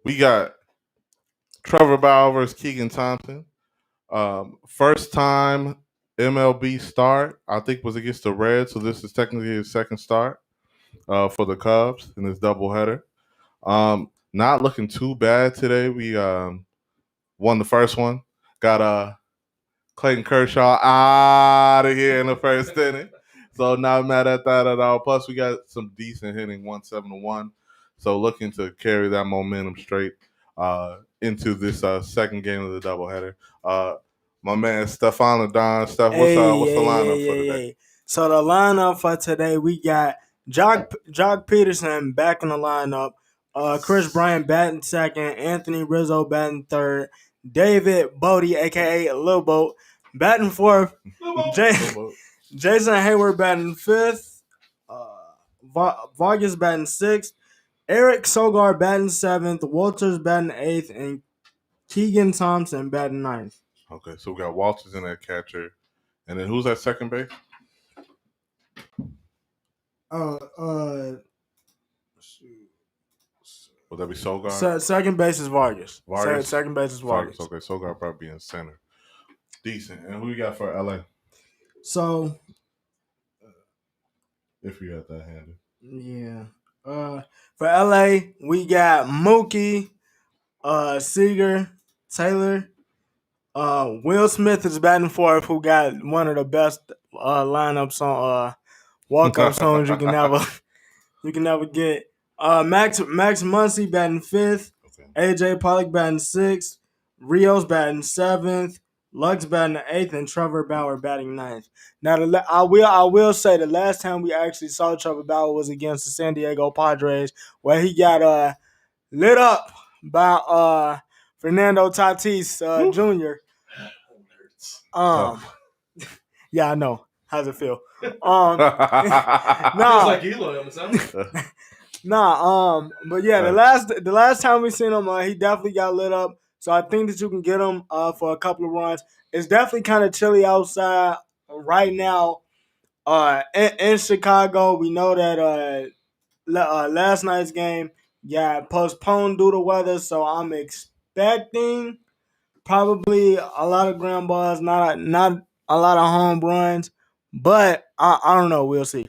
We got Trevor Bauer versus Keegan Thompson. First time MLB start, I think, was against the Reds, so this is technically his second start for the Cubs in this doubleheader. Not looking too bad today. We won the first one. Got Clayton Kershaw out of here in the first inning. So not mad at that at all. Plus, we got some decent hitting, 1-7-1. So looking to carry that momentum straight into this second game of the doubleheader. My man Stefan Ladon. Steph, what's the lineup for today? So the lineup for today, we got Jock Peterson back in the lineup. Chris Bryant batting second. Anthony Rizzo batting third. David Bodie, a.k.a. Lil Boat, batting fourth. Jason Hayward batting fifth. Vargas batting sixth. Eric Sogar batting seventh. Walters batting eighth. And Keegan Thompson batting ninth. Okay, so we got Walters in that catcher. And then who's at second base? Would that be Sogar? Second base is Vargas. Vargas? Second base is Vargas. Okay, Sogar probably in center. Decent. And who you got for LA? So, if you got that handy. Yeah. For LA, we got Mookie, Seager, Taylor. Will Smith is batting fourth, who got one of the best lineups on walk-up songs you can never get. Max Muncy batting fifth. Okay. AJ Pollock batting sixth. Rios batting seventh. Lux batting eighth, and Trevor Bauer batting ninth. Now, I will say the last time we actually saw Trevor Bauer was against the San Diego Padres, where he got lit up by Fernando Tatis Jr. Yeah, I know. How's it feel? Feels like Elo on the sound. But yeah, the last time we seen him, he definitely got lit up. So I think that you can get him for a couple of runs. It's definitely kind of chilly outside right now. In Chicago, we know that last night's game got postponed due to weather. So I'm expecting probably a lot of ground balls, not a lot of home runs. But I don't know. We'll see.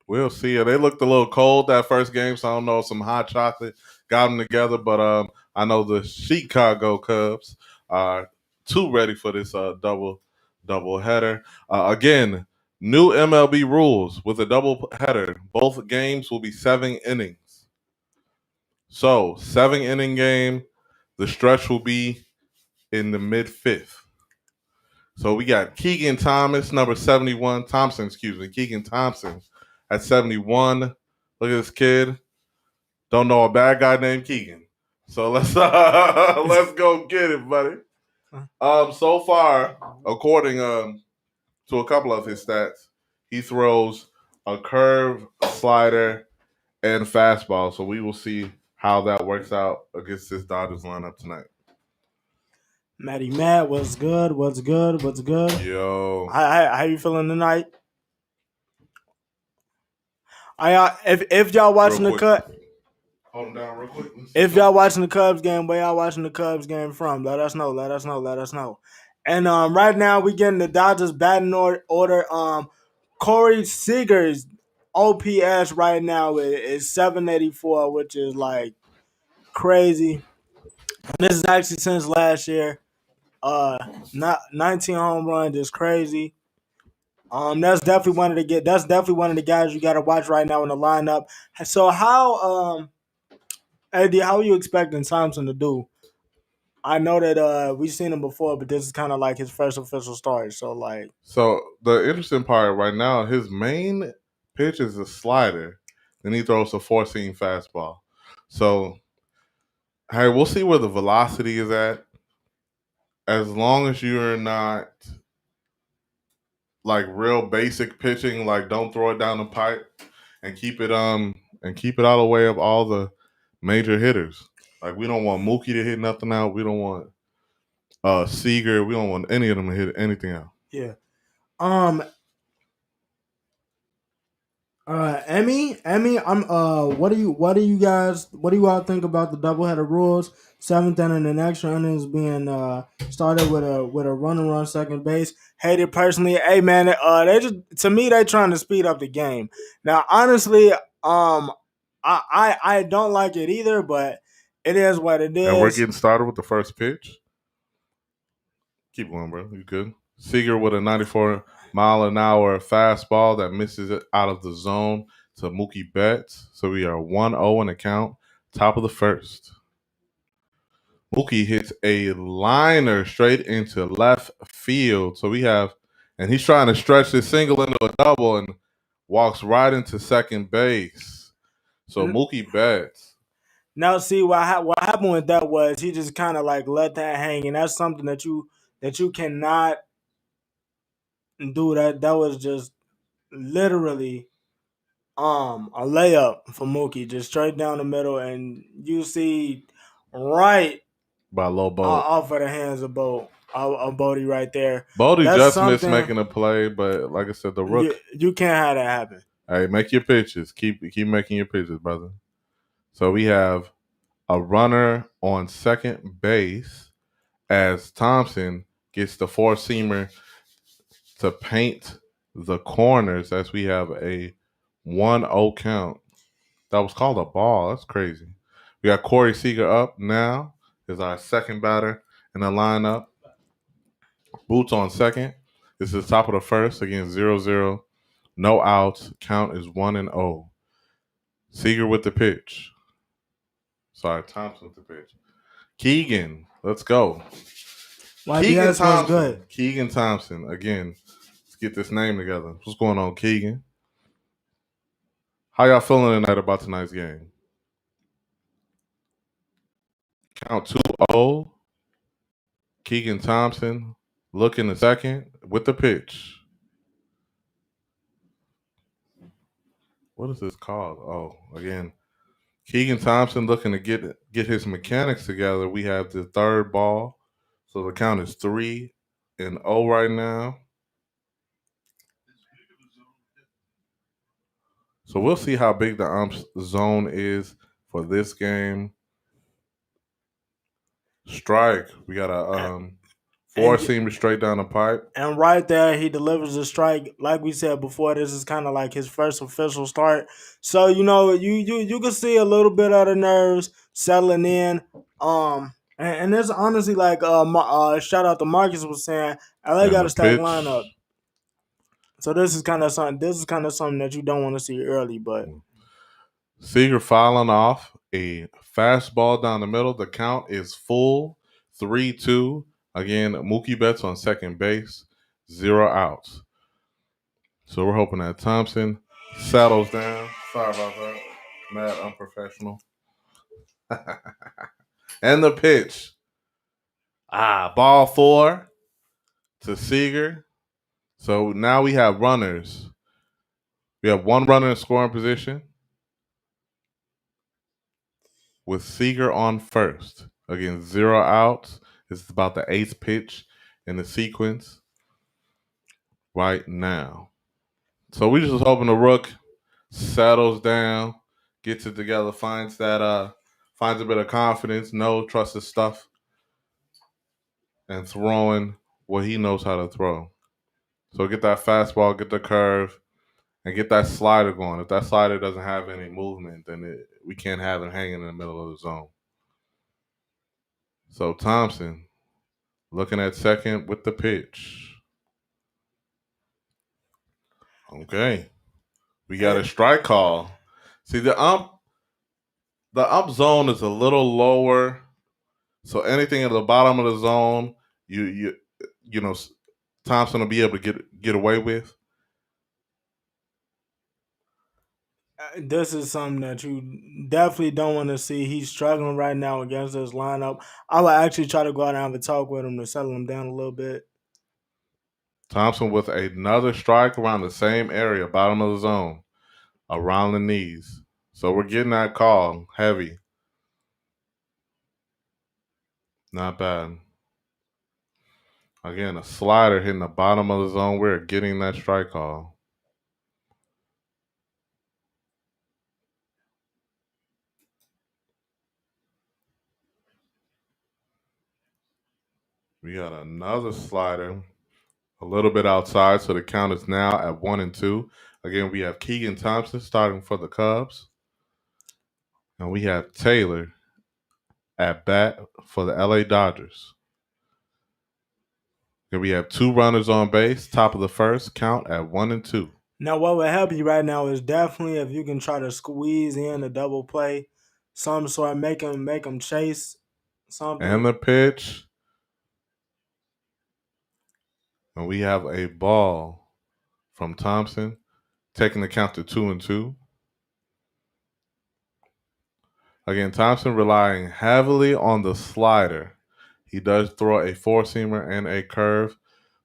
We'll see. They looked a little cold that first game, so I don't know if some hot chocolate got them together. But I know the Chicago Cubs are too ready for this double header. Again, new MLB rules with a double header. Both games will be 7 innings. So 7-inning game. The stretch will be in the mid-fifth. So we got Keegan number 71. Keegan Thompson at 71. Look at this kid. Don't know a bad guy named Keegan. So let's go get it, buddy. So far, according to a couple of his stats, he throws a curve, slider, and fastball. So we will see how that works out against this Dodgers lineup tonight. Matty Matt, what's good? Yo. How you feeling tonight? If y'all watching the cut, hold them down real quick. If y'all watching the Cubs game, where y'all watching the Cubs game from? Let us know. And right now we getting the Dodgers batting order. Corey Seager's OPS right now is 784, which is like crazy. And this is actually since last year. Not 19 home runs is crazy. That's definitely one of the guys you got to watch right now in the lineup. So how AD, how are you expecting Thompson to do? I know that we've seen him before, but this is kind of like his first official start. So the interesting part right now, his main pitch is a slider. Then he throws a 4-seam fastball. So, hey, we'll see where the velocity is at. As long as you're not like real basic pitching, like don't throw it down the pipe and keep it out of the way of all the major hitters. Like we don't want Mookie to hit nothing out. We don't want Seager. We don't want any of them to hit anything out. Yeah. Emmy, I'm what do you all think about the doubleheader rules? Seventh inning and extra innings being started with a run and run second base. Hate it personally. Hey man, they just to me they trying to speed up the game. Now honestly, I don't like it either, but it is what it And we're is. getting started with the first pitch. Keep going, bro. You good? Seager with a 94-mile-an-hour fastball that misses it out of the zone to Mookie Betts. So we are 1-0 in the count. Top of the first. Mookie hits a liner straight into left field. So we have, and he's trying to stretch this single into a double and walks right into second base. So Mookie Betts. Now, see what happened with that was he just kind of like let that hang, and that's something that you cannot do. That was just literally a layup for Mookie, just straight down the middle, and you see right By low boat. off of the hands of Bodie right there. Bodie That's just missed something making a play, but like I said, the rook. you can't have that happen. Hey, make your pitches. Keep making your pitches, brother. So we have a runner on second base as Thompson gets the four-seamer to paint the corners as we have a 1-0 count. That was called a ball. That's crazy. We got Corey Seager up now is our second batter in the lineup. Boots on second. This is top of the first. Again, 0-0. No outs. Count is 1-0. Seager with the pitch. Sorry, Thompson with the pitch. Keegan, let's go. Keegan Thompson. Good. Keegan Thompson. Again, let's get this name together. What's going on, Keegan? How y'all feeling tonight about tonight's game? Count 2-0. Keegan Thompson looking the second with the pitch. What is this called? Oh, again, Keegan Thompson looking to get his mechanics together. We have the third ball. So the count is 3-0 right now. So we'll see how big the zone is for this game. Strike. We got a four-seamer straight down the pipe. And right there, he delivers a strike. Like we said before, this is kind of like his first official start. So, you can see a little bit of the nerves settling in. And it's honestly like shout out to Marcus was saying, LA got a stacked lineup. So this is kind of something that you don't want to see early, but Seager fouling off a fastball down the middle. The count is full, 3-2. Again, Mookie Betts on second base, 0 outs. So we're hoping that Thompson settles down. Sorry about that. Mad unprofessional. And the pitch. Ball 4 to Seager. So now we have runners. We have one runner in scoring position with Seager on first. Again, 0 outs. This is about the 8th pitch in the sequence right now. So we just hoping the rook settles down, gets it together, finds a bit of confidence, trusts his stuff, and throwing what he knows how to throw. So get that fastball, get the curve, and get that slider going. If that slider doesn't have any movement, then we can't have it hanging in the middle of the zone. So Thompson looking at second with the pitch. Okay. We got a strike call. See, the ump zone is a little lower. So anything at the bottom of the zone, you know, Thompson will be able to get away with. This is something that you definitely don't want to see. He's struggling right now against this lineup. I would actually try to go out and have a talk with him to settle him down a little bit. Thompson with another strike around the same area, bottom of the zone, around the knees. So we're getting that call heavy. Not bad. Again, a slider hitting the bottom of the zone. We're getting that strike call. We got another slider a little bit outside, so the count is now at 1-2. Again, we have Keegan Thompson starting for the Cubs. And we have Taylor at bat for the LA Dodgers. And we have 2 runners on base, top of the first, count at 1-2. Now, what would help you right now is definitely if you can try to squeeze in a double play, some sort, make them chase something. And the pitch. And we have a ball from Thompson, taking the count to 2-2. Again, Thompson relying heavily on the slider. He does throw a 4-seamer and a curve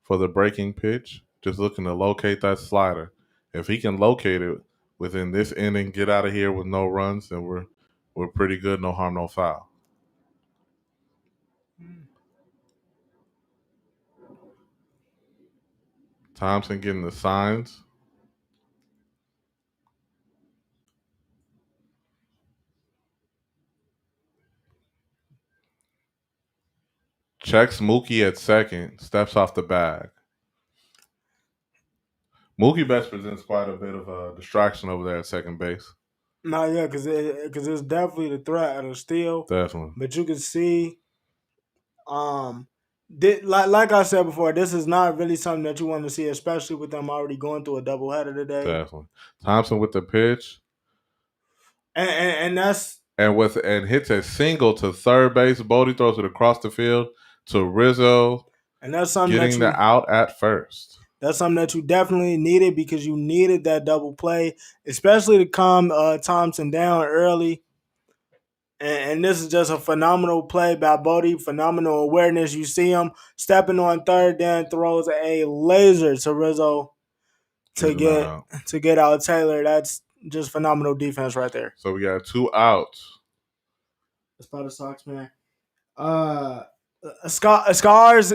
for the breaking pitch. Just looking to locate that slider. If he can locate it within this inning, get out of here with no runs, then we're pretty good. No harm, no foul. Thompson getting the signs. Checks Mookie at second. Steps off the bag. Mookie Betts presents quite a bit of a distraction over there at second base. No, yeah, because it's definitely the threat of the steal. Definitely. But you can see, like I said before, this is not really something that you want to see, especially with them already going through a doubleheader today. Definitely. Thompson with the pitch. And that's and hits a single to third base. Bodie throws it across the field to Rizzo. And that's something getting the out at first. That's something that you definitely needed because you needed that double play, especially to calm Thompson down early. And this is just a phenomenal play by Bodie, phenomenal awareness. You see him stepping on third, then throws a laser to Rizzo to get out Taylor. That's just phenomenal defense right there. So we got 2 outs. That's by the Sox, man. Scars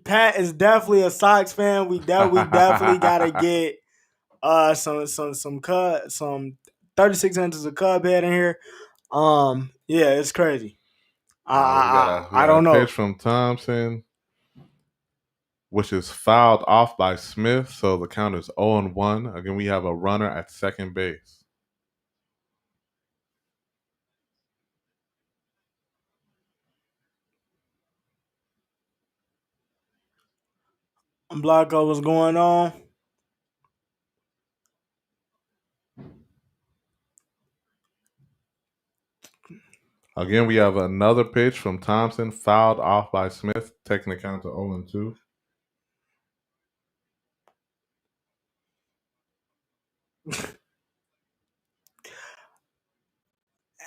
Pat is definitely a Sox fan. We definitely gotta get some 36 inches of Cub head in here. Yeah, it's crazy. I don't know. Pitch from Thompson, which is fouled off by Smith, so the count is 0-1. Again, we have a runner at second base. Blanco, what's going on? Again, we have another pitch from Thompson, fouled off by Smith, taking the count to 0-2.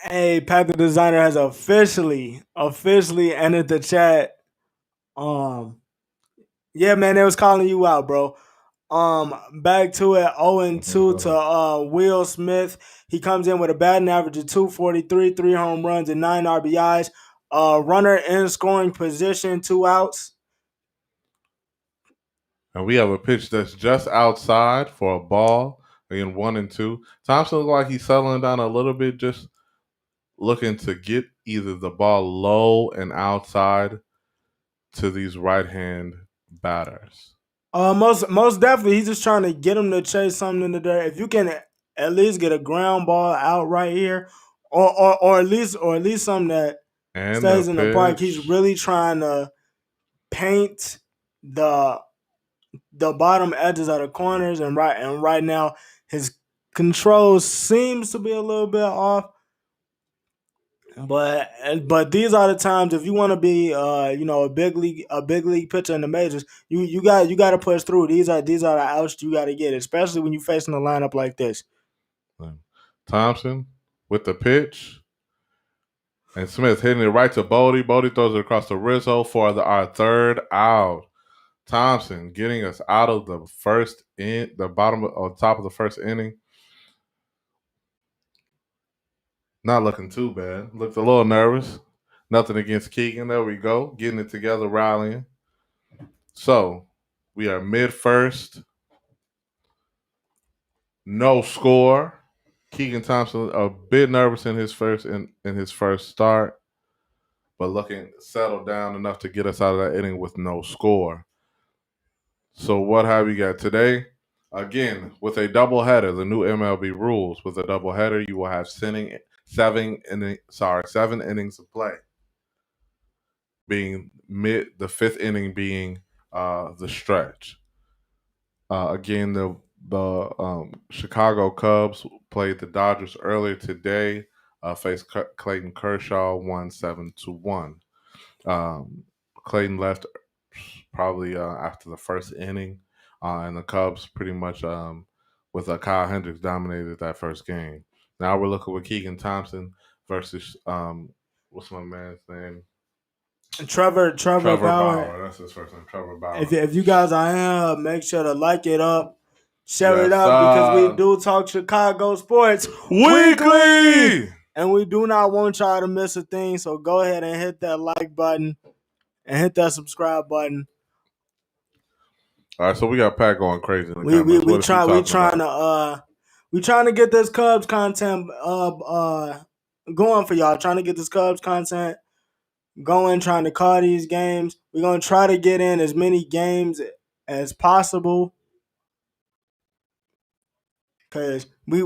Hey, Pat the Designer has officially entered the chat. Yeah, man, they was calling you out, bro. Back to it, 0-2 to Will Smith. He comes in with a batting average of 243, 3 home runs, and 9 RBIs. Runner in scoring position, 2 outs. And we have a pitch that's just outside for a ball. Again, 1-2. Thompson looks like he's settling down a little bit, just looking to get either the ball low and outside to these right-hand batters. Most definitely, he's just trying to get him to chase something in the dirt. If you can at least get a ground ball out right here, or at least something that stays in the park, he's really trying to paint the bottom edges of the corners, and right now his control seems to be a little bit off. But these are the times if you want to be a big league pitcher in the majors, you got to push through. These are the outs you got to get, especially when you're facing a lineup like this. Thompson with the pitch, and Smith hitting it right to Bodie. Bodie throws it across to Rizzo for our third out. Thompson getting us out of the top of the first inning. Not looking too bad. Looked a little nervous. Nothing against Keegan. There we go. Getting it together, rallying. So we are mid-first. No score. Keegan Thompson a bit nervous in his first start. but looking settled down enough to get us out of that inning with no score. So what have we got today? Again, with a doubleheader, the new MLB rules. With a doubleheader, you will have seven innings of play. Being the fifth inning being the stretch. Again, the Chicago Cubs played the Dodgers earlier today. Faced Clayton Kershaw, won 7-1. Clayton left probably after the first inning, and the Cubs pretty much with Kyle Hendricks dominated that first game. Now we're looking with Keegan Thompson versus what's my man's name? Trevor Bauer. That's his first name, Trevor Bauer. If you guys are here, make sure to like it up, share it up, because we do talk Chicago sports weekly, and we do not want y'all to miss a thing. So go ahead and hit that like button and hit that subscribe button. All right, so we got Pat going crazy. We trying to get this Cubs content going for y'all. Trying to get this Cubs content going, trying to call these games. We're gonna try to get in as many games as possible. Cause we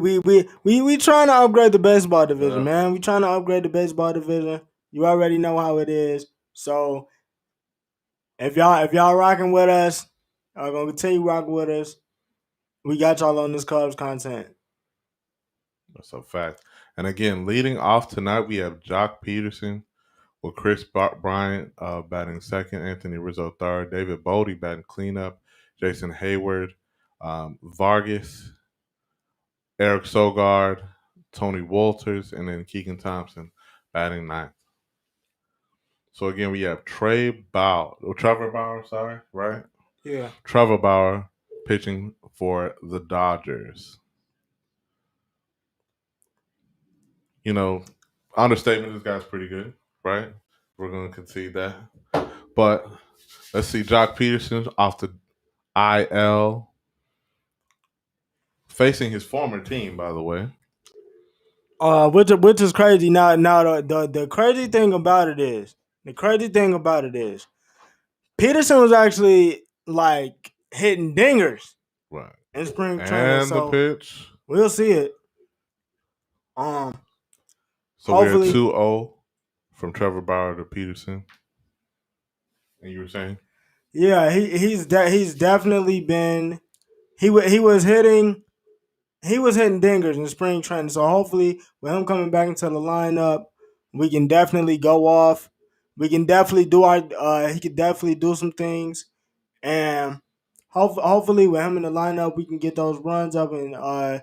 trying to upgrade the baseball division, man. We trying to upgrade the baseball division. You already know how it is. So if y'all rocking with us, I'm gonna continue rocking with us. We got y'all on this Cubs content. That's a fact. And again, leading off tonight, we have Jock Peterson with Chris Bryant batting second, Anthony Rizzo third, David Bodie batting cleanup, Jason Hayward, Vargas, Eric Sogard, Tony Walters, and then Keegan Thompson batting ninth. So again, we have Trevor Bauer, right? Yeah. Trevor Bauer pitching for the Dodgers. You know, understatement, this guy's pretty good, right? We're going to concede that. But let's see, Jock Peterson off the IL, facing his former team, by the way. Which is crazy. Now the crazy thing about it is, Peterson was actually like hitting dingers, right, in spring training. And so the pitch, we'll see it. So hopefully, we're 2-0 from Trevor Bauer to Peterson. And you were saying? Yeah, he's definitely been. He was hitting dingers in spring training. So hopefully, with him coming back into the lineup, we can definitely go off. We can definitely do he could definitely do some things, and hopefully with him in the lineup, we can get those runs up and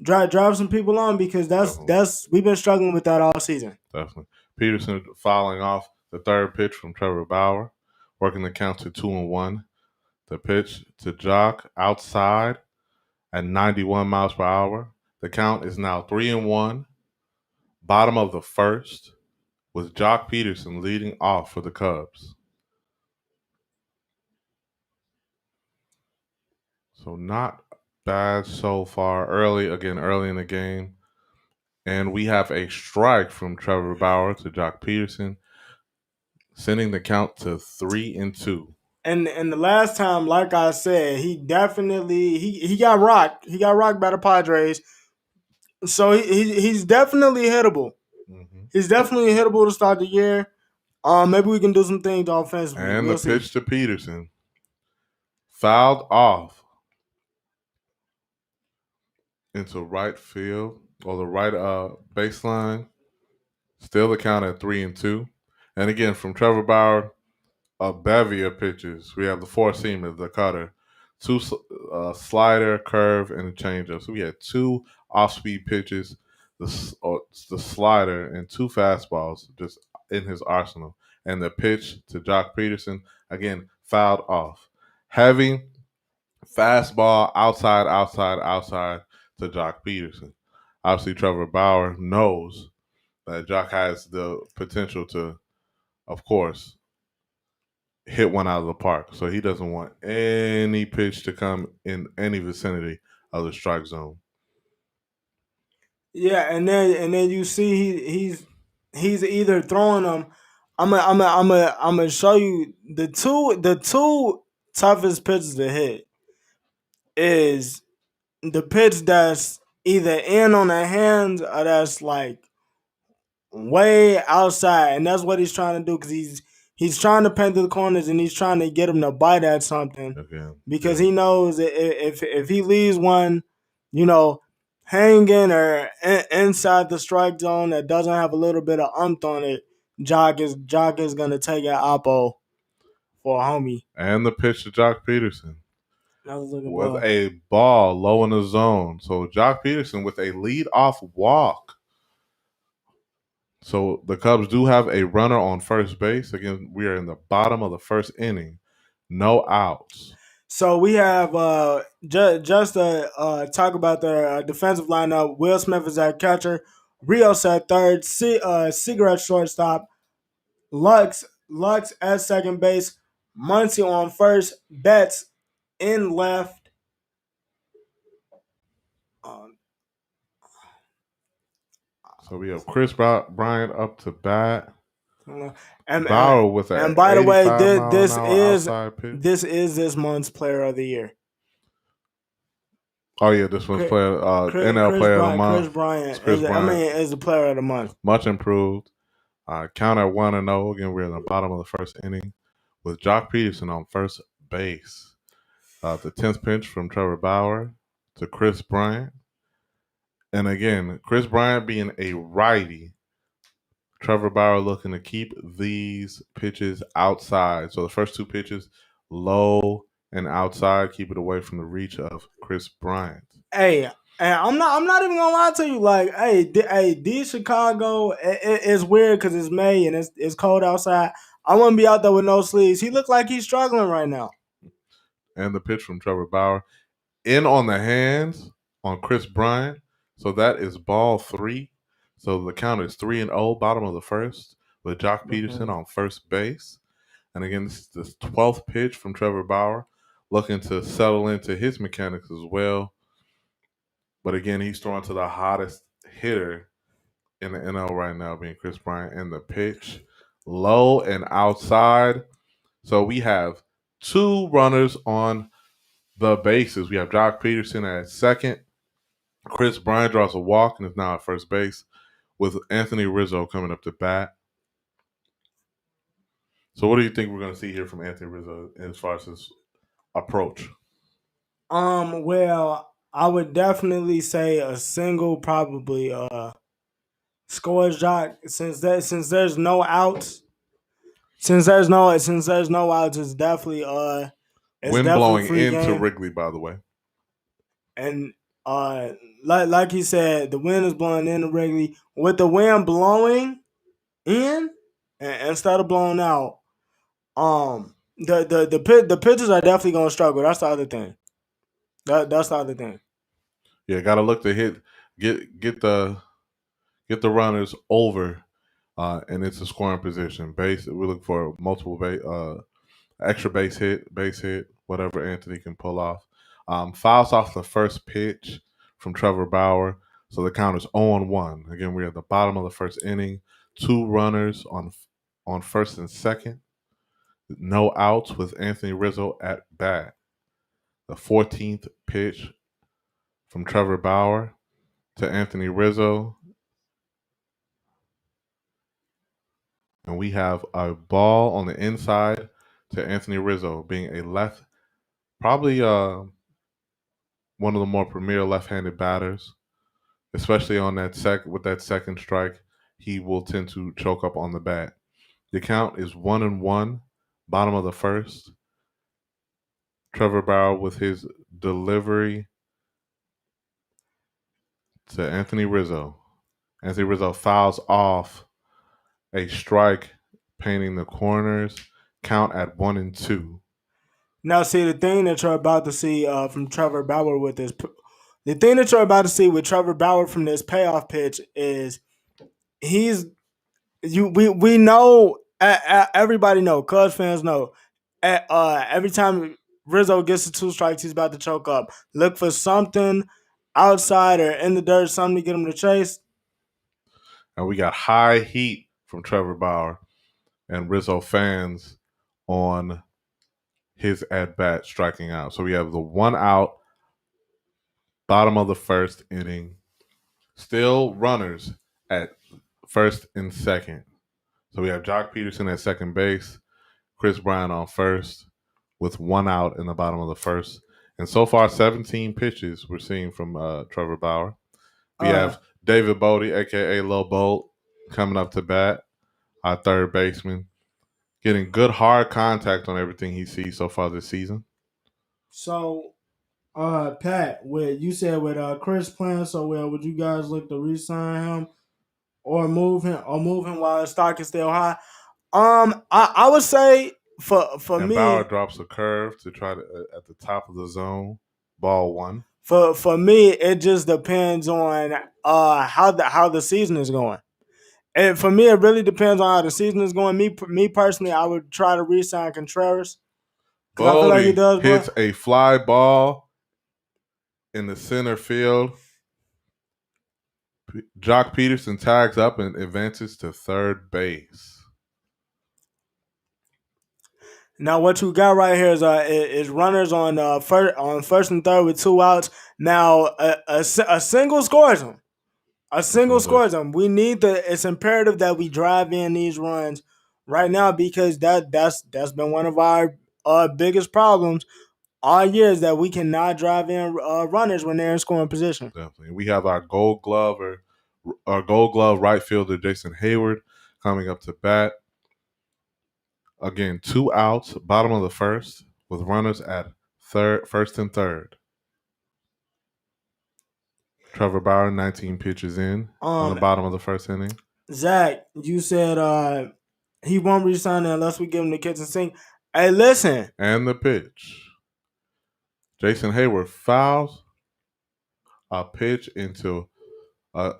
drive some people on, because that's we've been struggling with that all season. Definitely. Peterson fouling off the third pitch from Trevor Bauer, working the count to 2-1. The pitch to Jock outside at 91 miles per hour. The count is now 3-1. Bottom of the first, with Jock Peterson leading off for the Cubs. So not bad so far. Early in the game. And we have a strike from Trevor Bauer to Jock Peterson, sending the count to 3-2. And the last time, like I said, he definitely he got rocked. He got rocked by the Padres. So he's definitely hittable. Mm-hmm. He's definitely hittable to start the year. Maybe we can do some things offensively. And the pitch to Peterson, fouled off into right field, or the right baseline. Still the count at 3-2. And again, from Trevor Bauer, a bevy of pitches. We have the four-seamer, the cutter, two slider, curve, and a changeup. So we had two off-speed pitches, the slider, and two fastballs just in his arsenal. And the pitch to Jock Peterson, again, fouled off. Heavy fastball outside to Jock Peterson. Obviously, Trevor Bauer knows that Jock has the potential to, of course, hit one out of the park. So he doesn't want any pitch to come in any vicinity of the strike zone. Yeah, and then you see he's either throwing them I'm gonna show you the two toughest pitches to hit is the pitch that's either in on the hands or that's like way outside, and that's what he's trying to do because he's trying to paint the corners and he's trying to get him to bite at something because he knows that if he leaves one, you know, hanging or inside the strike zone that doesn't have a little bit of on it, Jock is gonna take an oppo for a homie. And the pitch to Jock Peterson That was looking with ball. a ball low in the zone. So Jock Peterson with a lead-off walk. So the Cubs do have a runner on first base. Again, we are in the bottom of the first inning. No outs. So we have just to talk about the defensive lineup. Will Smith is at catcher, Rios at third, Seager at shortstop, Lux at second base, Muncy on first, Betts in left. So we have Chris Bryant up to bat. And Bauer with a and by the way, this is this month's player of the year. Oh yeah, this one's player NL player of the month. Chris Bryant is the player of the month. Much improved. Count at 1-0. Again, we're in the bottom of the first inning with Jock Peterson on first base. The 10th pitch from Trevor Bauer to Chris Bryant. And again, Chris Bryant being a righty, Trevor Bauer looking to keep these pitches outside. So the first two pitches, low and outside, keep it away from the reach of Chris Bryant. Hey, I'm not even gonna lie to you. Like, D Chicago, it's weird because it's May and it's cold outside. I wouldn't be out there with no sleeves. He looked like he's struggling right now. And the pitch from Trevor Bauer in on the hands on Chris Bryant. So that is ball 3. So the count is 3-0, bottom of the first, with Jock Peterson on first base. And again, this is the 12th pitch from Trevor Bauer, looking to settle into his mechanics as well. But again, he's throwing to the hottest hitter in the NL right now, being Chris Bryant. And the pitch, low and outside. So we have 2 runners on the bases. We have Jock Peterson at second. Chris Bryant draws a walk and is now at first base, with Anthony Rizzo coming up to bat. So what do you think we're going to see here from Anthony Rizzo as far as his approach? Well, I would definitely say a single, probably scores Jock since there's no outs. Since there's no outs, it's definitely wind blowing into game. Wrigley, by the way. And like he said, the wind is blowing into Wrigley. With the wind blowing in instead of blowing out, the pitchers are definitely gonna struggle. That's the other thing. That's the other thing. Yeah, gotta look to get the runners over, and it's a scoring position. We look for multiple extra base hit, whatever Anthony can pull off. Fouls off the first pitch from Trevor Bauer, so the count is 0-1. Again, we're at the bottom of the first inning. 2 runners on first and second. No outs with Anthony Rizzo at bat. The 14th pitch from Trevor Bauer to Anthony Rizzo. And we have a ball on the inside to Anthony Rizzo, being a left, probably one of the more premier left-handed batters, especially on with that second strike. He will tend to choke up on the bat. The count is 1-1, bottom of the first. Trevor Bauer with his delivery to Anthony Rizzo. Anthony Rizzo fouls off a strike, painting the corners. Count at 1-2. Now, see, the thing that you're about to see from Trevor Bauer with this, the thing that you're about to see with Trevor Bauer from this payoff pitch is we know, everybody know, Cubs fans know, every time Rizzo gets to 2 strikes, he's about to choke up. Look for something outside or in the dirt, something to get him to chase. And we got high heat from Trevor Bauer. and Rizzo fans on his at bat striking out. So we have the 1 out, bottom of the first inning, still runners at first and second. So we have Jock Peterson at second base, Chris Bryant on first, with 1 out in the bottom of the first. And so far, 17 pitches we're seeing from Trevor Bauer. We have David Bodie, a.k.a. Lil Bolt, coming up to bat, our third baseman, getting good hard contact on everything he sees so far this season. So, Pat, you said with Chris playing so well, would you guys look to re-sign him or move him while his stock is still high? I would say for and me, Bauer drops a curve to try to at the top of the zone, ball 1. For me, it just depends on how the season is going. And for me, it really depends on how the season is going. Me personally, I would try to re-sign Contreras because I feel like he does. Hits a fly ball in the center field. Jock Peterson tags up and advances to third base. Now, what you got right here is runners on first and third with 2 outs. Now, a single scores them. A single scores them. We need it's imperative that we drive in these runs right now because that's been one of our biggest problems all year is that we cannot drive in runners when they're in scoring position. Definitely. We have our Gold Glove right fielder Jason Hayward coming up to bat. Again, 2 outs, bottom of the first, with runners at first and third. Trevor Bauer, 19 pitches in on the bottom of the first inning. Zach, you said he won't resign unless we give him the kitchen sink. Hey, listen. And the pitch. Jason Hayward fouls a pitch into a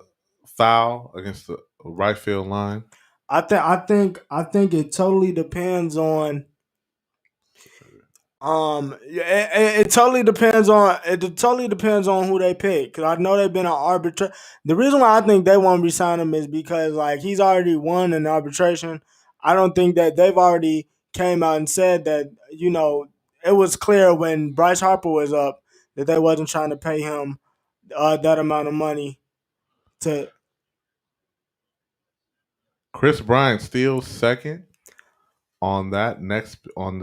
foul against the right field line. I think it totally depends on. It totally depends on who they pick. Cause I know they've been an arbiter. The reason why I think they won't resign him is because like he's already won an arbitration. I don't think that they've already came out and said that it was clear when Bryce Harper was up that they wasn't trying to pay him that amount of money to. Chris Bryant steals second on the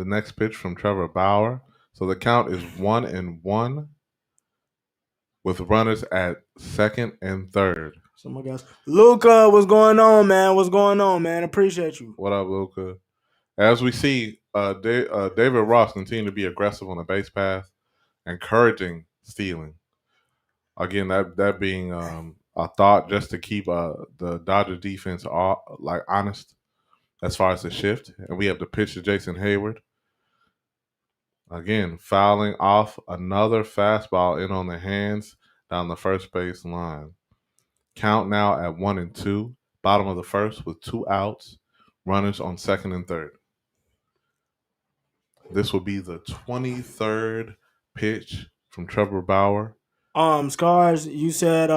next pitch from Trevor Bauer. So the count is 1-1 with runners at second and third. So my guys, Luca, what's going on, man? What's going on, man? Appreciate you. What up, Luca? As we see, David Ross continue to be aggressive on the base path, encouraging stealing. Again, that being a thought just to keep the Dodger defense honest as far as the shift. And we have the pitch to Jason Hayward. Again, fouling off another fastball in on the hands down the first base line. Count now at 1-2, bottom of the first with 2 outs, runners on second and third. This will be the 23rd pitch from Trevor Bauer. Scars, you said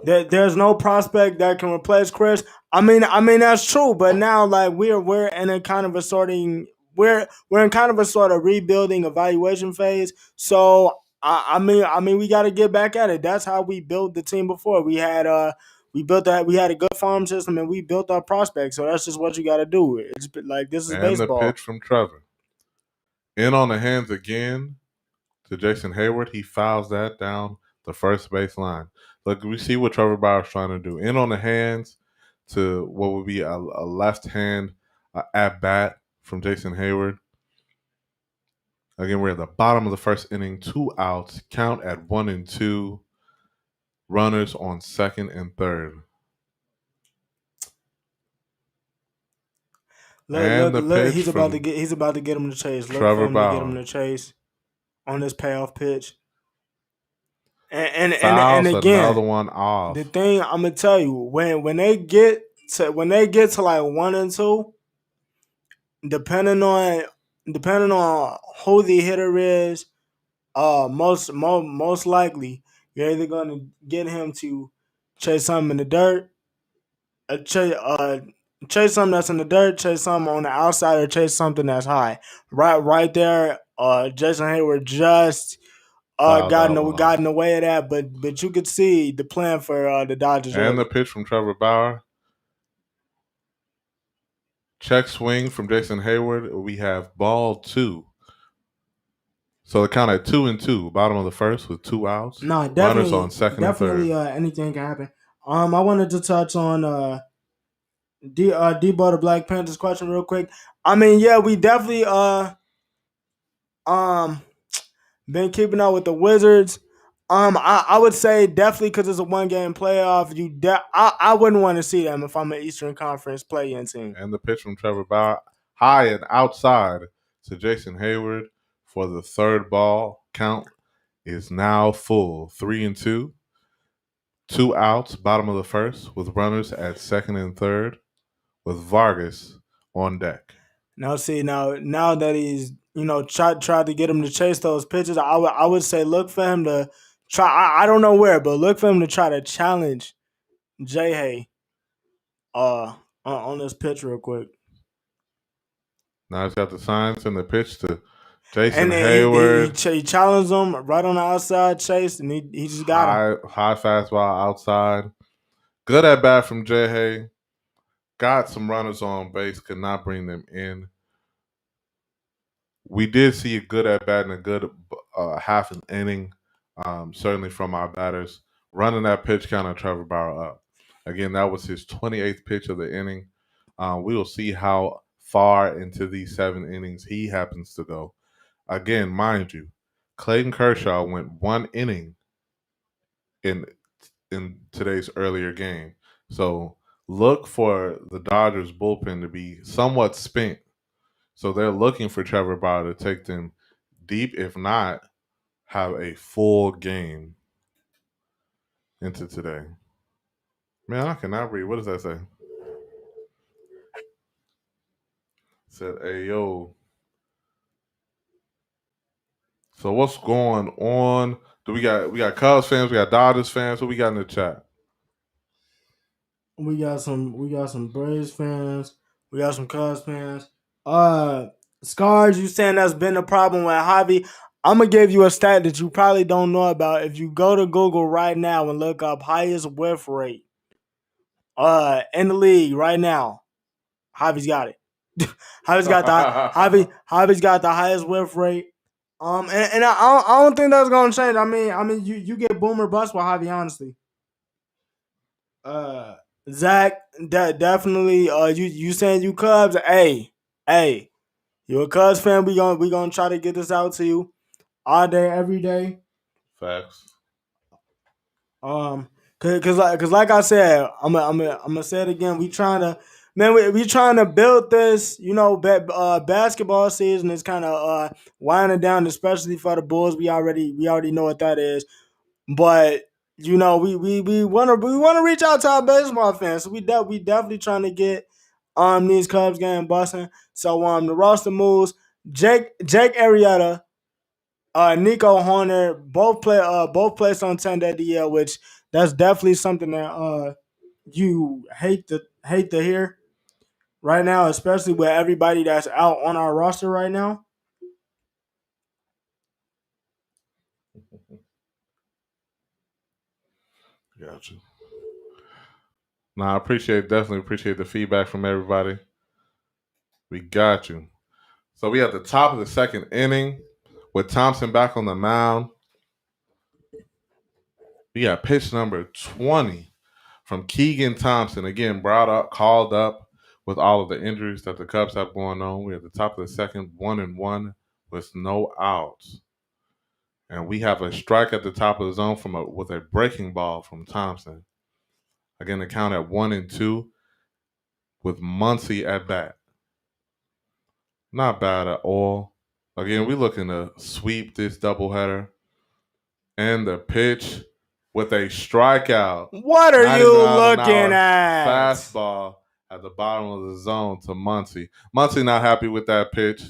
there's no prospect that can replace Chris. I mean that's true, but now like we're in a kind of a we're in kind of a sort of rebuilding evaluation phase. So I mean we got to get back at it. That's how we built the team before. We had we had a good farm system and we built our prospects. So that's just what you got to do. It's like this is baseball. And the pitch from Trevor. In on the hands again to Jason Hayward. He fouls that down the first base line. Look, we see what Trevor Bauer's trying to do. In on the hands to what would be a left hand at bat from Jason Hayward. Again, we're at the bottom of the first inning, 2 outs, count at 1-2, runners on second and third. Look, he's about to get him to chase. Trevor Bauer. To get him to chase on this payoff pitch. And again, another one off. The thing I'm gonna tell you, when they get to like 1 and 2, depending on who the hitter is, most likely you're either gonna get him to chase something in the dirt, chase something that's in the dirt, chase something on the outside, or chase something that's high. Right there. Jason Hayward just Fouled out got one. in the way of that, but you could see the plan for the Dodgers. And the Early. pitch from Trevor Bauer. Check swing from Jason Hayward. We have ball 2. So the count at 2-2, bottom of the first with 2 outs. No, Runners on second and third. Anything can happen. I wanted to touch on Debo the Black Panthers question real quick. I mean, yeah, we definitely been keeping up with the Wizards. I would say definitely because it's a 1-game playoff. I wouldn't want to see them if I'm an Eastern Conference play-in team. And the pitch from Trevor Bauer, high and outside to Jason Hayward for the third ball. Count is now full, 3-2. 2 outs, bottom of the first, with runners at second and third, with Vargas on deck. Now that he's tried to get him to chase those pitches, I would say look for him to try. I don't know where, but look for him to try to challenge J Hay on this pitch real quick. Now he's got the signs and the pitch to Jason And then Hayward. he challenged him right on the outside chase, and he just got him. High fastball outside. Good at bat from J Hay. Got some runners on base, could not bring them in. We did see a good at bat and a good half an inning, certainly from our batters, running that pitch count on Trevor Bauer up. Again, that was his 28th pitch of the inning. We will see how far into these 7 innings he happens to go. Again, mind you, Clayton Kershaw went 1 inning in today's earlier game. So look for the Dodgers bullpen to be somewhat spent. So they're looking for Trevor Bauer to take them deep, if not have a full game into today. Man, I cannot read. What does that say? It said, "Hey yo." So what's going on? We got Cubs fans, we got Dodgers fans. What we got in the chat? We got some Braves fans. We got some Cubs fans. Scars, you saying that's been a problem with Javi? I'm gonna give you a stat that you probably don't know about. If you go to Google right now and look up highest whiff rate, in the league right now, Javi's got it. Javi's got the highest whiff rate. And I don't think that's gonna change. I mean, you get boomer bust with Javi, honestly. Zach, definitely. You saying you Cubs? Hey, you a Cubs fan? We gonna try to get this out to you all day, every day. Facts. Cause like I said, I'm gonna say it again. We trying to build this. Basketball season is kind of winding down, especially for the Bulls. We already know what that is, but we want to reach out to our baseball fans. So we definitely trying to get these Cubs game busting. So the roster moves. Jake Arrieta, Nico Horner, both placed on 10-day DL, which that's definitely something that you hate to hear right now, especially with everybody that's out on our roster right now. Gotcha. No, I definitely appreciate the feedback from everybody. We got you. So we at the top of the second inning with Thompson back on the mound. We got pitch number 20 from Keegan Thompson. Again, called up with all of the injuries that the Cubs have going on. We're at the top of the second, 1-1 with no outs. And we have a strike at the top of the zone with a breaking ball from Thompson. Again, the count at 1-2 with Muncy at bat. Not bad at all. Again, we're looking to sweep this doubleheader. And the pitch with a strikeout. What are you looking at? Fastball at the bottom of the zone to Muncy. Muncy not happy with that pitch.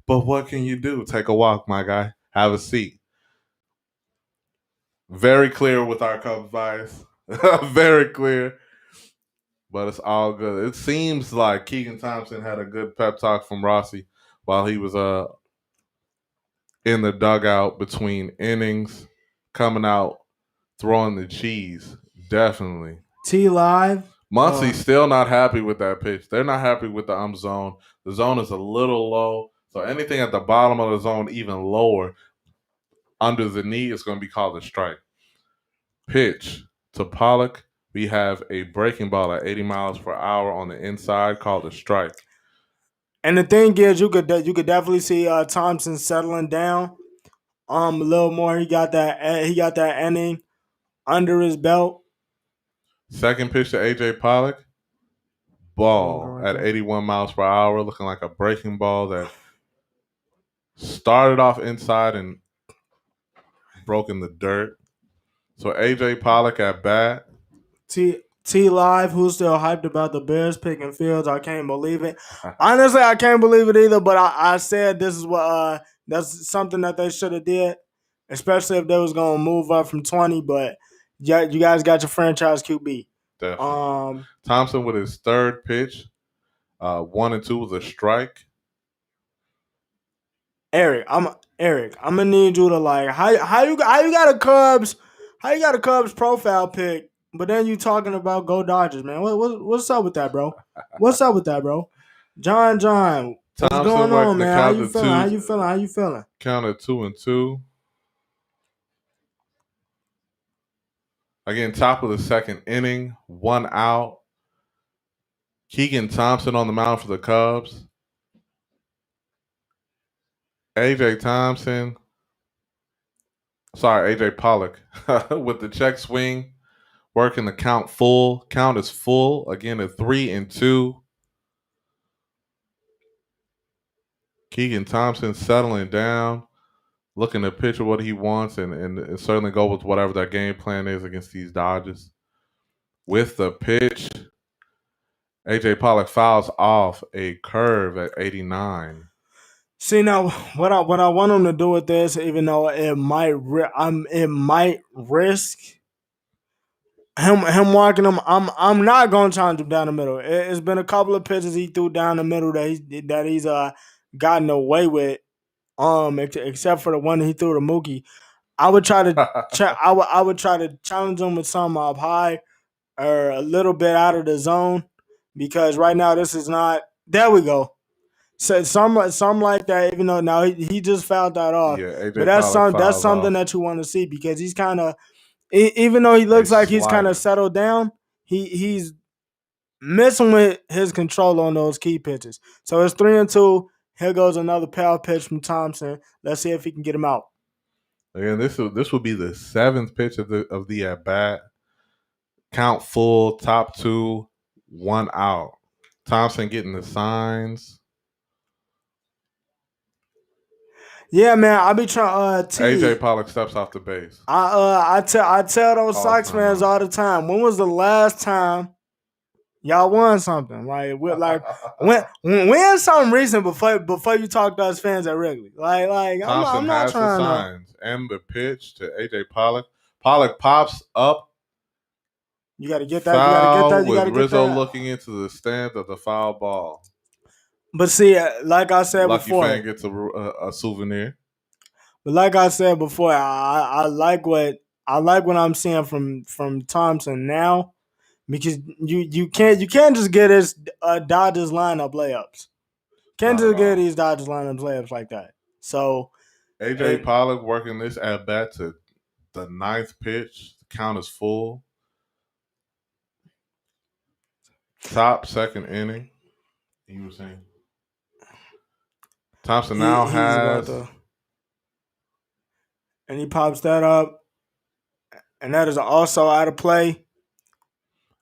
But what can you do? Take a walk, my guy. Have a seat. Very clear with our Cubs bias. Very clear. but it's all good. It seems like Keegan Thompson had a good pep talk from Rossi while he was in the dugout between innings, coming out throwing the cheese. Definitely. T Live. Muncie's still not happy with that pitch. They're not happy with the zone. The zone is a little low, so anything at the bottom of the zone, even lower, under the knee, is going to be called a strike. Pitch to Pollock. We have a breaking ball at 80 miles per hour on the inside called a strike. And the thing is, you could definitely see Thompson settling down a little more. He got that inning under his belt. Second pitch to AJ Pollock. Ball at 81 miles per hour, looking like a breaking ball that started off inside and broke in the dirt. So AJ Pollock at bat. T Live, who's still hyped about the Bears picking Fields. I can't believe it. Honestly, I can't believe it either. But I said this is what that's something that they should have did, especially if they was gonna move up from 20. But yeah, you guys got your franchise QB. Definitely. Thompson with his third pitch, 1 and 2 was a strike. Eric, I'm gonna need you to like how you got a Cubs profile pick, but then you talking about go Dodgers, man. What's up with that, bro? What's up with that, bro? John, what's Thompson going on, man? How you feeling? Counted 2-2. Again, top of the second inning, 1 out. Keegan Thompson on the mound for the Cubs. AJ Pollock with the check swing, working the count full. Count is full. Again, a 3-2. Keegan Thompson settling down, looking to pitch what he wants and certainly go with whatever their game plan is against these Dodgers. With the pitch, AJ Pollock fouls off a curve at 89. See now, what I want him to do with this, even though it might risk him walking him. I'm not gonna challenge him down the middle. It's been a couple of pitches he threw down the middle that he's gotten away with. Except for the one he threw to Mookie. I would try to I would try to challenge him with some up high or a little bit out of the zone, because right now this is not. There we go. So some like that, even though now he just fouled that off. Yeah, but that's something that you want to see, because he's kind of, even though he looks like he's kind of settled down, he's messing with his control on those key pitches. So it's 3-2. Here goes another power pitch from Thompson. Let's see if he can get him out. Again, this will be the 7th pitch of the at bat. Count full, top 2, 1 out. Thompson getting the signs. Yeah, man, I be trying. AJ Pollock steps off the base. I tell those Sox fans all the time. When was the last time y'all won something? Like win something recent before you talk to us fans at Wrigley. Like I'm not trying the signs and the pitch to AJ Pollock. Pollock pops up. You got to get that. You got to get that. You got to get Rizzo that. looking into the stand of the foul ball. But see, like I said before, Lucky fan gets a souvenir. But like I said before, I like what I'm seeing from Thompson now, because you can't just get his Dodgers lineup layups. Can't just get these Dodgers lineups layups like that. So AJ Pollock working this at bat to the 9th pitch. The count is full. Top 2nd inning. He was saying Thompson now has, and he pops that up, and that is also out of play.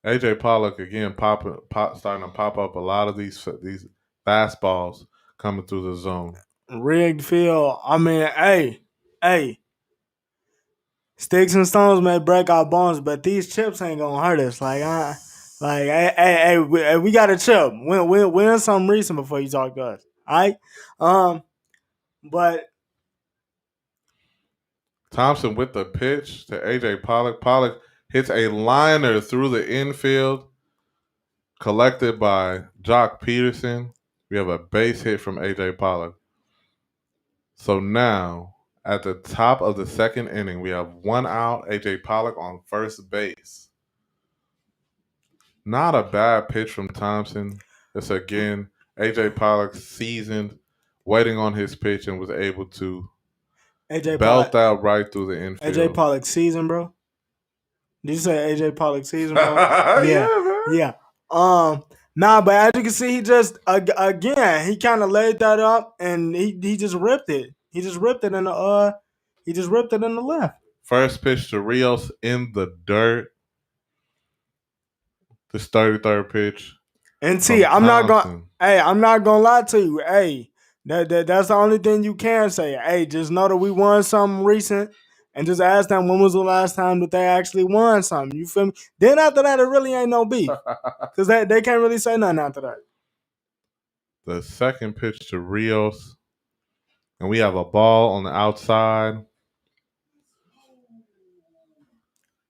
AJ Pollock again starting to pop up a lot of these fastballs coming through the zone. Rigged field. I mean, hey. Sticks and stones may break our bones, but these chips ain't gonna hurt us. Hey, we got a chip. Win something recent before you talk to us. All right? But Thompson with the pitch to AJ Pollock. Pollock hits a liner through the infield. collected by Jock Peterson. We have a base hit from AJ Pollock. So now, at the top of the second inning, we have 1 out, AJ Pollock on first base. Not a bad pitch from Thompson. It's again, AJ Pollock seasoned, waiting on his pitch and was able to belt out right through the infield. AJ Pollock season, bro. Did you say AJ Pollock season, bro? Yeah. Nah, but as you can see, he just again he kind of laid that up and he just ripped it. He just ripped it in the left. First pitch to Rios in the dirt. This 33rd pitch. And T, I'm not gonna lie to you. Hey, that's the only thing you can say. Hey, just know that we won something recent. And just ask them when was the last time that they actually won something. You feel me? Then after that, it really ain't no beef. Because they can't really say nothing after that. The second pitch to Rios. And we have a ball on the outside.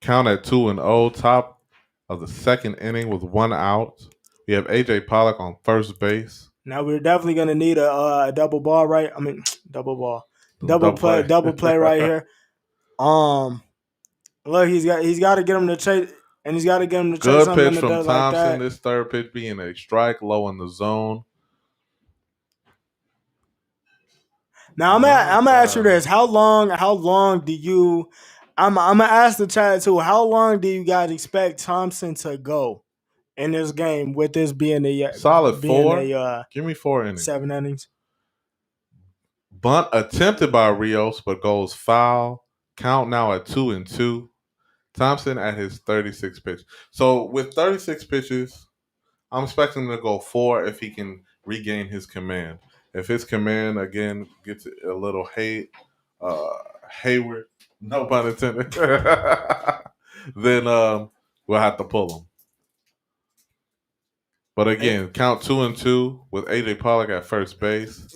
Count at 2-0. Top of the second inning with 1 out. We have AJ Pollock on first base. Now we're definitely gonna need a double ball, right? I mean, double ball, double play right here. Look, he's got to get him to chase, and he's got to get him to chase. Good pitch from Thompson. Like this third pitch being a strike, low in the zone. Now I'm gonna ask you this: How long do you? I'm gonna ask the chat too. How long do you guys expect Thompson to go in this game with this being a solid 4? Give me 4 innings. 7 innings. Bunt attempted by Rios, but goes foul. Count now at 2-2. Thompson at his 36th pitch. So with 36 pitches, I'm expecting him to go 4 if he can regain his command. If his command again gets a little hayward, no pun intended, then we'll have to pull him. But again, count 2-2 with AJ Pollock at first base.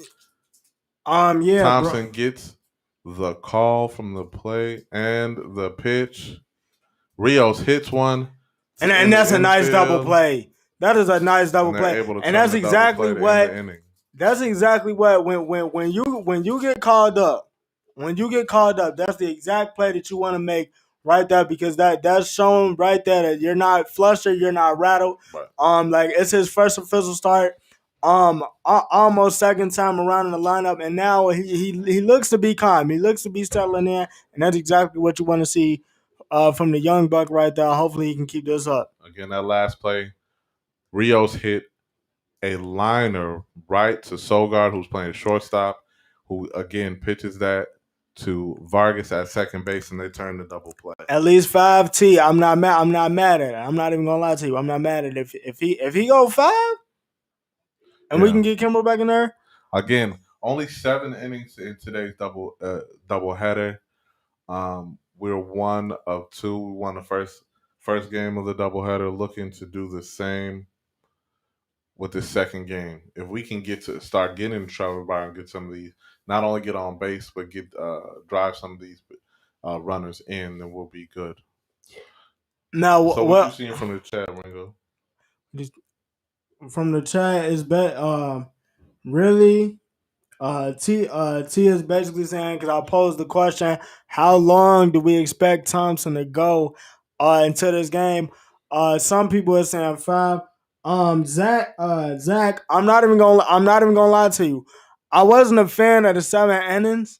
Yeah. Thompson gets the call from the plate and the pitch. Rios hits one. And that's a nice double play. That is a nice double play. And that's exactly what when you get called up, that's the exact play that you want to make right there, because that's showing right there that you're not flustered, you're not rattled. Right. Like it's his first official start. Almost second time around in the lineup, and now he looks to be calm. He looks to be settling in, and that's exactly what you want to see from the young buck right there. Hopefully he can keep this up. Again, that last play, Rios hit a liner right to Sogard, who's playing shortstop, who again pitches that to Vargas at second base, and they turn the double play. At least 5T. I'm not mad at it. I'm not even gonna lie to you. I'm not mad at it. If he go 5. And we can get Kimbrel back in there. Again, only 7 innings in today's double header. We're 1 of 2. We won the first game of the doubleheader. Looking to do the same with the second game. If we can start getting in trouble by and get some of these, not only get on base but get drive some of these runners in, then we'll be good. Now, so what you seeing from the chat, Ringo? From the chat is really T is basically saying, because I posed the question, how long do we expect Thompson to go into this game? Some people are saying 5. Zach, I'm not even gonna lie to you. I wasn't a fan of the 7 innings,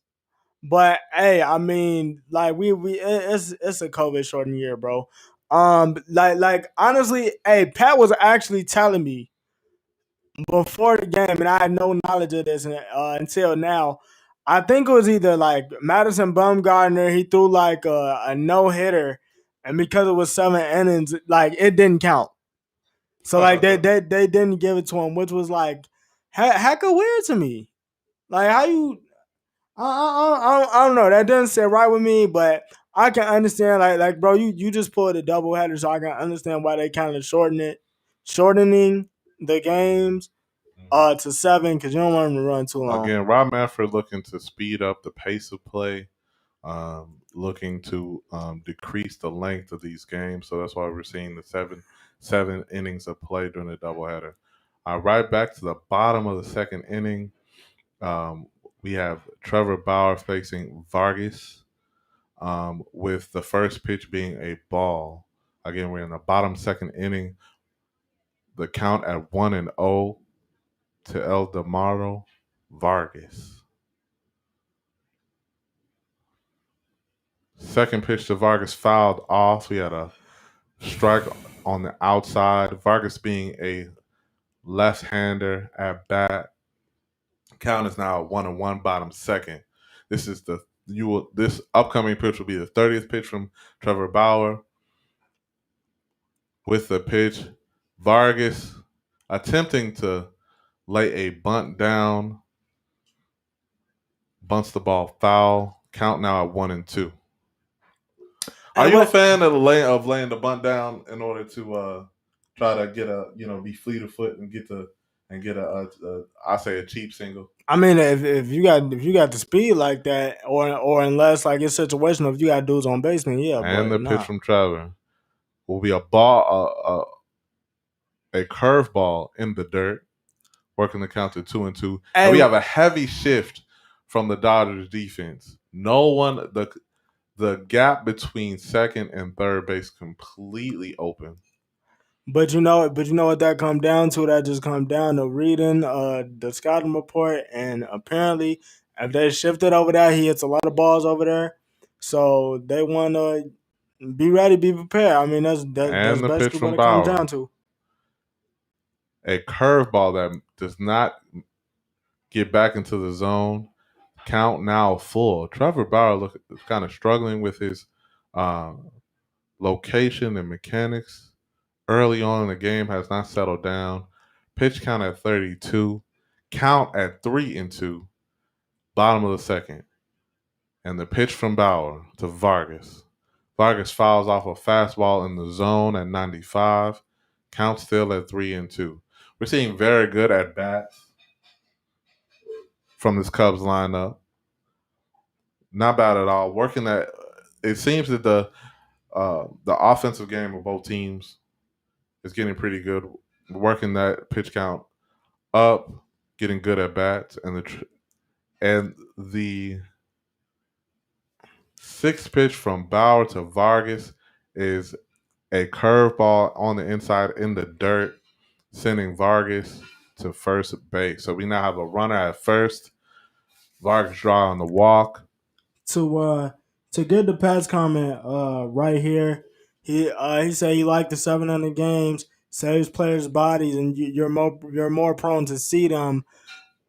but hey, I mean, like it's a COVID shortened year, bro. Like honestly, hey, Pat was actually telling me before the game, and I had no knowledge of this until now. I think it was either like Madison Bumgarner, he threw like a no hitter, and because it was 7 innings, like it didn't count. So like they didn't give it to him, which was like heck of weird to me. Like how you, I don't know. That doesn't sit right with me, but I can understand. Like bro, you just pulled a doubleheader, so I can understand why they kind of shortening the games to 7, because you don't want them to run too long. Again, Rob Manfred looking to speed up the pace of play. looking to decrease the length of these games. So that's why we're seeing the seven innings of play during the doubleheader. Right back to the bottom of the second inning, we have Trevor Bauer facing Vargas, with the first pitch being a ball. Again, we're in the bottom second inning. The count at 1-0 to Eldemaro Vargas. Second pitch to Vargas fouled off. We had a strike on the outside. Vargas being a left-hander at bat. Count is now 1-1, bottom second. This upcoming pitch will be the 30th pitch from Trevor Bauer. With the pitch, Vargas attempting to lay a bunt down, bunts the ball foul. Count now at 1-2. Are you a fan of laying the bunt down in order to try to get be fleet of foot and get a cheap single? I mean, if you got the speed like that, or unless like it's situational, if you got dudes on base, then yeah. And the pitch from Trevor will be a curveball in the dirt, working the count to 2-2. And we have a heavy shift from the Dodgers defense. The gap between second and third base completely open. But you know what that come down to? That just come down to reading the scouting report, and apparently, if they shifted over there, he hits a lot of balls over there. So they want to be ready, be prepared. I mean, that's basically what it comes down to. A curveball that does not get back into the zone. Count now full. Trevor Bauer is kind of struggling with his location and mechanics. Early on in the game, has not settled down. Pitch count at 32. Count at 3-2. Bottom of the second. And the pitch from Bauer to Vargas. Vargas fouls off a fastball in the zone at 95. Count still at 3-2. We're seeing very good at bats from this Cubs lineup. Not bad at all. Working that, it seems that the offensive game of both teams is getting pretty good. Working that pitch count up, getting good at bats, and the sixth pitch from Bauer to Vargas is a curveball on the inside in the dirt, sending Vargas to first base. So we now have a runner at first. Vargas draw on the walk. To get the Pat's comment right here, he said he liked the 700 games, saves players' bodies, and you're more prone to see them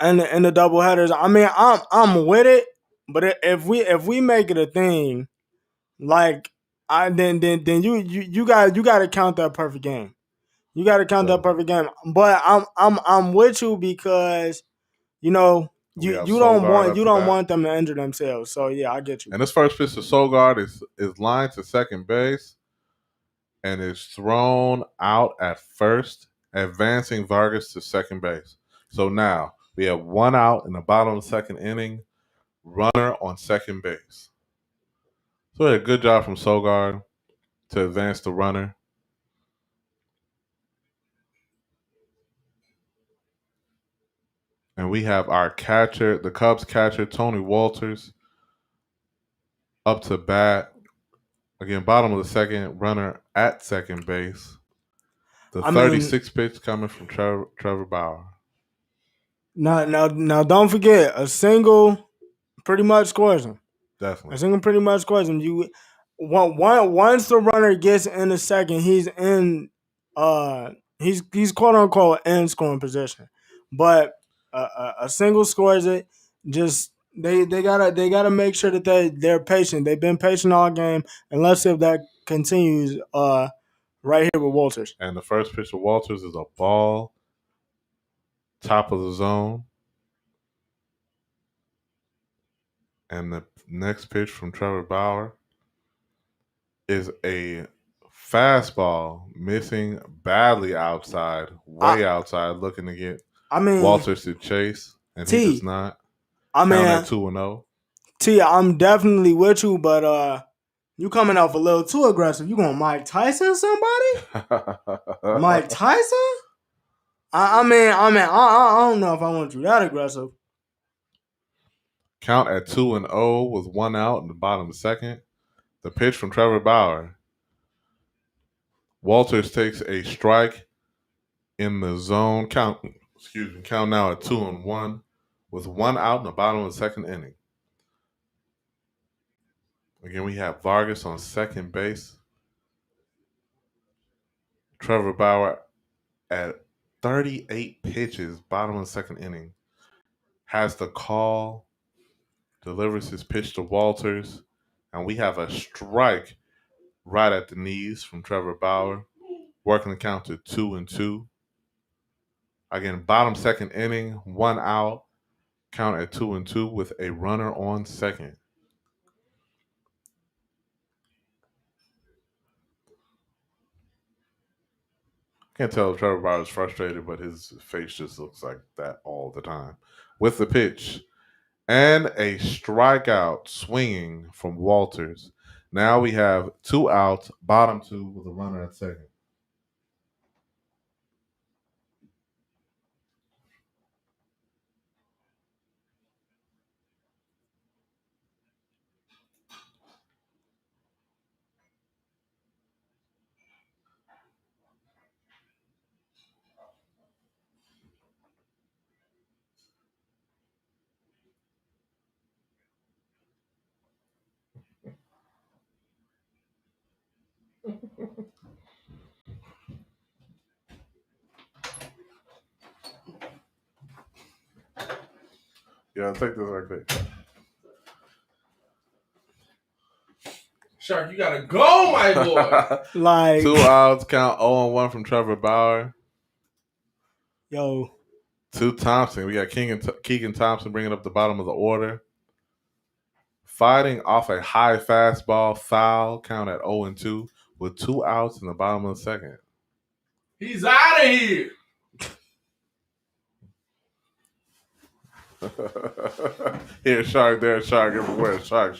in the doubleheaders. I mean, I'm with it, but if we make it a thing, like then you got to count that perfect game. You got to count that perfect game. But I'm with you because you don't want them to injure themselves. So yeah, I get you. And this first pitch to Sogard is lined to second base and is thrown out at first, advancing Vargas to second base. So now we have one out in the bottom of the second inning, runner on second base. So a good job from Sogard to advance the runner. And we have our catcher, the Cubs catcher, Tony Walters, up to bat. Again, bottom of the second, runner at second base. The 36th pitch coming from Trevor Bauer. Now, don't forget, a single pretty much scores him. Definitely. A single pretty much scores him. Once the runner gets in the second, he's in he's quote unquote in scoring position. But a single scores it. Just they gotta make sure that they're patient. They've been patient all game, and let's see if that continues right here with Walters. And the first pitch of Walters is a ball, top of the zone. And the next pitch from Trevor Bauer is a fastball missing badly outside, outside, looking to get Walters to chase, and he does not. I mean, at 2-0. T, I'm definitely with you, but you coming off a little too aggressive. You going Mike Tyson somebody? Mike Tyson? I don't know if I want you that aggressive. Count at 2-0 with 1 out in the bottom of the second. The pitch from Trevor Bauer. Walters takes a strike in the zone. Count now at 2-1 with 1 out in the bottom of the second inning. Again, we have Vargas on second base. Trevor Bauer at 38 pitches, bottom of the second inning, has the call, delivers his pitch to Walters, and we have a strike right at the knees from Trevor Bauer, working the count to 2-2. Again, bottom second inning, 1 out, count at 2-2 with a runner on second. Can't tell if Trevor Bauer is frustrated, but his face just looks like that all the time. With the pitch and a strikeout swinging from Walters. Now we have 2 outs, bottom 2 with a runner at second. Yeah, take this right quick. Shark, you gotta go, my boy. Like 2 outs, count 0-1 from Trevor Bauer. Yo. To Thompson. We got Keegan Thompson bringing up the bottom of the order. Fighting off a high fastball foul, count at 0-2 with 2 outs in the bottom of the second. He's out of here. Here, Shark, there, Shark, everywhere, Shark.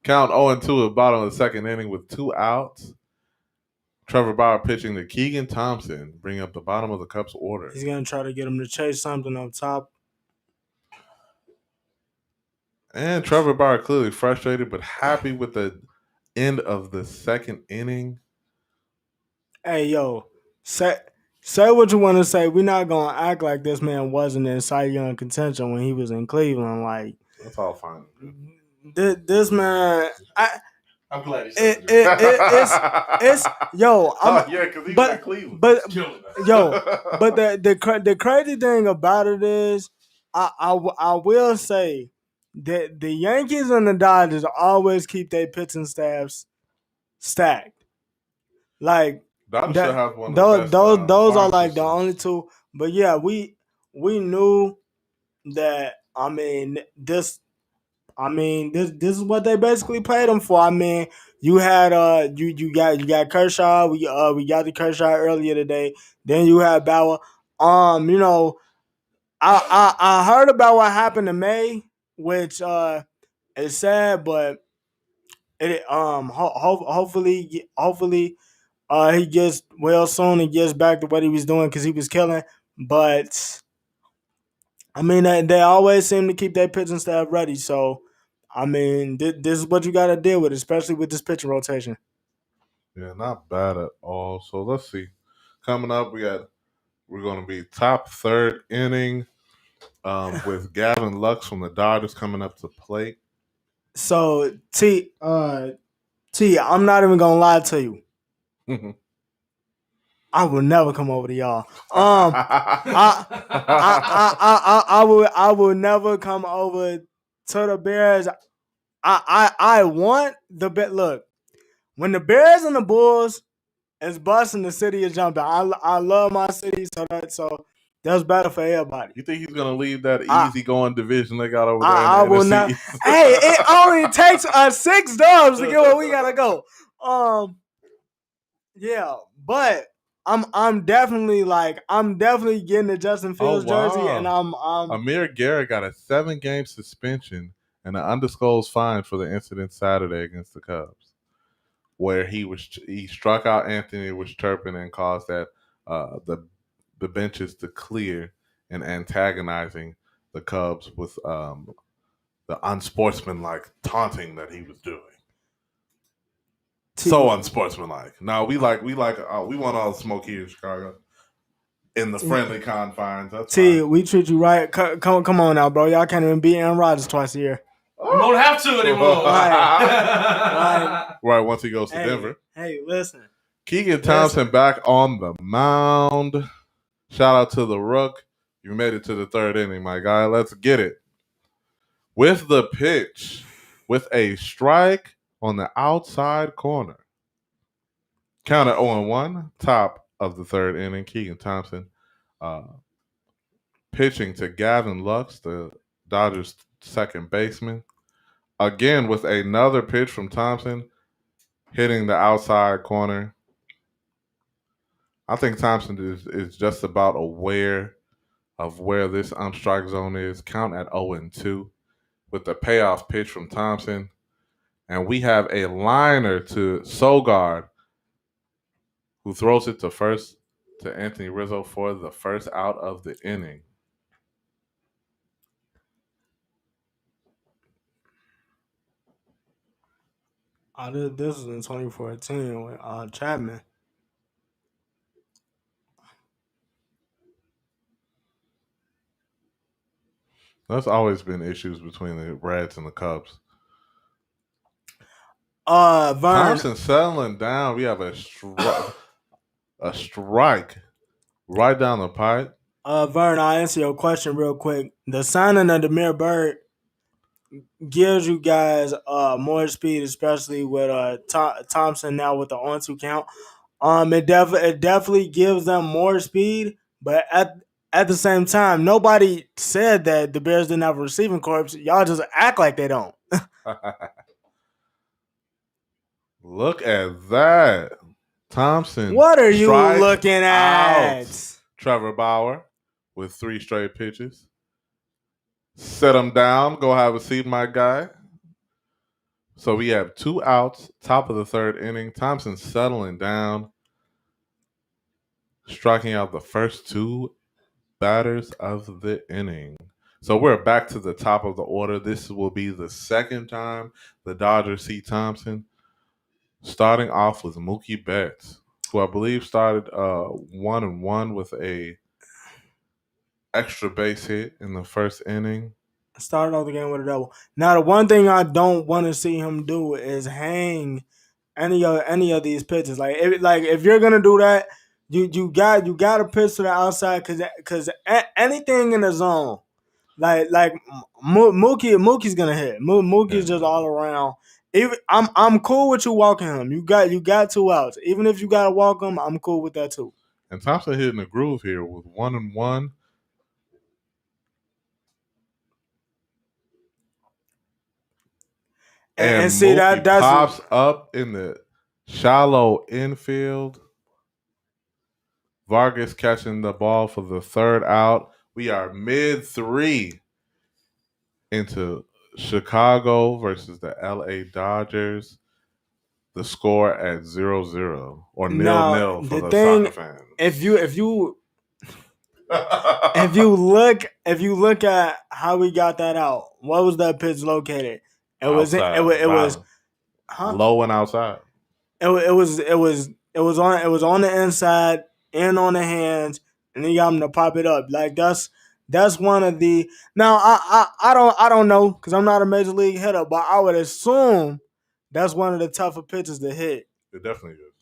Count 0-2 at the bottom of the second inning with 2 outs. Trevor Bauer pitching to Keegan Thompson, bringing up the bottom of the Cubs order. He's going to try to get him to chase something up top. And Trevor Bauer clearly frustrated, but happy with the end of the second inning. Hey, yo, say what you want to say. We're not going to act like this man wasn't in Cy Young contention when he was in Cleveland. Like, that's all fine. This man, I'm glad he said it. It's yo. Yeah, because he's in Cleveland. But the crazy thing about it is, I will say that the Yankees and the Dodgers always keep their pitching staffs stacked. Like Dodgers should have one of those the best, those are like systems. the only two. But yeah, we knew that. This is what they basically paid him for. I mean, you had you got Kershaw. We got the Kershaw earlier today. Then you had Bauer. You know, I heard about what happened to May, which is sad, but it hopefully he gets well soon and gets back to what he was doing because he was killing. But I mean, they always seem to keep their pitching staff ready. So, I mean, this is what you got to deal with, especially with this pitching rotation. Yeah, not bad at all. So let's see. Coming up, we're going to be top third inning with Gavin Lux from the Dodgers coming up to plate. So T, I'm not even gonna lie to you. I will never come over to y'all. I will never come over to the Bears. I want the bet. Look, when the Bears and the Bulls is busting, the city is jumping. I love my city, so that's better for everybody. You think he's gonna leave that easy-going division they got over there? I will not. Hey, it only takes us 6 dubs to get where we gotta go. Yeah, but I'm definitely getting the Justin Fields jersey, and I'm Amir Garrett got a 7-game suspension and an undisclosed fine for the incident Saturday against the Cubs, where he struck out Anthony, was chirping and caused that the benches to clear and antagonizing the Cubs with the unsportsmanlike taunting that he was doing. So unsportsmanlike. No, we want all the smoke here in Chicago. In the friendly confines. That's fine. we treat you right. Come on now, bro. Y'all can't even beat Aaron Rodgers twice a year. You don't have to anymore. Right, once he goes to Denver. Hey, listen. Keegan Thompson back on the mound. Shout out to the Rook. You made it to the third inning, my guy. Let's get it. With the pitch, with a strike on the outside corner. Count at 0-1, top of the third inning. Keegan Thompson pitching to Gavin Lux, the Dodgers' second baseman. Again, with another pitch from Thompson, hitting the outside corner. I think Thompson is just about aware of where this unstrike zone is. Count at 0-2 with the payoff pitch from Thompson. And we have a liner to Sogard, who throws it to first to Anthony Rizzo for the first out of the inning. I did this in 2014 with Chapman. There's always been issues between the Reds and the Cubs. Vern. Thompson settling down. We have a strike right down the pipe. Vern, I'll answer your question real quick. The signing of Demir Bird gives you guys more speed, especially with Thompson now with the 0-2 count. It definitely gives them more speed, but at the same time, nobody said that the Bears didn't have a receiving corps. Y'all just act like they don't. Look at that. Thompson. What are you looking at? Out. Trevor Bauer with 3 straight pitches. Set him down. Go have a seat, my guy. So we have 2 outs, top of the third inning. Thompson settling down, striking out the first 2 batters of the inning. So we're back to the top of the order. This will be the second time the Dodgers see Thompson. Starting off with Mookie Betts, who I believe started 1-1 with a extra base hit in the first inning. Started off the game with a double. Now, the one thing I don't want to see him do is hang any of these pitches. If you're gonna do that, you got to pitch to the outside because anything in the zone, like Mookie's gonna hit. Mookie's just all around. Even I'm cool with you walking him. You got 2 outs. Even if you gotta walk him, I'm cool with that too. And Thompson hitting the groove here with 1-1. And see Mookie that's pops up in the shallow infield. Vargas catching the ball for the third out. We are mid-3 into Chicago versus the LA Dodgers. The score at 0-0 or 0-0 for the soccer fans. If you look at how we got that out, what was that pitch located? It was low and outside. It was on the inside and on the hands, and he got him to pop it up. Like that's one of the. Now I don't know because I'm not a major league hitter, but I would assume that's one of the tougher pitches to hit. It definitely is.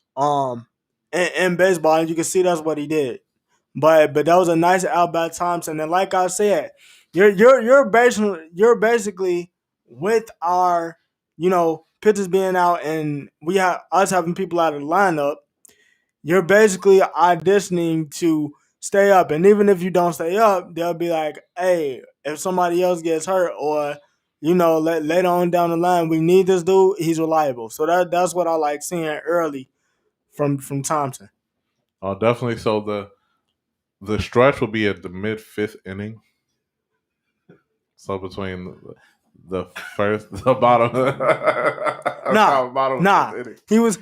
In baseball, and you can see that's what he did. But that was a nice out by Thompson, and like I said, you're basically with our pitchers being out and we have us having people out of the lineup. You're basically auditioning to stay up, and even if you don't stay up, they'll be like, "Hey, if somebody else gets hurt or later on down the line, we need this dude. He's reliable." So that's what I like seeing early from Thompson. Oh, definitely. So the stretch will be at the mid-fifth inning. So between the bottom, bottom Nah. of the inning. He was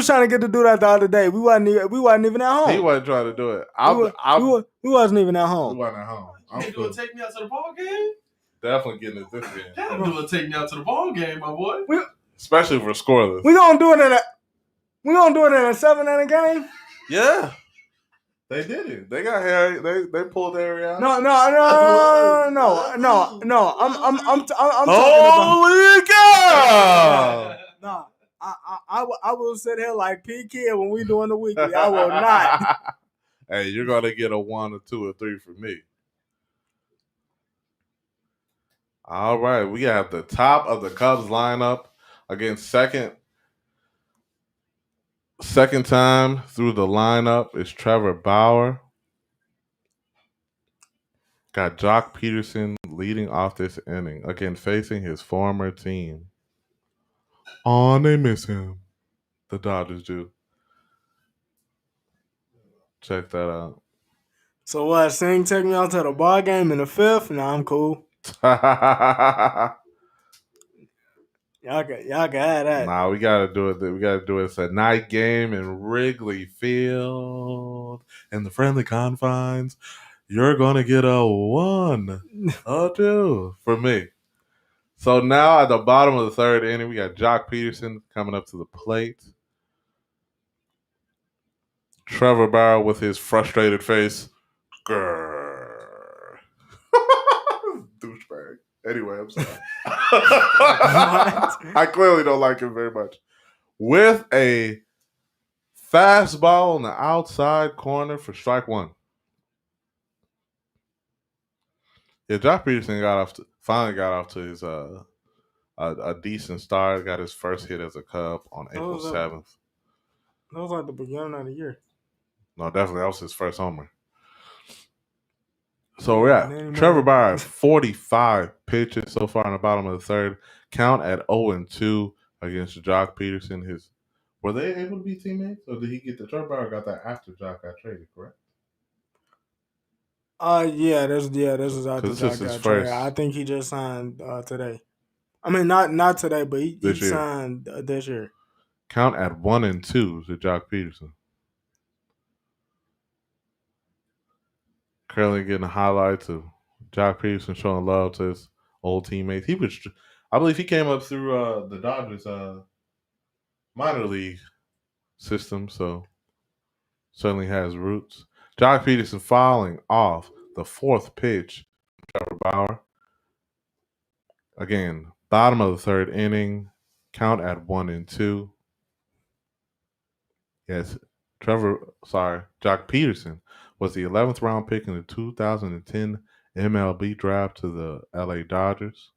trying to get the dude out the other day. We wasn't even at home. He wasn't trying to do it. We wasn't even at We home. wasn't at home. You gonna take me out to the ball game? Definitely getting it this game. Gotta do it. Take me out to the ball game, my boy. Especially for scoreless. We gonna do it in a 7-inning game. Yeah. They did it. They got Harry. They pulled Harry out. No. I'm Holy cow! No, I will sit here like P Kid when we doing the weekly. I will not. Hey, you're gonna get a 1 or 2 or 3 from me. All right, we have the top of the Cubs lineup against second time through the lineup is Trevor Bauer. Got Jock Peterson leading off this inning, again facing his former team. Oh, they miss him. The Dodgers do. Check that out. So what? Sing take me out to the ball game in the 5th? Nah, I'm cool. Y'all can have that. Nah, we gotta do it. We gotta do it. It's a night game in Wrigley Field in the friendly confines. You're gonna get a 1 or 2 for me. So now at the bottom of the 3rd inning, we got Jock Peterson coming up to the plate. Trevor Bauer with his frustrated face. Grrr. Douchebag. Anyway, I'm sorry. I clearly don't like him very much. With a fastball on the outside corner for strike 1. Yeah, Jock Peterson finally got off to his a decent start. Got his first hit as a Cub on April 7th. That was like the beginning of the year. No, definitely that was his first homer. So we're at Trevor Bauer, 45 pitches so far in the bottom of the 3rd. Count at 0-2 against Jock Peterson. Were they able to be teammates, or did he get the Trevor Bauer got that after Jock got traded? Correct. This is after Jock got traded. I think he just signed today. I mean, not today, but he signed this year. Count at 1-2 to Jock Peterson. Currently getting highlights of Jock Peterson showing love to his old teammates. I believe he came up through the Dodgers minor league system, so certainly has roots. Jock Peterson fouling off the 4th pitch from Trevor Bauer. Again, bottom of the 3rd inning, count at 1-2. Yes, Jock Peterson was the 11th round pick in the 2010 MLB draft to the LA Dodgers.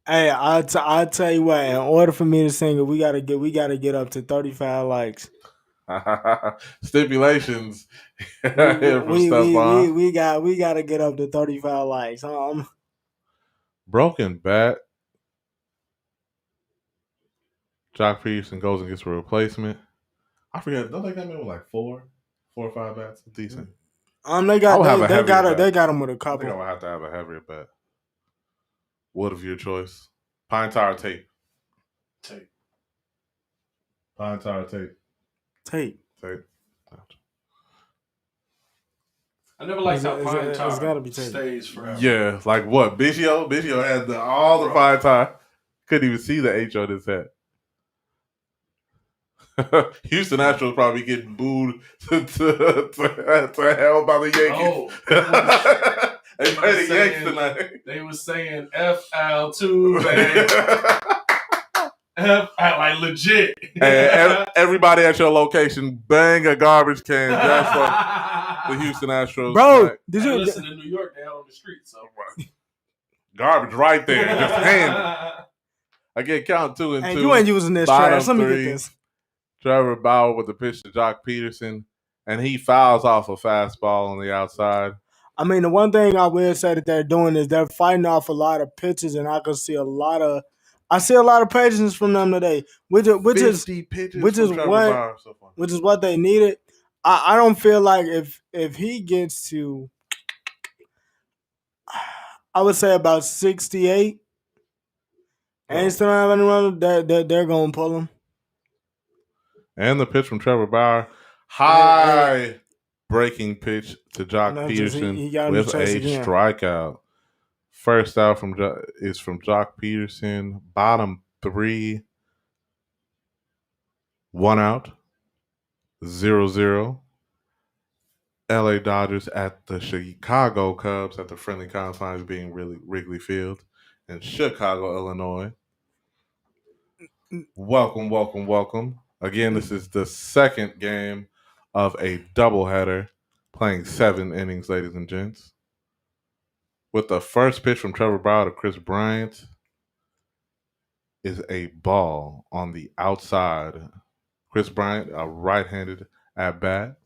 Hey, I'll tell you what. In order for me to sing it, we gotta get up to 35 likes. Stipulations. we gotta get up to 35 likes. Broken bat. Jock Peterson goes and gets a replacement. I forget. Don't they got me with like 4 or 5 bats? Decent. They got him with a couple. I think I would have to have a heavier bat. Wood of your choice. Pine tar tape. Pine tar tape. Tape. I never liked how pine tar gotta be tape. stays forever. Yeah, like what? Biggio had all the pine tar. Couldn't even see the H on his head. Houston Astros probably getting booed to hell by the Yankees. Oh, they played the Yankees tonight. They was saying FL2, man. Like legit. Hey, everybody at your location, bang a garbage can just for the Houston Astros. Bro, tonight. did you listen to New York? They're on the street, so garbage right there, just hand. Again, count 2-2. Hey, you ain't using this trash. Let me get this. Trevor Bauer with the pitch to Jock Peterson, and he fouls off a fastball on the outside. I mean, the one thing I will say that they're doing is they're fighting off a lot of pitches, and I can see a lot of I see a lot of patience from them today, which is 50 pitches which from is Trevor what Bauer so far. which is what they needed. I don't feel like if he gets to, I would say about 68, and he still don't have any run, they're gonna pull him. And the pitch from Trevor Bauer, high breaking pitch to Jock Peterson he got him with to a chase again. strikeout. First out is from Jock Peterson. Bottom 3, 1 out, 0-0. LA Dodgers at the Chicago Cubs at the friendly confines being Wrigley Field in Chicago, Illinois. Welcome, welcome, welcome. Again, this is the second game of a doubleheader, playing 7 innings, ladies and gents. With the first pitch from Trevor Bauer to Chris Bryant is a ball on the outside. Chris Bryant, a right-handed at bat.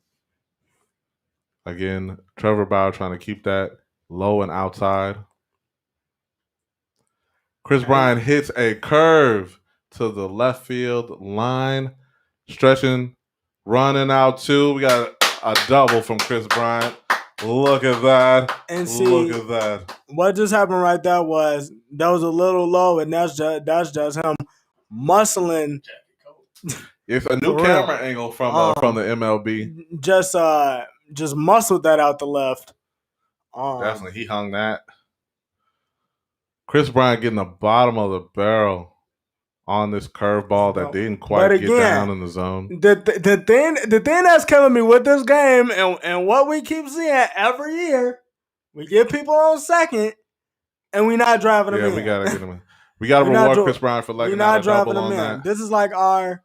Again, Trevor Bauer trying to keep that low and outside. Chris Bryant hits a curve to the left field line, stretching, running out 2. We got a double from Chris Bryant. Look at that. And see, look at that. What just happened right there was that was a little low, and that's just him muscling. It's a new camera angle from the MLB. Just muscled that out the left. Definitely, he hung that. Chris Bryant getting the bottom of the barrel on this curveball that didn't quite get down in the zone. The thing that's killing me with this game and what we keep seeing every year, we get people on second, and we're not driving them in. Yeah, we gotta get them in. We gotta reward Chris Bryant for letting out a double on that. This is like our.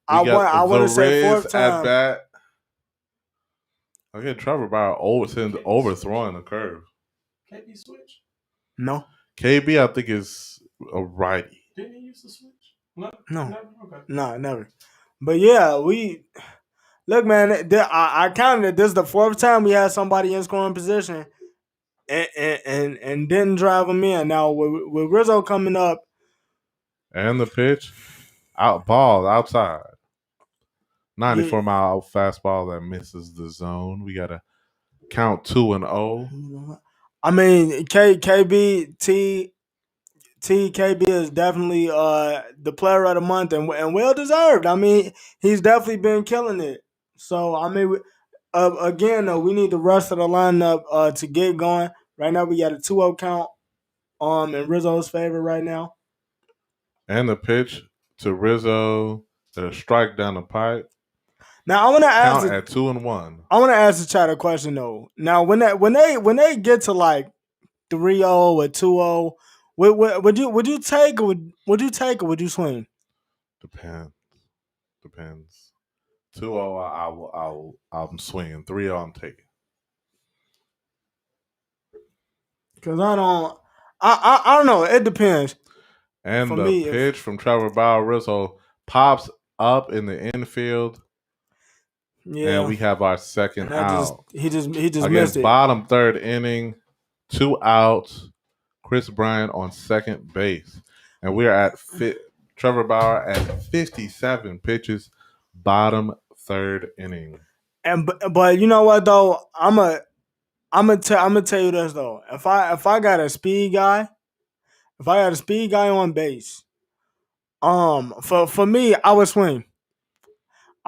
I want to say fourth time at bat. Again, Trevor Bauer overthrowing the curve. KB switch? No. KB, I think, is a righty. Didn't he use the switch? No. Never. Okay. No, never. But yeah, look, man. I counted it. This is the 4th time we had somebody in scoring position, and didn't drive them in. Now with Rizzo coming up, and the pitch, ball outside. 94-mile fastball that misses the zone. We got to count 2-0. I mean, KB is definitely the player of the month and well deserved. I mean, he's definitely been killing it. So I mean, again, though, we need the rest of the lineup to get going. Right now, we got a 2-0 count in Rizzo's favor right now. And the pitch to Rizzo, a strike down the pipe. Now I want to ask at 2-1. I want to ask the chat a question though. Now when they get to like 3-0 or 2-0, would you take or would you swing? Depends. 2-0, I'm swinging. 3-0, I'm taking. Because I don't know. It depends. And the pitch from Trevor Bauer, Rizzo pops up in the infield. Yeah, and we have our second out. He just missed it. Bottom 3rd inning, 2 outs. Chris Bryant on second base, and we are at Trevor Bauer at 57 pitches. Bottom 3rd inning. And but you know what though, I'm gonna tell you this though. If I got a speed guy, on base, for me, I would swing.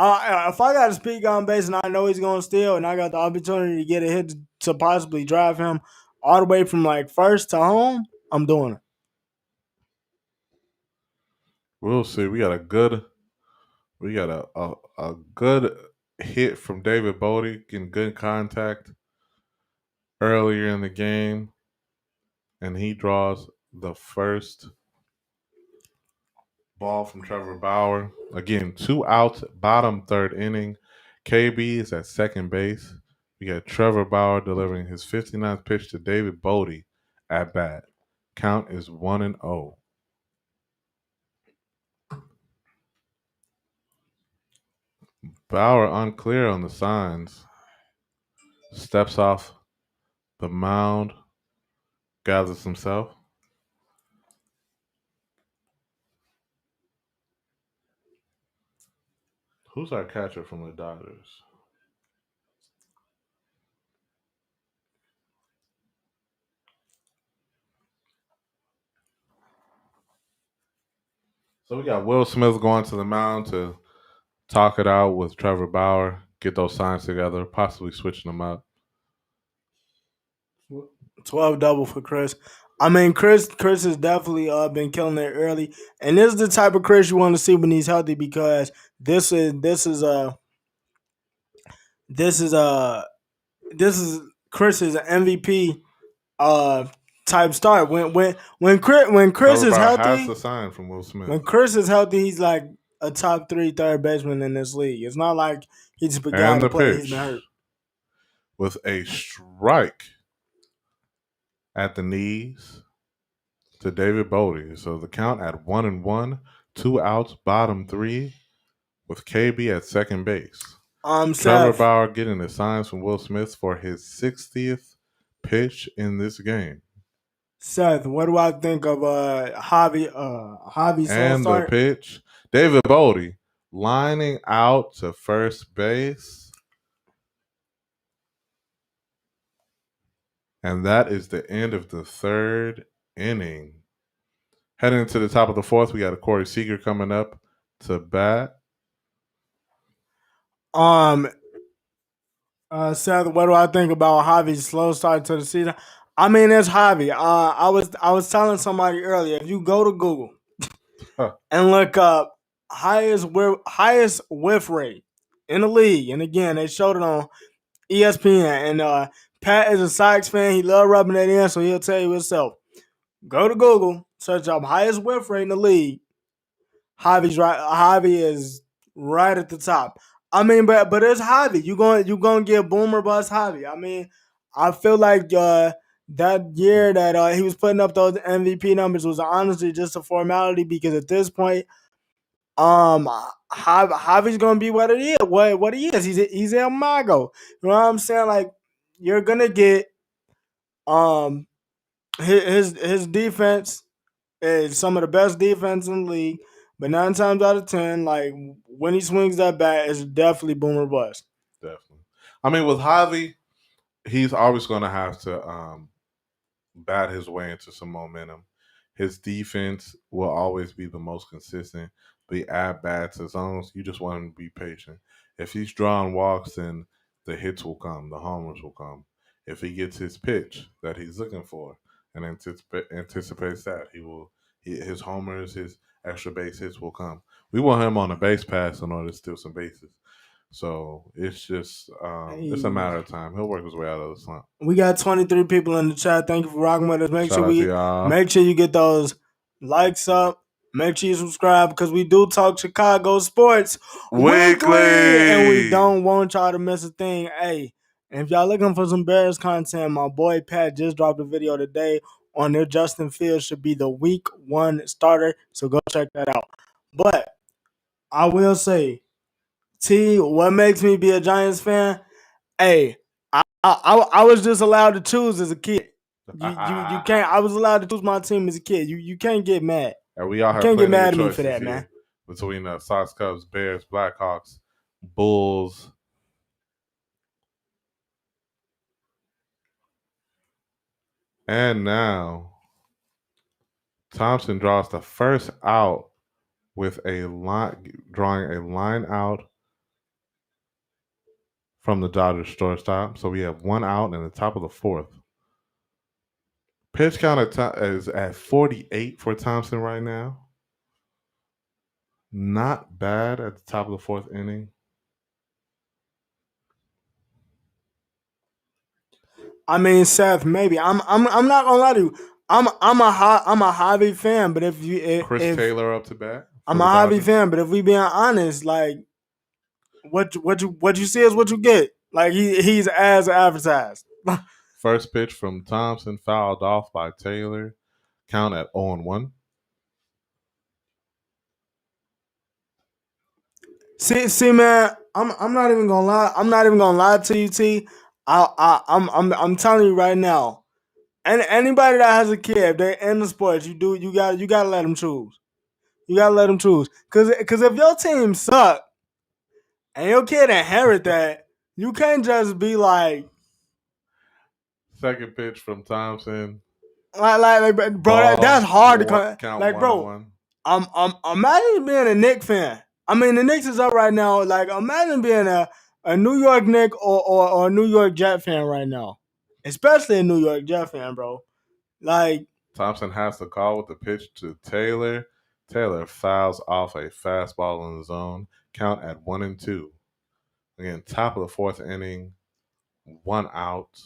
If I got a speed guy on base and I know he's going to steal and I got the opportunity to get a hit to possibly drive him all the way from like first to home, I'm doing it. We'll see. We got a good hit from David Bodie, getting good contact earlier in the game, and he draws the first ball from Trevor Bauer. Again, 2 outs, bottom 3rd inning. KB is at second base. We got Trevor Bauer delivering his 59th pitch to David Bodie at bat. Count is 1-0. Bauer unclear on the signs. Steps off the mound, gathers himself. Who's our catcher from the Dodgers? So we got Will Smith going to the mound to talk it out with Trevor Bauer, get those signs together, possibly switching them up. 12 double for Chris. I mean, Chris has definitely been killing it early, and this is the type of Chris you want to see when he's healthy because this is Chris's MVP type start. When Chris Trevor is Bauer has healthy, the sign from Will Smith. when Chris is healthy, he's like a top 3 third baseman in this league. It's not like he's a guy And to the play. He's pitch been hurt. with a strike at the knees to David Bodie. So the count at 1-1, 2 outs, bottom 3, with KB at second base. Trevor Seth, Bauer getting the signs from Will Smith for his 60th pitch in this game. Seth, what do I think of Javi's slow And the start? pitch, David Bodie lining out to first base. And that is the end of the third inning. Heading to the top of the fourth, we got a Corey Seager coming up to bat. Seth, what do I think about Javi's slow start to the season? I mean, it's Javi. I was telling somebody earlier, if you go to Google and look up highest whiff rate in the league, and again, they showed it on ESPN, and Pat is a Sox fan. He love rubbing that in, so he'll tell you himself. Go to Google, search up highest whiff rate in the league. Javi is right at the top. I mean, but it's Javi. You gonna get boomer bust Javi. I mean, I feel like that year that he was putting up those MVP numbers was honestly just a formality because at this point, Javi's gonna be what it is. What he is. He's El Mago. You know what I'm saying? Like you're gonna get his defense is some of the best defense in the league. But 9 times out of 10, like when he swings that bat, it's definitely boomer bust. Definitely. I mean, with Javi, he's always going to have to bat his way into some momentum. His defense will always be the most consistent. The at bats, as long as you just want him to be patient. If he's drawing walks, then the hits will come, the homers will come. If he gets his pitch that he's looking for and anticipates that, his homers, his extra base hits will come. We want him on a base pass in order to steal some bases. So it's just it's a matter of time. He'll work his way out of the slump. We got 23 people in the chat. Thank you for rocking with us. Shout out to y'all. Make sure you get those likes up. Make sure you subscribe because we do talk Chicago sports weekly, and we don't want y'all to miss a thing. Hey, and if y'all looking for some Bears content, my boy Pat just dropped a video today on their Justin Fields should be the week 1 starter. So go check that out. But I will say, T, what makes me be a Giants fan? Hey, I was just allowed to choose as a kid. You can't. I was allowed to choose my team as a kid. You can't get mad. And we all have can't get mad at me for that, man. Between the Sox, Cubs, Bears, Blackhawks, Bulls. And now Thompson draws the first out with a line, drawing a line out from the Dodgers shortstop. So we have 1 out in the top of the 4th. Pitch count is at 48 for Thompson right now. Not bad at the top of the 4th inning. I mean, Seth, maybe I'm not gonna lie to you. I'm a Javi fan, but if Chris Taylor up to bat. I'm a Javi fan, but if we being honest, like what you see is what you get. Like he's as advertised. First pitch from Thompson fouled off by Taylor. Count at 0-1. See, man, I'm not even gonna lie. I'm not even gonna lie to you, T. I'm telling you right now. And anybody that has a kid, if they're in the sports, you gotta let them choose. You gotta let them choose. Cause if your team suck, and your kid inherit that, you can't just be like, Second pitch from Thompson. bro, that's hard to Count like, one and bro. one. Imagine being a Knicks fan. I mean, the Knicks is up right now. Like, imagine being a New York Knicks or a New York Jet fan right now, especially a New York Jet fan, bro. Like, Thompson has to call with the pitch to Taylor. Taylor fouls off a fastball in the zone. Count at 1-2. Again, top of the fourth inning, 1 out.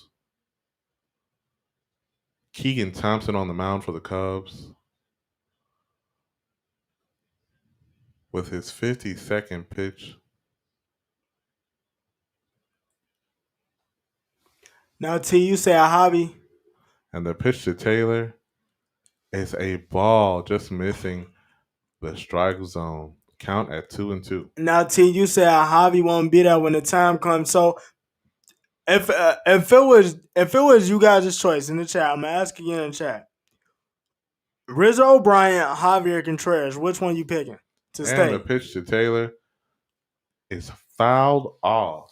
Keegan Thompson on the mound for the Cubs with his 52nd pitch. now, T, you say a hobby. And the pitch to Taylor is a ball just missing the strike zone. Count at 2-2. Now, T, you say a hobby won't be there when the time comes. So, if it was you guys' choice in the chat, I'm gonna ask again in the chat. Rizzo O'Brien, Javier Contreras, which one you picking to stay? And the pitch to Taylor is fouled off.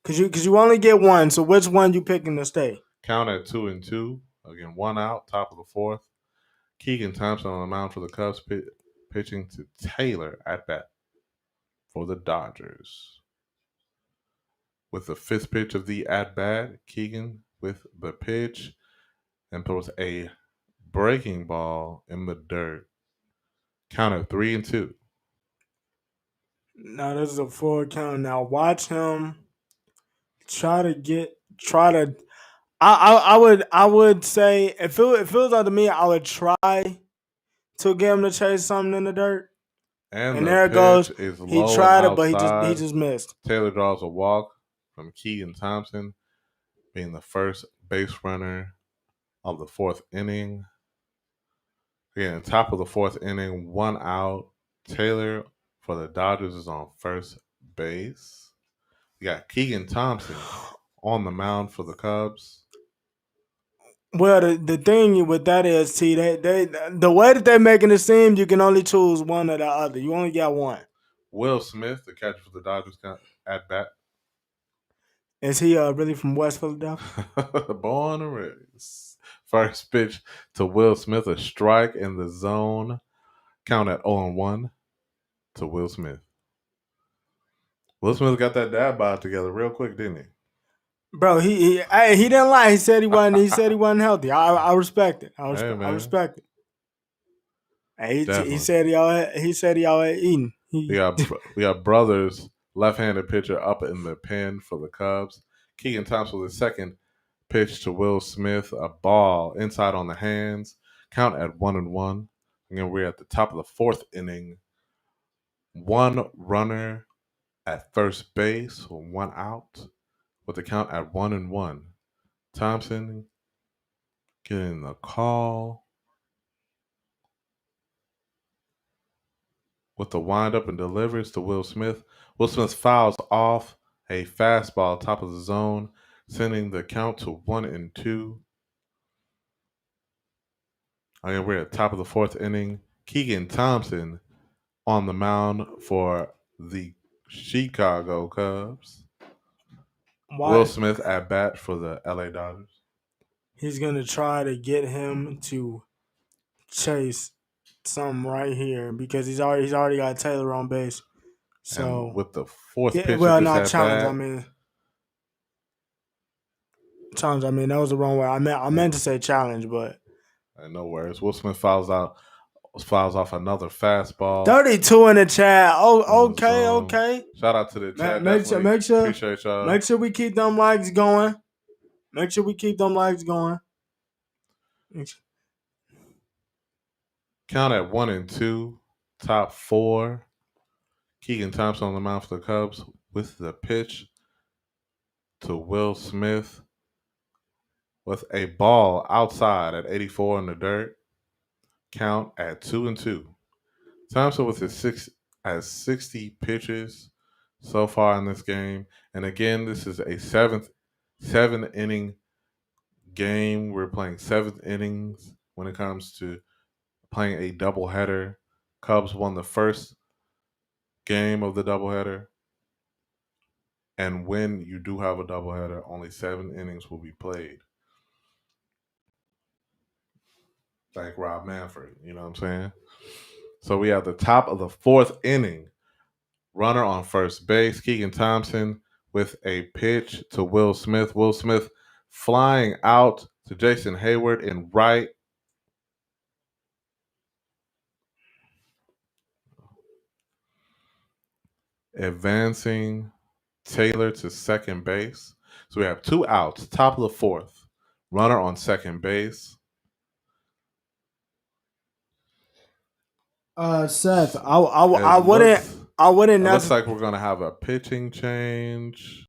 Cause you only get one, so which one you picking to stay? Count at 2-2. Again, 1 out, top of the fourth. Keegan Thompson on the mound for the Cubs, pitching to Taylor at bat for the Dodgers. With the fifth pitch of the at bat, Keegan with the pitch and throws a breaking ball in the dirt. Count at 3-2. Now this is a full count. Now watch him try to. I would say if it feels up to me, I would try to get him to chase something in the dirt. And there it goes. He tried it, but he just missed. Taylor draws a walk from Keegan Thompson, being the first base runner of the fourth inning. Again, top of the fourth inning, 1 out. Taylor for the Dodgers is on first base. You got Keegan Thompson on the mound for the Cubs. Well, the thing with that is, T, they the way that they're making it seem, you can only choose one or the other. You only got one. Will Smith, the catcher for the Dodgers, at bat. Is he really from West Philadelphia? Born and raised. First pitch to Will Smith, a strike in the zone. Count at 0-1 to Will Smith. Will Smith got that dad bod together real quick, didn't he? Bro, he didn't lie. He said he wasn't. He said he wasn't healthy. I respect it. I respect it. He said he all had eaten. We got brothers, left-handed pitcher up in the pen for the Cubs. Keegan Thompson with the second pitch to Will Smith, a ball inside on the hands. Count at 1-1. Again, we're at the top of the fourth inning. 1 runner at first base, 1 out, with the count at 1-1. Thompson getting the call with the windup and delivers to Will Smith. Will Smith fouls off a fastball top of the zone, sending the count to 1-2. Again, we're at the top of the fourth inning. Keegan Thompson on the mound for the Chicago Cubs. Will Smith at bat for the LA Dodgers. He's gonna try to get him to chase something right here because he's already got Taylor on base. So and with the fourth pitch, not challenge. Challenge. I mean that was the wrong way. I meant to say challenge, but no worries. Will Smith fouls off another fastball. 32 in the chat. Oh, okay. Shout out to the chat. Make sure. Appreciate y'all. Make sure we keep them likes going. Count at 1-2. Top 4. Keegan Thompson on the mound for the Cubs with the pitch to Will Smith with a ball outside at 84 in the dirt. Count at 2-2. Thompson with his 60 pitches so far in this game. And again, this is a 7-inning game. We're playing 7th innings when it comes to playing a doubleheader. Cubs won the first game of the doubleheader. And when you do have a doubleheader, only 7 innings will be played. Like Rob Manfred, you know what I'm saying? So we have the top of the 4th inning. Runner on first base, Keegan Thompson with a pitch to Will Smith. Will Smith flying out to Jason Hayward in right. Advancing Taylor to second base. So we have 2 outs, top of the 4th. Runner on second base. Seth, I It wouldn't looks like we're gonna have a pitching change.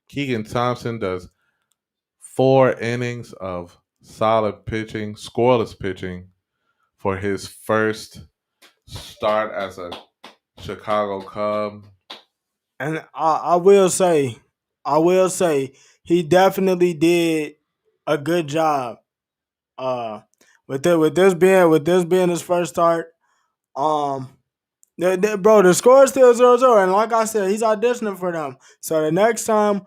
Keegan Thompson does 4 innings of solid pitching, scoreless pitching for his first start as a Chicago Cub. And I will say, he definitely did a good job. With this being his first start, bro, the score is still 0-0, and like I said, he's auditioning for them. So the next time,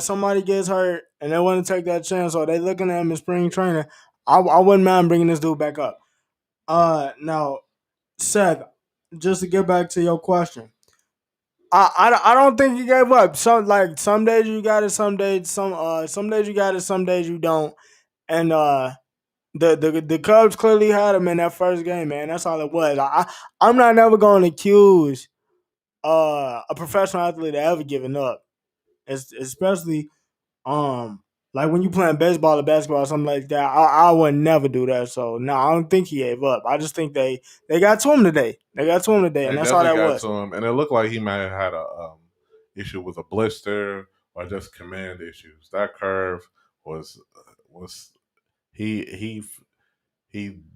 somebody gets hurt and they want to take that chance, or they looking at him in spring training, I wouldn't mind bringing this dude back up. Now, Seth, just to get back to your question. I don't think you gave up. Some days you got it, some days you got it, some days you don't. And the Cubs clearly had him in that first game, man. That's all it was. I'm not never going to accuse a professional athlete of ever giving up, especially like when you playing baseball or basketball or something like that. I would never do that. So no, I don't think he gave up. I just think they got to him today. They got to him today, and that's all that was. To him, and it looked like he might have had a issue with a blister or just command issues. That curve was he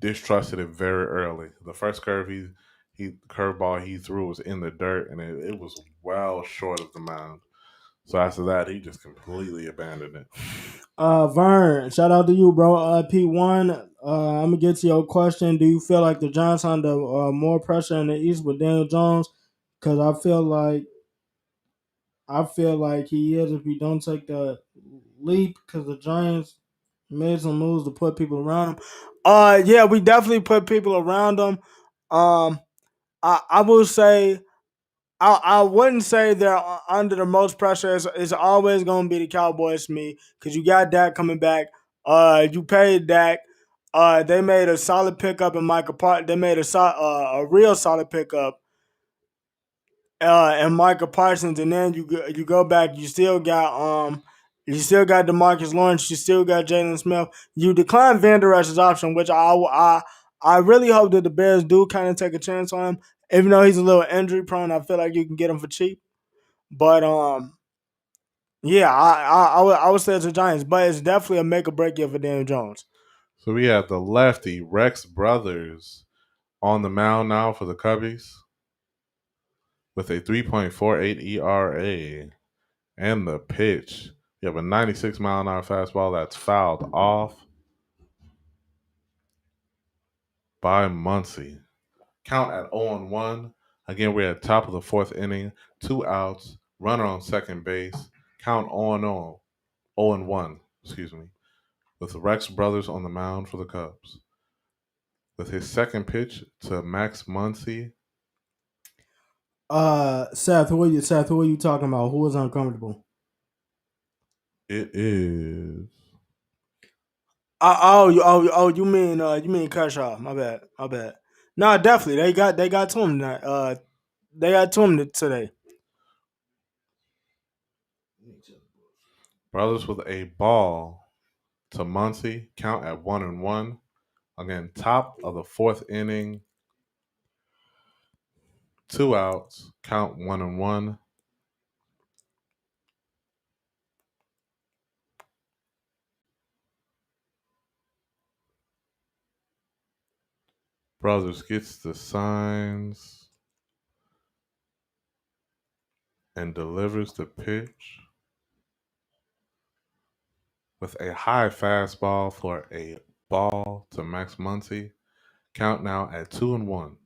distrusted it very early. The first curveball he threw was in the dirt, and it was well short of the mound. So after that, he just completely abandoned it. Vern, shout out to you, bro. P1, I'm gonna get to your question. Do you feel like the Giants under more pressure in the East with Daniel Jones? Because I feel like he is if he don't take the leap. Because the Giants made some moves to put people around him. Yeah, we definitely put people around him. I will say. I wouldn't say they're under the most pressure. It's always going to be the Cowboys to me because you got Dak coming back. You paid Dak. They made a solid pickup in Micah Parsons. They made a real solid pickup in Micah Parsons, and then you go back. You still got DeMarcus Lawrence. You still got Jalen Smith. You declined Van Der Esch's option, which I really hope that the Bears do kind of take a chance on him. Even though he's a little injury prone, I feel like you can get him for cheap. But yeah, I would say it's the Giants, but it's definitely a make or break year for Daniel Jones. So we have the lefty Rex Brothers on the mound now for the Cubbies with a 3.48 ERA. And the pitch. You have a 96-mile-an-hour fastball that's fouled off by Muncy. Count at 0-1. Again, we're at the top of the 4th inning. 2 outs. Runner on second base. Count 0-0. 0-1, excuse me. With the Rex Brothers on the mound for the Cubs. With his second pitch to Max Muncy. Seth, who are you talking about? Who was uncomfortable? It is. You mean Kershaw? My bad. No, definitely they got to him. They got to him today. Brothers with a ball to Muncy. Count at 1-1. Again, top of the 4th inning. 2 outs. Count 1-1. Brothers gets the signs and delivers the pitch with a high fastball for a ball to Max Muncy. Count now at 2-1.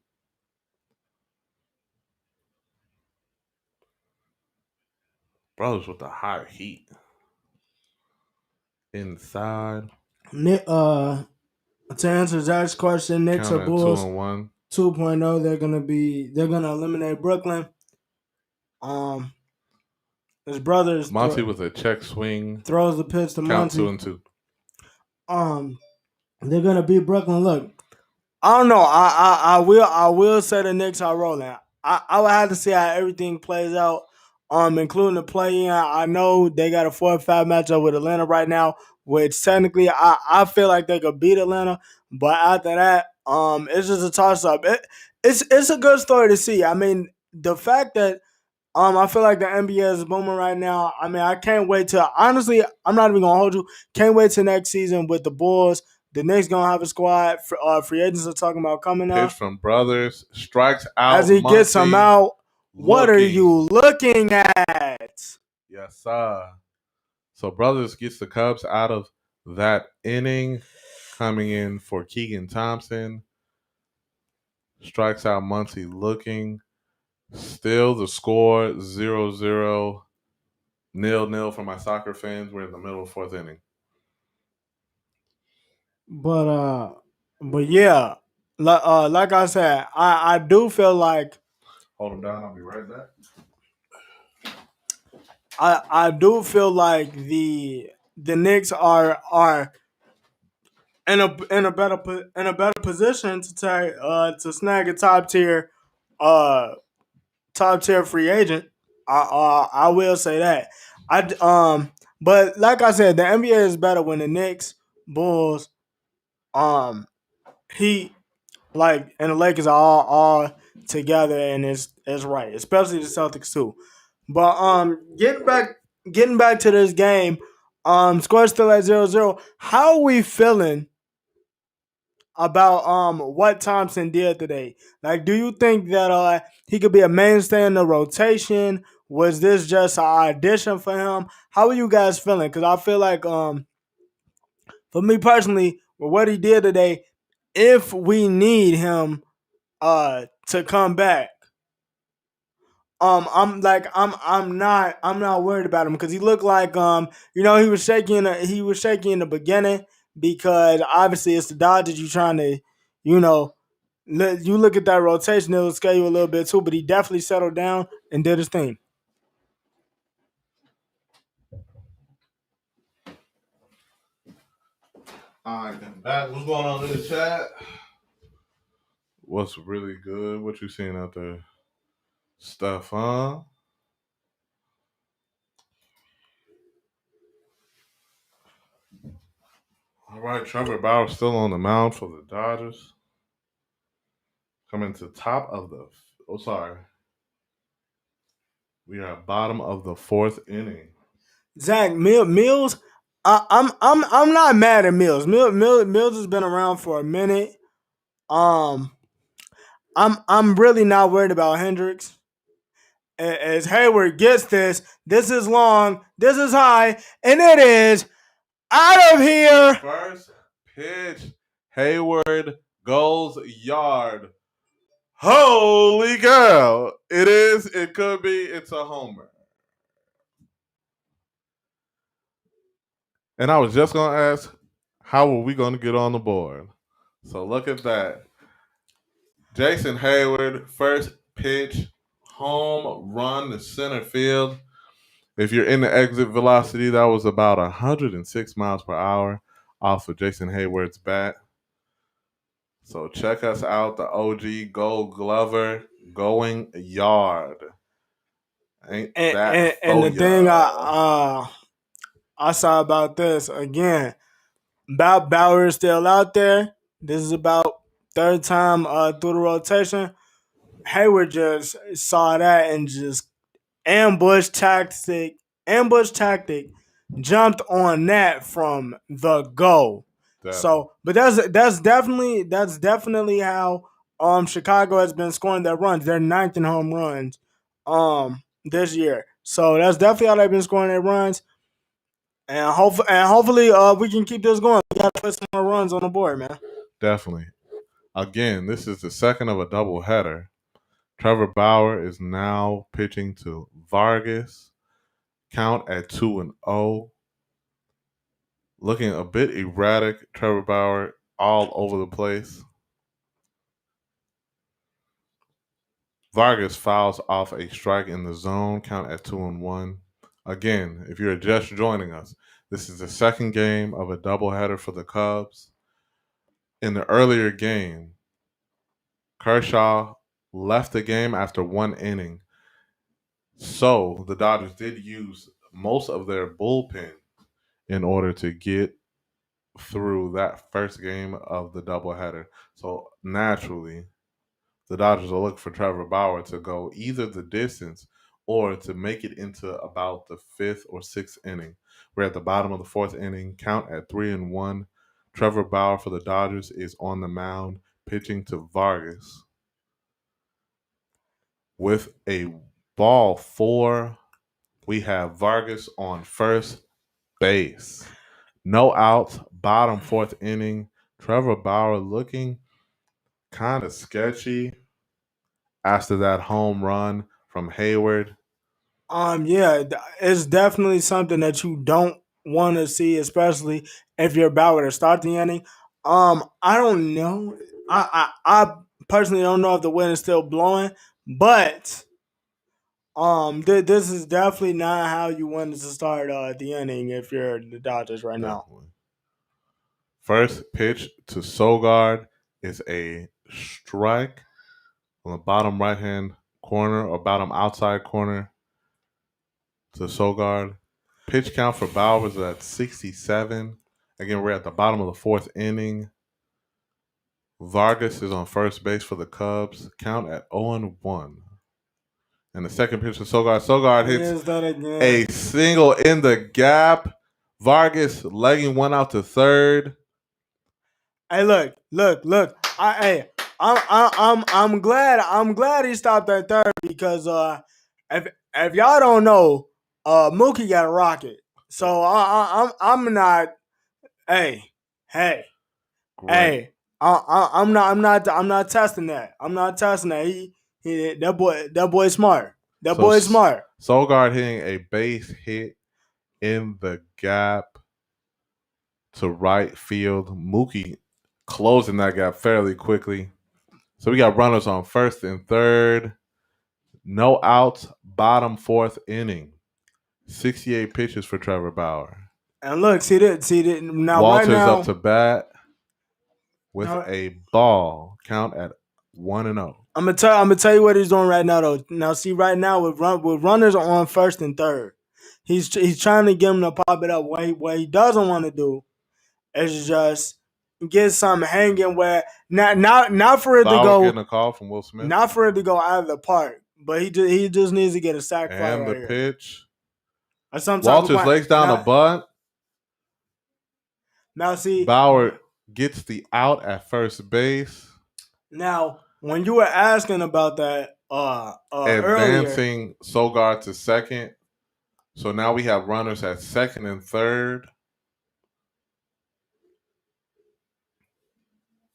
Brothers with the high heat inside. Nick, to answer Zach's question, Knicks or Counting Bulls 2-1. 2.0. They're gonna eliminate Brooklyn. His brothers Monty with a check swing. throws the pitch to Count Monty. 2-2. They're gonna beat Brooklyn. Look, I don't know. I will say the Knicks are rolling. I would have to see how everything plays out. Including the play-in. I know they got a 4-5 matchup with Atlanta right now, which technically I feel like they could beat Atlanta. But after that, it's just a toss-up. It's a good story to see. I mean, the fact that I feel like the NBA is booming right now. I mean, I can't wait to honestly. I'm not even gonna hold you. Can't wait to next season with the Bulls. The Knicks gonna have a squad. Free agents are talking about coming up. Pitch from Brothers. Strikes out. As he Monty gets them out, what are looking. you looking at? Yes, sir. So Brothers gets the Cubs out of that inning. Coming in for Keegan Thompson. Strikes out Monty looking. Still the score 0-0. 0-0 for my soccer fans. We're in the middle of fourth inning. But yeah, like I said, I do feel like Hold them down. I'll be right back. I do feel like the Knicks are in a better position to snag a top tier free agent. I will say that. But like I said, the NBA is better when the Knicks, Bulls, Heat, and the Lakers are all together, and it's right, especially the Celtics too. But getting back to this game, score still at 0-0. How are we feeling about what Thompson did today? Like, do you think that he could be a mainstay in the rotation? Was this just an audition for him? How are you guys feeling? Because I feel like for me personally, with what he did today, if we need him to come back, I'm not worried about him because he looked like he was shaky in the beginning because obviously it's the Dodgers. You trying to you look at that rotation, it'll scare you a little bit too. But he definitely settled down and did his thing. All right, then back. What's going on in the chat? What's really good? What you seeing out there? Stuff, huh? All right, Trevor Bauer still on the mound for the Dodgers. Coming to top of the. We are at bottom of the fourth inning. Zach Mills, I'm not mad at Mills. Mills has been around for a minute. I'm really not worried about Hendricks. As Hayward gets this is long, this is high, and it is out of here. First pitch, Hayward goes yard. Holy cow! It could be, it's a homer. And I was just going to ask, how are we going to get on the board? So look at that. Jason Hayward, first pitch, home run to center field. If you're in the exit velocity, that was about 106 miles per hour off of Jason Hayward's bat. So check us out, the OG Gold Glover going yard. Ain't that and the thing I saw about this again, Bauer is still out there. This is about third time through the rotation. Hayward just saw that and just ambush tactic, jumped on that from the go. Definitely. So, but that's definitely how Chicago has been scoring their runs. They're ninth in home runs this year. So that's definitely how they've been scoring their runs. And hopefully we can keep this going. We got to put some more runs on the board, man. Definitely. Again, this is the second of a doubleheader. Trevor Bauer is now pitching to Vargas. Count at 2-0. Looking a bit erratic. Trevor Bauer all over the place. Vargas fouls off a strike in the zone. Count at 2-1. Again, if you're just joining us, this is the second game of a doubleheader for the Cubs. In the earlier game, Kershaw left the game after 1 inning. So the Dodgers did use most of their bullpen in order to get through that first game of the doubleheader. So naturally, the Dodgers will look for Trevor Bauer to go either the distance or to make it into about the 5th or 6th inning. We're at the bottom of the 4th inning. Count at 3-1. Trevor Bauer for the Dodgers is on the mound, pitching to Vargas with a ball 4. We have Vargas on first base. No outs, bottom 4th inning. Trevor Bauer looking kind of sketchy after that home run from Hayward. Yeah, it's definitely something that you don't want to see, especially if you're about to start the inning. I don't know. I personally don't know if the wind is still blowing, but this is definitely not how you want to start the inning if you're the Dodgers right now. Definitely. First pitch to Sogard is a strike on the bottom right-hand corner or bottom outside corner to Sogard. Pitch count for Bauer is at 67. Again, we're at the bottom of the 4th inning. Vargas is on first base for the Cubs. Count at 0-1. And the second pitch to Sogard. Sogard hits a single in the gap. Vargas legging one out to third. Hey, look! I'm glad he stopped at third because if y'all don't know, Mookie got a rocket. So I'm not. Hey. Great. Hey, I'm not testing that. I'm not testing that. That boy's smart. Boy's smart. Sogard hitting a base hit in the gap to right field. Mookie closing that gap fairly quickly. So we got runners on first and third. No outs, bottom 4th inning. 68 pitches for Trevor Bauer. And look, see that now Walters right now, up to bat with a ball. Count at 1-0. I'm gonna tell you what he's doing right now though. Now see right now with runners on first and third, he's trying to get him to pop it up. What he doesn't want to do is just get something hanging where not for it Bauer to go getting a call from Will Smith. Not for it to go out of the park, but he just needs to get a sack fly and right the here. Pitch. Walters lays down a bunt. Now see Bauer gets the out at first base. Now, when you were asking about that advancing earlier, Sogard to second. So now we have runners at second and third.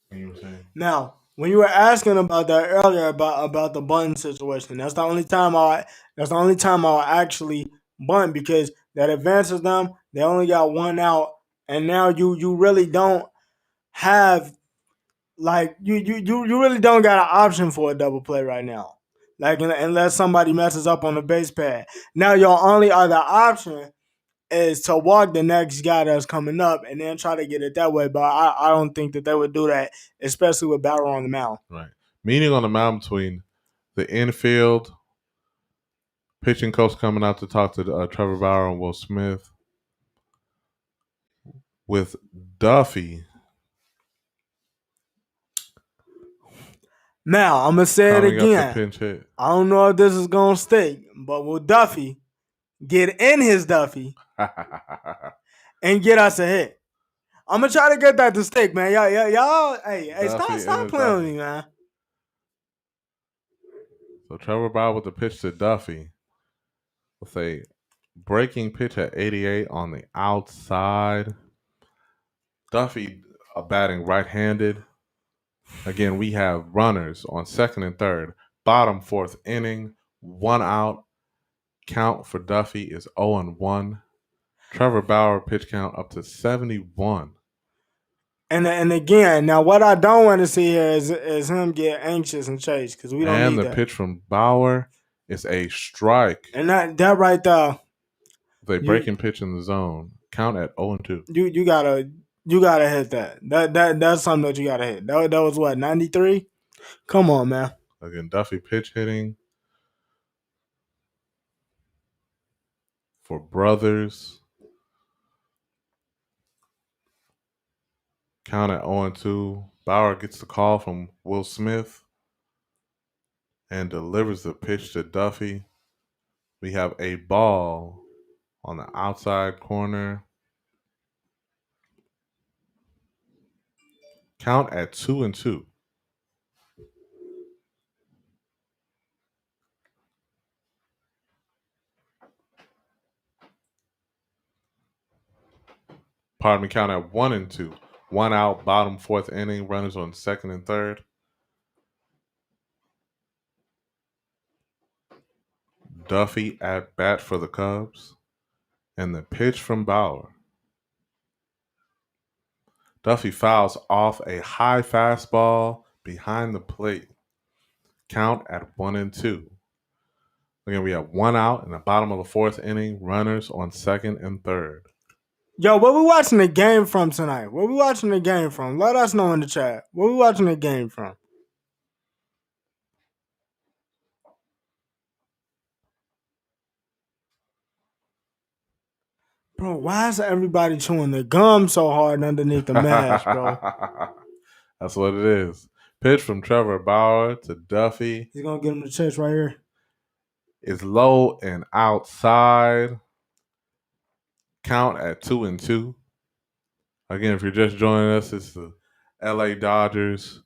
What you were saying? Now, when you were asking about that earlier about the bunt situation, that's the only time I'll actually bunt because that advances them. They only got one out, and now you really don't have like you really don't got an option for a double play right now. Like unless somebody messes up on the base pad. Now your only other option is to walk the next guy that's coming up and then try to get it that way. But I don't think that they would do that, especially with Bauer on the mound. Right. Meeting on the mound between the infield, pitching coach coming out to talk to Trevor Bauer and Will Smith, with Duffy. Now, I'm going to say it again. I don't know if this is going to stick, but will Duffy get in his Duffy and get us a hit? I'm going to try to get that to stick, man. Y'all, hey, stop playing with me, man. So Trevor Bauer with the pitch to Duffy with a breaking pitch at 88 on the outside. Duffy batting right-handed. Again, we have runners on second and third. Bottom 4th inning. 1 out. count for Duffy is 0-1. Trevor Bauer pitch count up to 71. And again, now what I don't want to see here is him get anxious and chase because we don't And need the that. pitch from Bauer is a strike. And that right there, With a breaking pitch in the zone. Count at 0-2. you gotta hit that. That's something that you gotta hit. That was what, 93? Come on, man. Again, Duffy pitch hitting for Brothers. Count at 0-2. Bauer gets the call from Will Smith and delivers the pitch to Duffy. We have a ball on the outside corner. Count at 2-2. Pardon me, count at 1-2. 1 out, bottom 4th inning, runners on 2nd and 3rd. Duffy at bat for the Cubs. And the pitch from Bauer. Duffy fouls off a high fastball behind the plate. Count at 1-2. Again, we have 1 out in the bottom of the 4th inning, runners on 2nd and 3rd. Yo, where we watching the game from tonight? Where we watching the game from? Let us know in the chat. Where we watching the game from? Bro, why is everybody chewing their gum so hard underneath the mask, bro? That's what it is. Pitch from Trevor Bauer to Duffy. He's gonna get him the chest right here. Is low and outside. Count at 2-2. Again, if you're just joining us, it's the LA Dodgers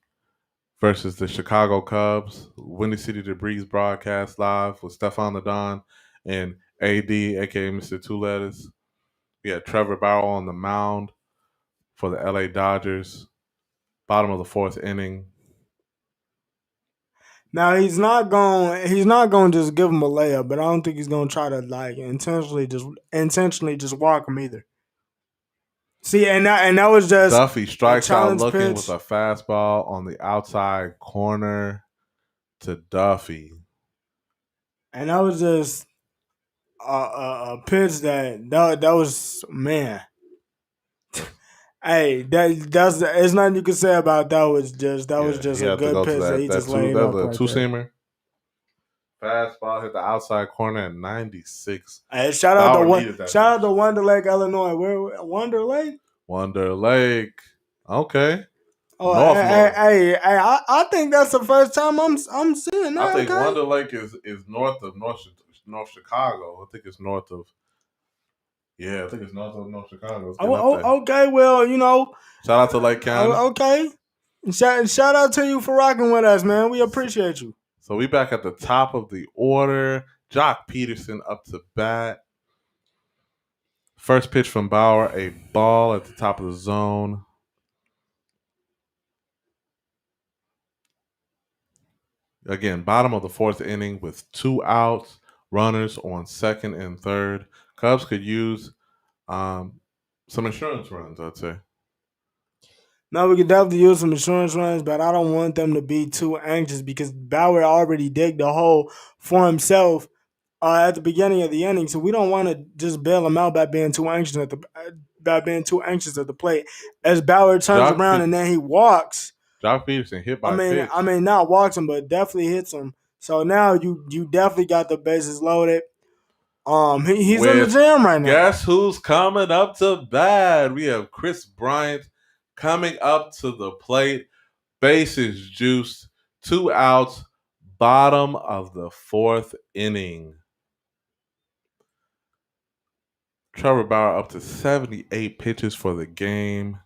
versus the Chicago Cubs. Windy City Debris broadcast live with Stefan Ladon and AD, aka Mr. Two Letters. We had Trevor Bauer on the mound for the LA Dodgers. Bottom of the 4th inning. Now he's not going to just give him a layup, but I don't think he's going to try to like intentionally just walk him either. See, and that was just Duffy strikes out looking pitch with a fastball on the outside corner to Duffy. And that was just a pitch that was, man. Hey, that's there's nothing you can say about that. Was just a good pitch that he just laid up right two-seamer. Fastball hit the outside corner at 96. Hey, shout out to Wonder Lake, Illinois. Where Wonder Lake? Wonder Lake. Okay. Oh, I think that's the first time I'm seeing that. I think Wonder Lake is north of North Chicago. I think it's north of. Yeah, I think it's north of North Chicago. Okay. Well, shout out to Lake County. Okay. Shout out to you for rocking with us, man. We appreciate you. So we back at the top of the order. Jock Peterson up to bat. First pitch from Bauer, a ball at the top of the zone. Again, bottom of the 4th inning with 2 outs, runners on 2nd and 3rd. Cubs could use some insurance runs, I'd say. No, we could definitely use some insurance runs, but I don't want them to be too anxious because Bauer already digged the hole for himself at the beginning of the inning, so we don't want to just bail him out by being too anxious at the plate. As Bauer turns around and then he walks. Jock Peterson hit by pitch. I mean, not walks him, but definitely hits him. So now you definitely got the bases loaded. He's in the gym right now. Guess who's coming up to bat? We have Chris Bryant coming up to the plate. Bases juiced. 2 outs. Bottom of the 4th inning. Trevor Bauer up to 78 pitches for the game.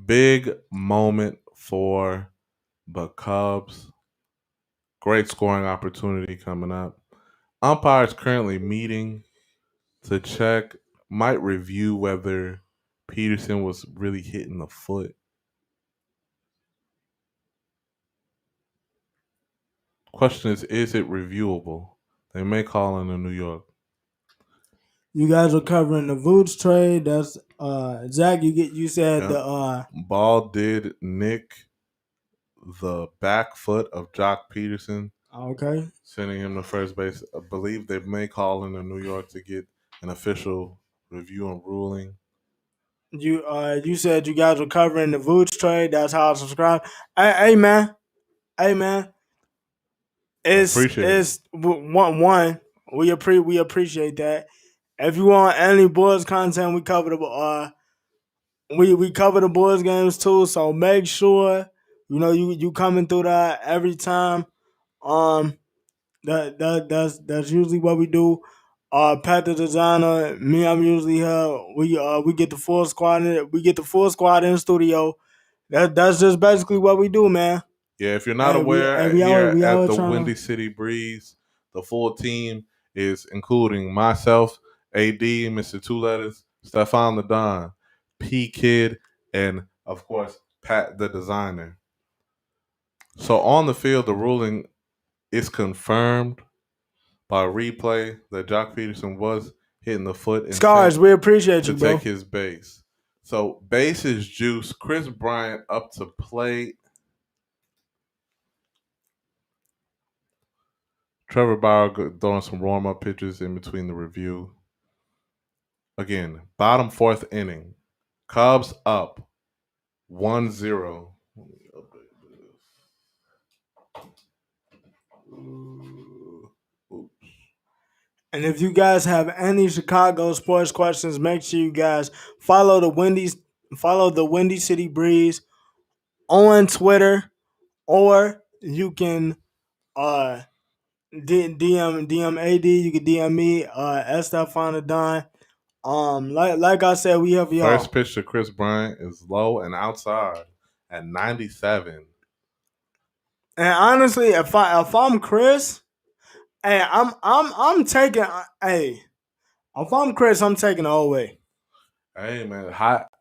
Big moment for the Cubs. Great scoring opportunity coming up. Umpires currently meeting to check, might review whether Peterson was really hitting the foot. Question is it reviewable? They may call in New York. You guys are covering the Vooch trade. That's Zach. You said Yep. the Ball did nick the back foot of Jock Peterson, okay. sending him to first base. I believe they may call into New York to get an official review and ruling. You said you guys were covering the Vooch trade. That's how I subscribe. Hey man, hey man. Appreciate it. It's one. We appreciate that. If you want any Bulls content, we cover the we cover the Bulls games too. So make sure you coming through that every time. Um, that's usually what we do. Pat the designer, me, I'm usually here. We get the full squad in. We get the full squad in the studio. That's just basically what we do, man. Yeah, if you're not aware, We here at always the trying Windy to. City Breeze, the full team is including myself, AD, Mr. Two Letters, Stefan the Don, P Kid, and of course Pat the designer. So on the field, the ruling is confirmed by replay that Jock Peterson was hitting the foot Scars, intent we appreciate to you, bro. take his base. So base is juice. Chris Bryant up to plate. Trevor Bauer throwing some warm-up pitches in between the review. Again, bottom fourth inning. Cubs up 1-0. And if you guys have any Chicago sports questions, make sure you guys follow the Windy City Breeze on Twitter, or you can DM AD. You can DM me Estefan. Like I said, we have y'all. First pitch to Chris Bryant is low and outside at 97. And honestly, if I'm Chris, hey, I'm taking hey. If I'm Chris, I'm taking it all way. Hey man,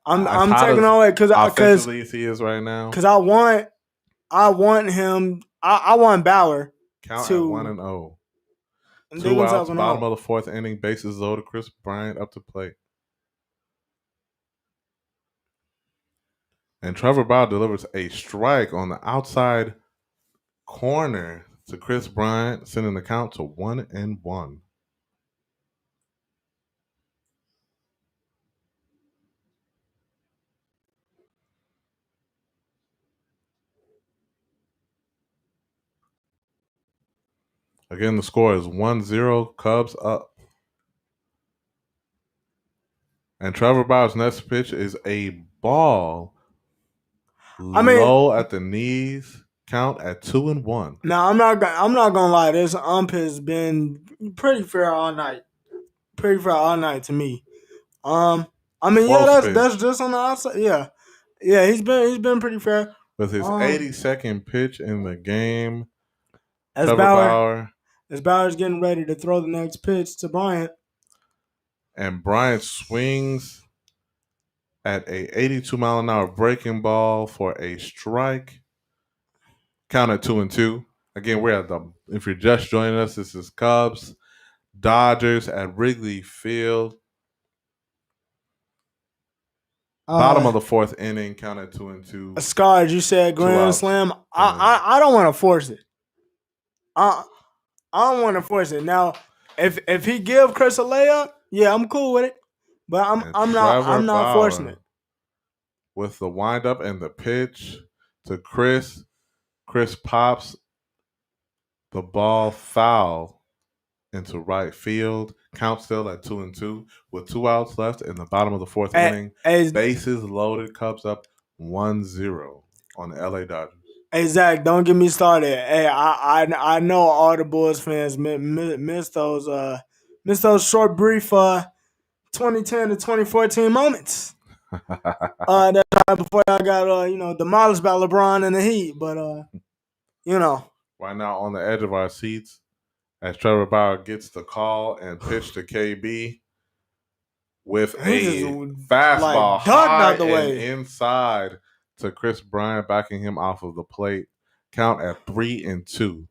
I'm taking it all way because offensively as he is right now. Because I want him. I want Bauer Count to at 1-0. and 2 outs, bottom of the fourth inning, bases loaded. Chris Bryant up to plate. And Trevor Bauer delivers a strike on the outside corner to Chris Bryant, sending the count to 1-1. Again, the score is 1-0. Cubs up. And Trevor Bauer's next pitch is a ball low at the knees. Count at 2-1. Now I'm not gonna lie. This ump has been pretty fair all night. Pretty fair all night to me. I mean, yeah, that's just on the outside. Yeah, he's been pretty fair. With his 82nd pitch in the game, as Bauer's getting ready to throw the next pitch to Bryant. And Bryant swings at a 82-mile-an-hour breaking ball for a strike. Count at 2-2. Again, we're at the. If you're just joining us, this is Cubs, Dodgers at Wrigley Field. Bottom of the fourth inning. Count at 2-2. Scars, you said grand slam. I don't want to force it. I don't want to force it. Now, if he give Chris a layup, yeah, I'm cool with it. But I'm not forcing it. With the windup and the pitch to Chris. Chris pops the ball foul into right field. Count still at 2-2 with 2 outs left in the bottom of the fourth inning. Bases loaded. Cubs up 1-0 on the LA Dodgers. Hey Zach, don't get me started. Hey, I know all the Bulls fans miss those short brief 2010 to 2014 moments. That's right before I got demolished by LeBron and the Heat. But right now on the edge of our seats, as Trevor Bauer gets the call and pitch to KB with a fastball high and inside to Chris Bryant, backing him off of the plate. Count at 3-2.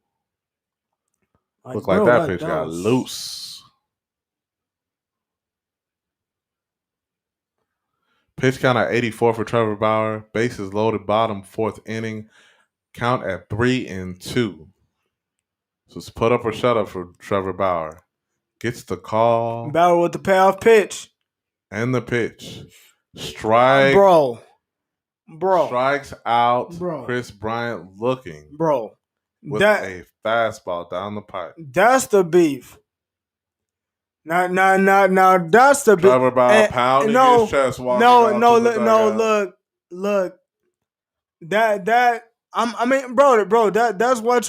Look like that pitch got loose. Pitch count at 84 for Trevor Bauer. Bases loaded, bottom, 4th inning. Count at 3-2. So it's put up or shut up for Trevor Bauer. Gets the call. Bauer with the payoff pitch. And the pitch. Strike. Bro. Strikes out. Bro. Chris Bryant looking. Bro. With a fastball down the pipe. That's the beef. Now, that's the beef. Trevor Bauer pounding his chest walking look. That's what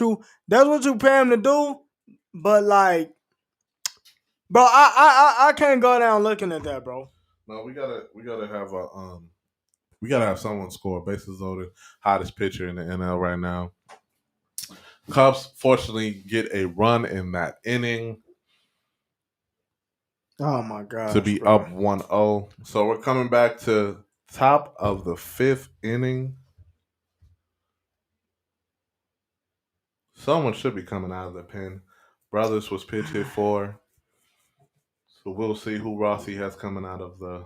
you pay him to do. But like, bro, I can't go down looking at that, bro. No, we gotta have someone score. Bases loaded, hottest pitcher in the NL right now. Cubs fortunately get a run in that inning. Oh my god! To be up 1-0. So we're coming back to top of the 5th inning. Someone should be coming out of the pen. Brothers was pitch hit for. So we'll see who Rossi has coming out of the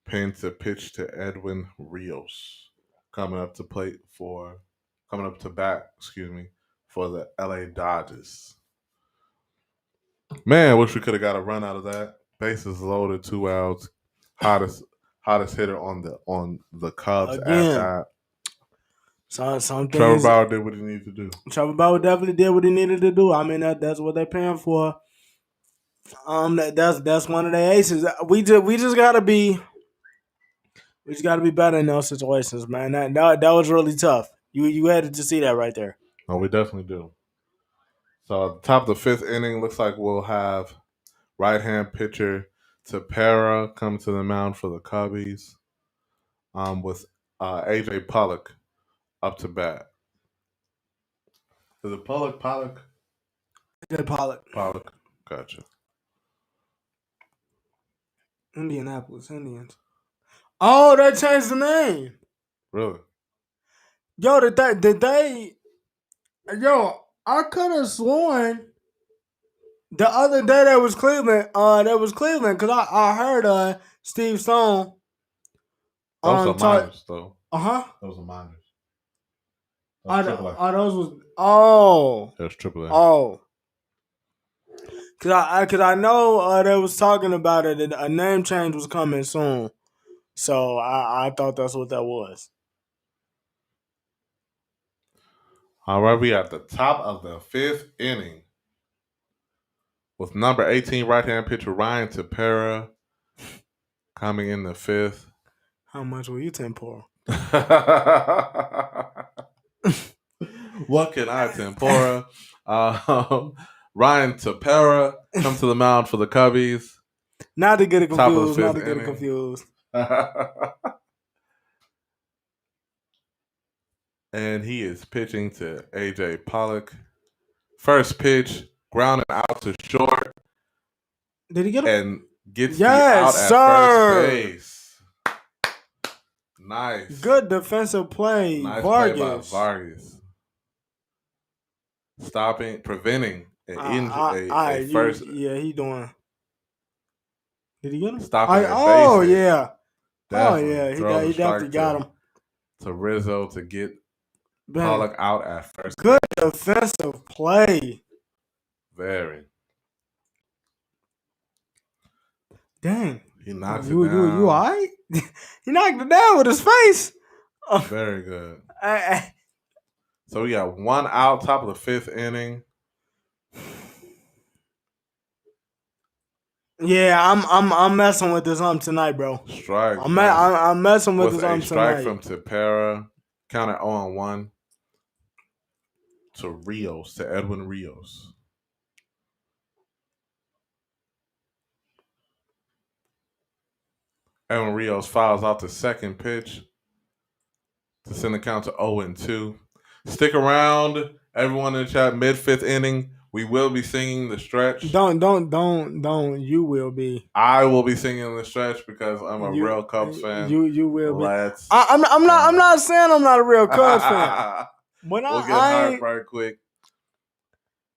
pen to pitch to Edwin Rios. Coming up to bat, for the LA Dodgers. Man, wish we could have got a run out of that. Bases loaded, 2 outs. Hottest hitter on the Cubs again. At that. Some Trevor Bauer did what he needed to do. Trevor Bauer definitely did what he needed to do. I mean, that's what they're paying for. That's one of their aces. We just gotta be better in those situations, man. That was really tough. You had to see that right there. Oh, we definitely do. So at the top of the 5th inning, looks like we'll have right-hand pitcher Tepera come to the mound for the Cubbies, with AJ Pollock up to bat. Is it Pollock? AJ Pollock. Pollock. Gotcha. Indianapolis Indians. Oh, they changed the name. Really? Yo, did they? Yo, I could have sworn the other day that was Cleveland. Because I heard Steve Stone. Those are minors, though. Uh-huh. Those are minors. There's Triple A. Oh. Cause I know they was talking about it, and a name change was coming soon. So I thought that's what that was. All right, we at the top of the 5th inning with number 18 right-hand pitcher Ryan Tepera coming in the 5th. How much will you tempura? What can I tempura? Ryan Tepera come to the mound for the Cubbies. Not to get it confused. And he is pitching to AJ Pollock. First pitch, grounded out to short. Did he get him? And gets the out at first base. Nice. Good defensive play. Nice Vargas. play by Vargas. Preventing an injury. First. Yeah, he doing. Did he get him? Stopping yeah. Definitely. He definitely got him. To Rizzo to get Pollock out at first. Good defensive play. Very. Dang. He knocks it down. You all right? He knocked it down with his face. Very good. So we got 1 out, top of the 5th inning. Yeah, I'm messing with this tonight, bro. Strike. I'm messing with this tonight. Strike from Tepera. Count at 0-1 to Edwin Rios. Edwin Rios fouls out the second pitch to send the count to 0-2. Stick around, everyone in the chat. Mid-5th inning, we will be singing the stretch. Don't. You will be. I will be singing the stretch because I'm a real Cubs fan. You will be. I'm not saying I'm not a real Cubs fan. But we'll get hard very quick.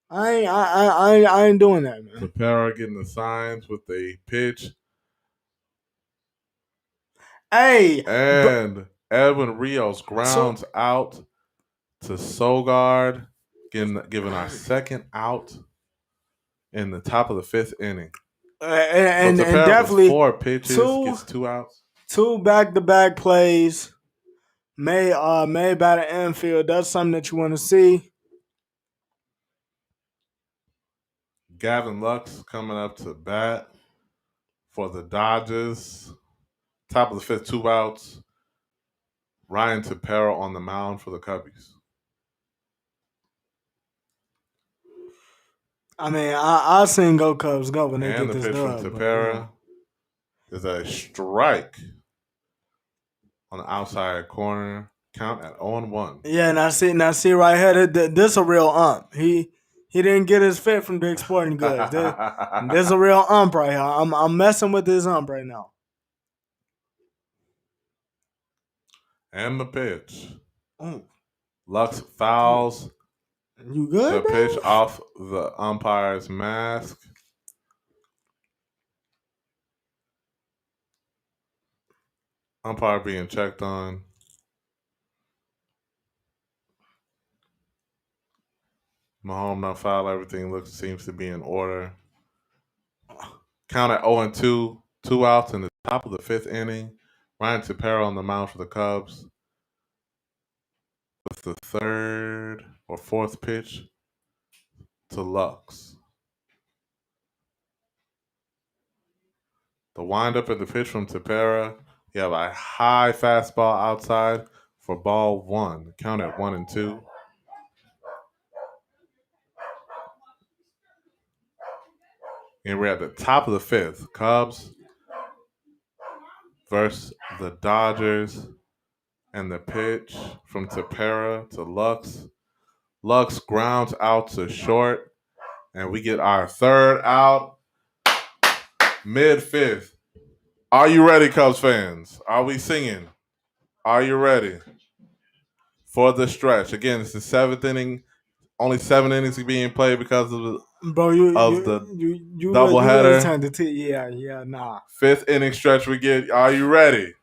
I ain't doing that, man. Tepera getting the signs with the pitch. Hey, And Edwin Rios grounds out to Sogard, giving our second out in the top of the 5th inning. and so Tepera definitely with 4 pitches, gets 2 outs. 2 back-to-back plays made by the infield. That's something that you want to see. Gavin Lux coming up to bat for the Dodgers. Top of the 5th, 2 outs. Ryan Tepera on the mound for the Cubbies. I mean, I seen Go Cubs go when they And get the this pitch dub. from Tepera is a strike on the outside corner. Count at 0-1. Yeah, and I see right here. This a real ump. He didn't get his fit from Big Sporting Goods. This a real ump right here. I'm messing with this ump right now. And the pitch. Oh. Lux fouls You good, the bro? pitch off the umpire's mask. Umpire being checked on. Mahomes no foul. Everything seems to be in order. Count at 0-2. 2 outs in the top of the 5th inning. Ryan Tepera on the mound for the Cubs with the 3rd or 4th pitch to Lux. The windup of the pitch from Tepera. You have a high fastball outside for ball 1. Count at 1-2. And we're at the top of the 5th. Cubs versus the Dodgers. And the pitch from Tepera to Lux. Lux grounds out to short. And we get our 3rd out mid-5th. Are you ready, Cubs fans? Are we singing? Are you ready for the stretch? Again, it's the 7th inning. Only 7 innings being played because of the doubleheader. Yeah, nah. 5th inning stretch we get. Are you ready?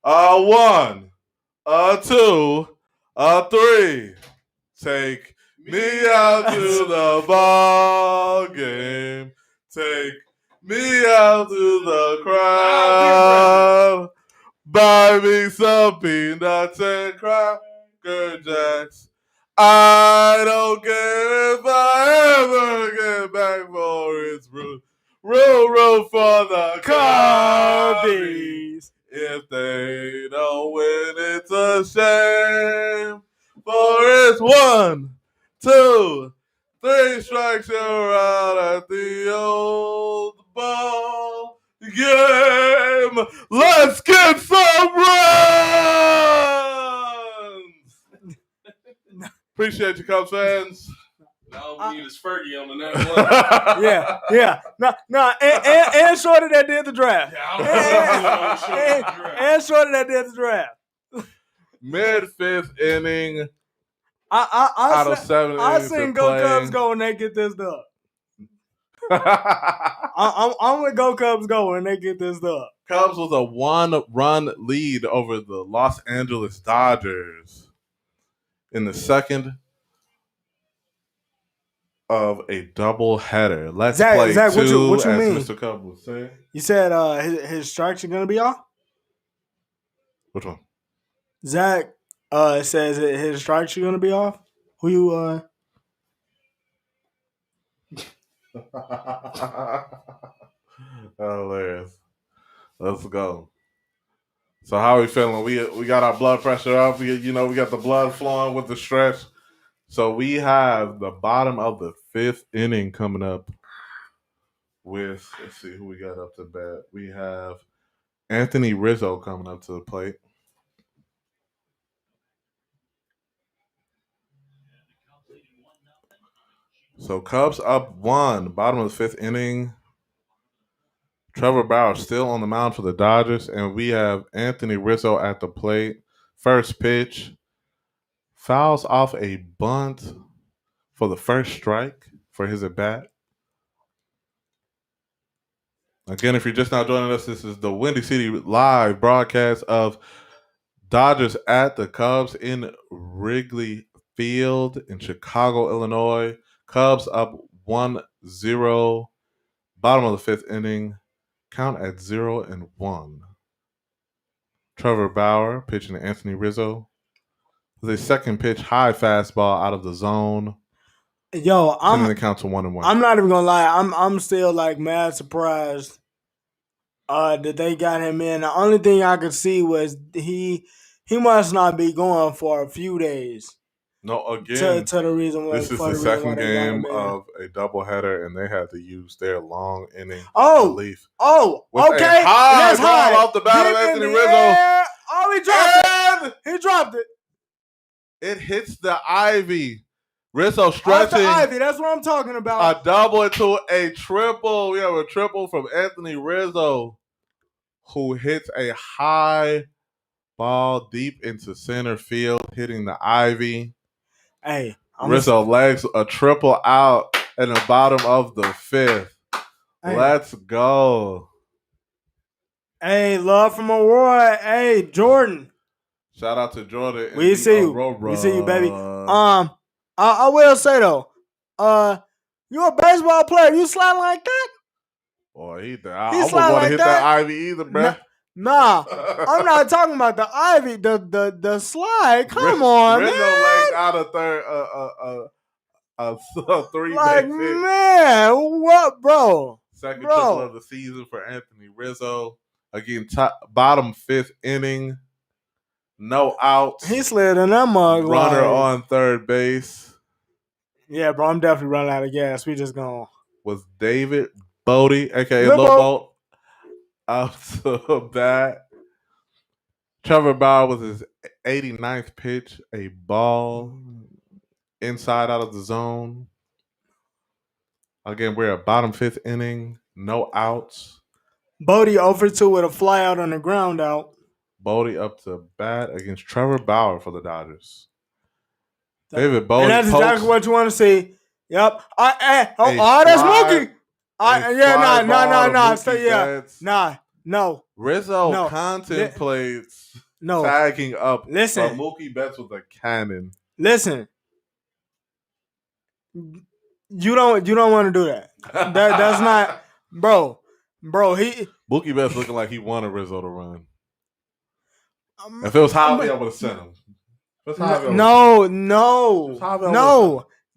1, 2, 3. Take me out to the ball game. Take me out to the crowd. Buy me some peanuts and Cracker Jacks. I don't care if I ever get back for its root. Row for the Cubbies. If they don't win, it's a shame. For it's 1, 2, 3 strikes, you're out at the old ball game. Let's get some runs. Appreciate you, Cubs fans. All we need is Fergie on the next one. Yeah. No, and Shorty that did the draft. And Shorty that did the draft. Mid-5th inning. Out of 7 innings I seen Go Cubs go when they get this dub. I'm with Go Cubs go when they get this dub. Cubs with a 1-run lead over the Los Angeles Dodgers in the 2nd of a doubleheader. Let's play Zach, 2, what you as mean? Mr. Cub would say. You said his strikes are gonna be off? Which one? Zach says his strikes are gonna be off. Who you Hilarious. Let's go. So how are we feeling? We got our blood pressure up. We got the blood flowing with the stretch. So we have the bottom of the 5th inning coming up with, let's see who we got up to bat. We have Anthony Rizzo coming up to the plate. So Cubs up 1, bottom of the 5th inning. Trevor Bauer still on the mound for the Dodgers, and we have Anthony Rizzo at the plate. First pitch, fouls off a bunt for the first strike for his at bat. Again, if you're just now joining us, this is the Windy City live broadcast of Dodgers at the Cubs in Wrigley Field in Chicago, Illinois. Cubs up 1-0, bottom of the fifth inning, count at 0-1. Trevor Bauer pitching to Anthony Rizzo with a second pitch high fastball out of the zone. Yo, sending the count to 1-1. I'm not even gonna lie. I'm still like mad surprised that they got him in. The only thing I could see was he must not be going for a few days. No, again, to the reason why this is the second game of a doubleheader, and they had to use their long inning relief. Okay. High ball off the bat of Anthony Rizzo. Oh, he dropped it. He dropped it. It hits the ivy. Rizzo stretching. Off the ivy. That's what I'm talking about. A double into a triple. We have a triple from Anthony Rizzo, who hits a high ball deep into center field, hitting the ivy. Hey, Rizzo legs a triple out in the bottom of the fifth. Hey. Let's go. Hey, love from Aurora. Hey, Jordan. Shout out to Jordan. We see you. We see you, baby. I will say though, you're a baseball player. You slide like that? Boy, I don't want to hit that ivy either, bro. Nah, I'm not talking about the ivy, the slide. Come on, Rizzo man. legs out of third, a three like, base hit. Man, what, bro? Second triple of the season for Anthony Rizzo. Again, bottom fifth inning, no outs. He slid in that mug. Runner on third base. Yeah, bro, I'm definitely running out of gas. We just gone. Was David Bodie, aka Lil Boat, out to bat. Trevor Bauer with his 89th pitch, a ball inside out of the zone. Again, we're at bottom fifth inning, no outs. Bodie 0-2 with a fly out on the ground out. Bodie up to bat against Trevor Bauer for the Dodgers. David Bodie. And that's exactly what you want to see. Yep. That's Mookie. No. Rizzo contemplates tagging up Mookie Betts with a cannon. Listen. You don't want to do that. That's not, bro. Mookie Betts looking like he wanted Rizzo to run. If it was Javi, I would have sent him. No.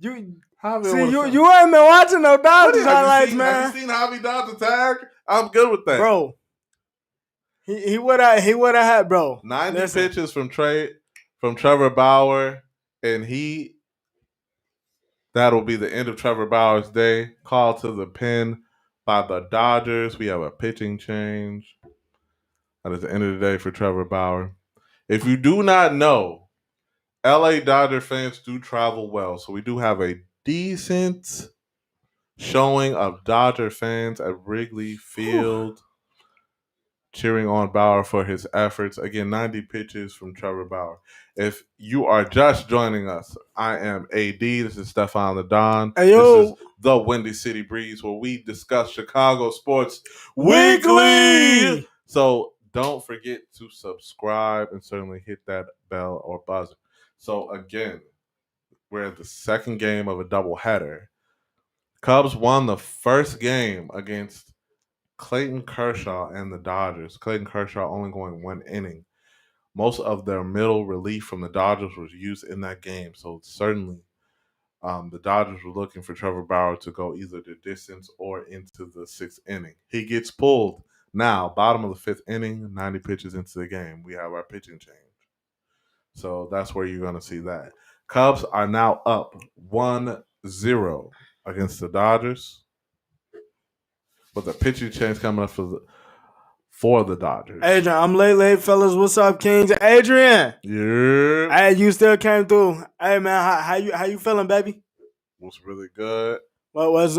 You ain't been watching no Dodgers highlights, man. Have you seen Javi dodge the tag? I'm good with that, bro. He would have had, bro. 90 pitches from Trevor Bauer, and that'll be the end of Trevor Bauer's day. Call to the pen by the Dodgers. We have a pitching change. That is the end of the day for Trevor Bauer. If you do not know, LA Dodger fans do travel well. So we do have a decent showing of Dodger fans at Wrigley Field cheering on Bauer for his efforts. Again, 90 pitches from Trevor Bauer. If you are just joining us, I am AD. This is Stefan the Don. Hey, yo. This is the Windy City Breeze, where we discuss Chicago sports weekly. So don't forget to subscribe and certainly hit that bell or buzzer. So again, we're at the second game of a doubleheader. Cubs won the first game against Clayton Kershaw and the Dodgers. Clayton Kershaw only going one inning. Most of their middle relief from the Dodgers was used in that game. So certainly the Dodgers were looking for Trevor Bauer to go either the distance or into the sixth inning. He gets pulled. Now, bottom of the fifth inning, 90 pitches into the game, we have our pitching change. So that's where you're going to see that. Cubs are now up 1-0 against the Dodgers, with a pitching change coming up for the Dodgers. Adrian, I'm late, fellas. What's up, Kings? Adrian. Yeah. Hey, you still came through. Hey, man, how you feeling, baby? What's really good? What's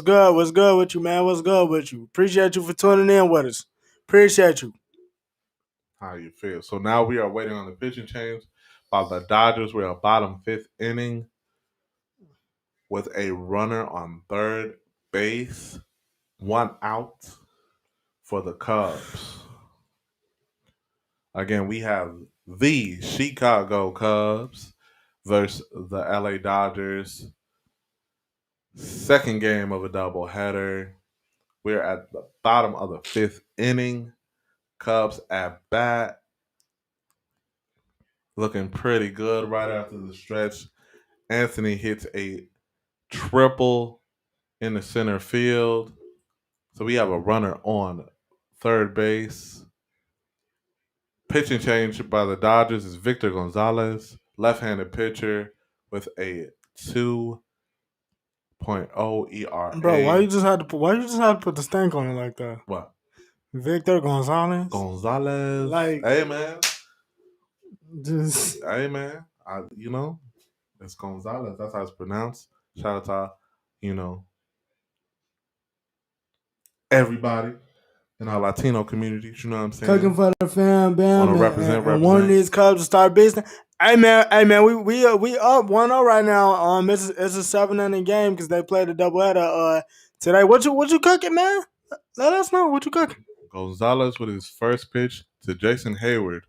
good? What's good with you, man? What's good with you? Appreciate you for tuning in with us. Appreciate you. How you feel? So now we are waiting on the pitching change by the Dodgers. We're at bottom fifth inning with a runner on third base, one out. for the Cubs. Again, we have the Chicago Cubs versus the LA Dodgers. Second game of a doubleheader. We're at the bottom of the fifth inning. Cubs at bat. Looking pretty good right after the stretch. Anthony hits a triple in the center field. So we have a runner on third base. Pitching change by the Dodgers is Victor Gonzalez, left-handed pitcher with a 2.0 ERA. Bro, why you just had to put the stank on it like that? What? Victor Gonzalez. Like, hey man, just hey man, it's Gonzalez. That's how it's pronounced. Shout out to everybody in our Latino communities. You know what I'm saying? cooking for the fam, bam, Wanna represent. one of these Cubs to start business. Hey man, we up 1-0 right now. It's a 7-inning game because they played a doubleheader today. What you cooking, man? Let us know what you cooking. Gonzalez with his first pitch to Jason Hayward,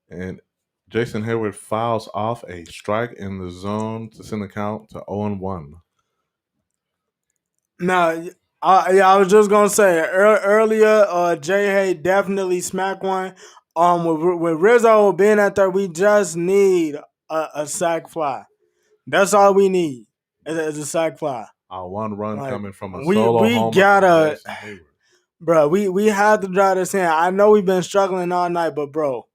and Jason Hayward fouls off a strike in the zone to send the count to 0-1. Now, I was just gonna say earlier, Jay Hay definitely smacked one. With Rizzo being at third, we just need a sac fly. That's all we need is a sac fly. One run coming from a solo homer gotta, from Jason Hayward. Bro. We had to drive this in. I know we've been struggling all night, but bro,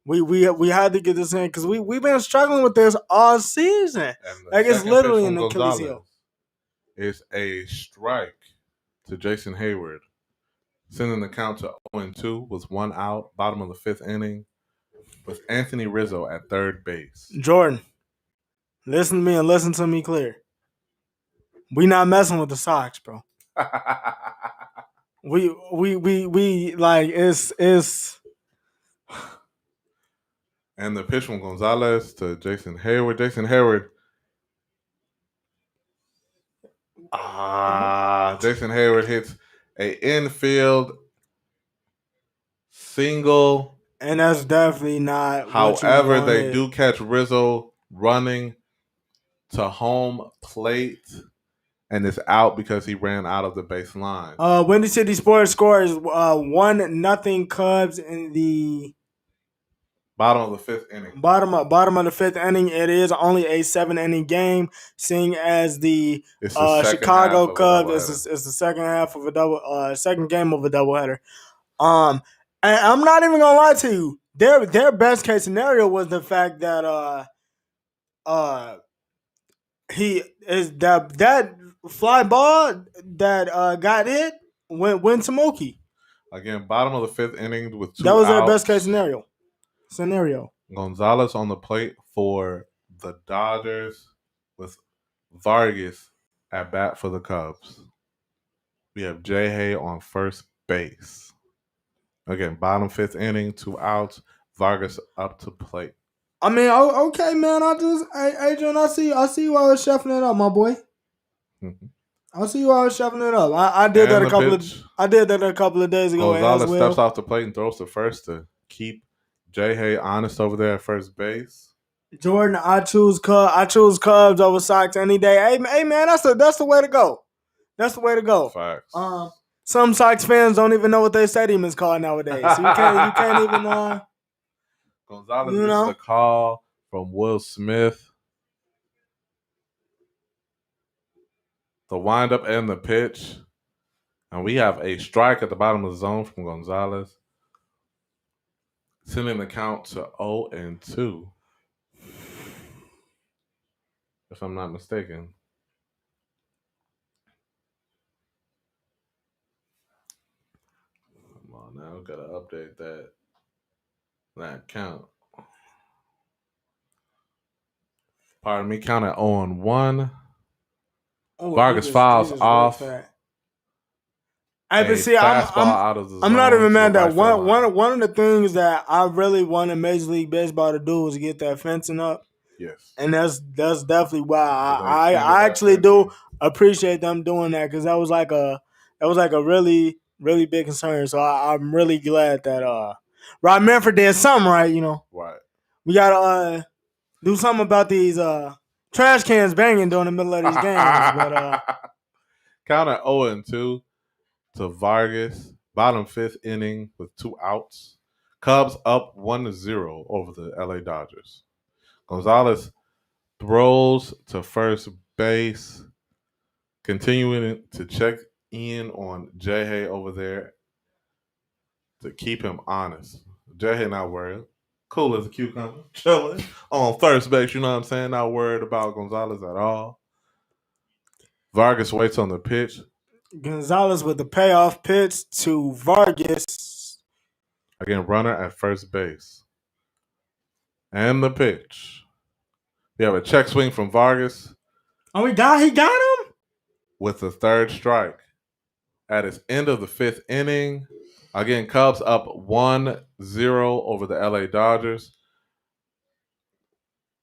we had to get this in because we've been struggling with this all season. Like it's literally an Achilles heel. It's a strike to Jason Hayward, sending the count to 0-2 with one out, bottom of the fifth inning, with Anthony Rizzo at third base. Jordan, listen to me and listen to me clear. We not messing with the Sox, bro. we like it's and the pitch from Gonzalez to Jason Hayward. Jason Hayward. Jason Hayward hits a infield single. And that's definitely not. However, they do catch Rizzo running to home plate, and it's out because he ran out of the baseline. Windy City Sports scores 1-0 Cubs in the bottom of the fifth inning. Bottom of the fifth inning. It is only a 7-inning game, seeing as the Chicago Cubs is the second half of a second game of a doubleheader. And I'm not even gonna lie to you. Their best case scenario was the fact that he is that fly ball that got hit went to Mookie. Again, bottom of the fifth inning with 2 That was their outs. best case scenario. Gonzalez on the plate for the Dodgers with Vargas at bat for the Cubs. We have Jay Hay on first base. Again, bottom fifth inning, 2 outs. Vargas up to plate. I mean, okay, man. Adrian, I see you always shuffling it up, my boy. Mm-hmm. I see you always shuffling it up. I did that a couple of days ago. Gonzalez steps off the plate and throws to first to keep Jay Hay honest over there at first base. Jordan, I choose Cubs over Sox any day. Hey, man, that's the way to go. That's the way to go. Facts. Some Sox fans don't even know what their stadium is called nowadays. So you can't even. Gonzalez gets the call from Will Smith. The windup and the pitch. And we have a strike at the bottom of the zone from Gonzalez, sending the count to 0-2. If I'm not mistaken. Come on now, we gotta update that count. Pardon me, count at 0-1. Vargas fouls off. Hey, but see, I'm not even mad at that. One of the things that I really wanted Major League Baseball to do was get that fencing up. Yes, and that's definitely why I actually do appreciate them doing that, because that was like a really really big concern. So I'm really glad that Rob Manfred did something right. Right. We gotta do something about these trash cans banging during the middle of these games. But Count at 0-2 to Vargas. Bottom fifth inning with 2 outs. Cubs up 1-0 over the LA Dodgers. Gonzalez throws to first base, continuing to check in on Jay over there to keep him honest. Jay not worried. Cool as a cucumber. Chilling on first base, you know what I'm saying? Not worried about Gonzalez at all. Vargas waits on the pitch. Gonzalez with the payoff pitch to Vargas. Again, runner at first base. And the pitch. We have a check swing from Vargas. Oh, he got him? With the third strike. At its end of the fifth inning, again, Cubs up 1-0 over the LA Dodgers.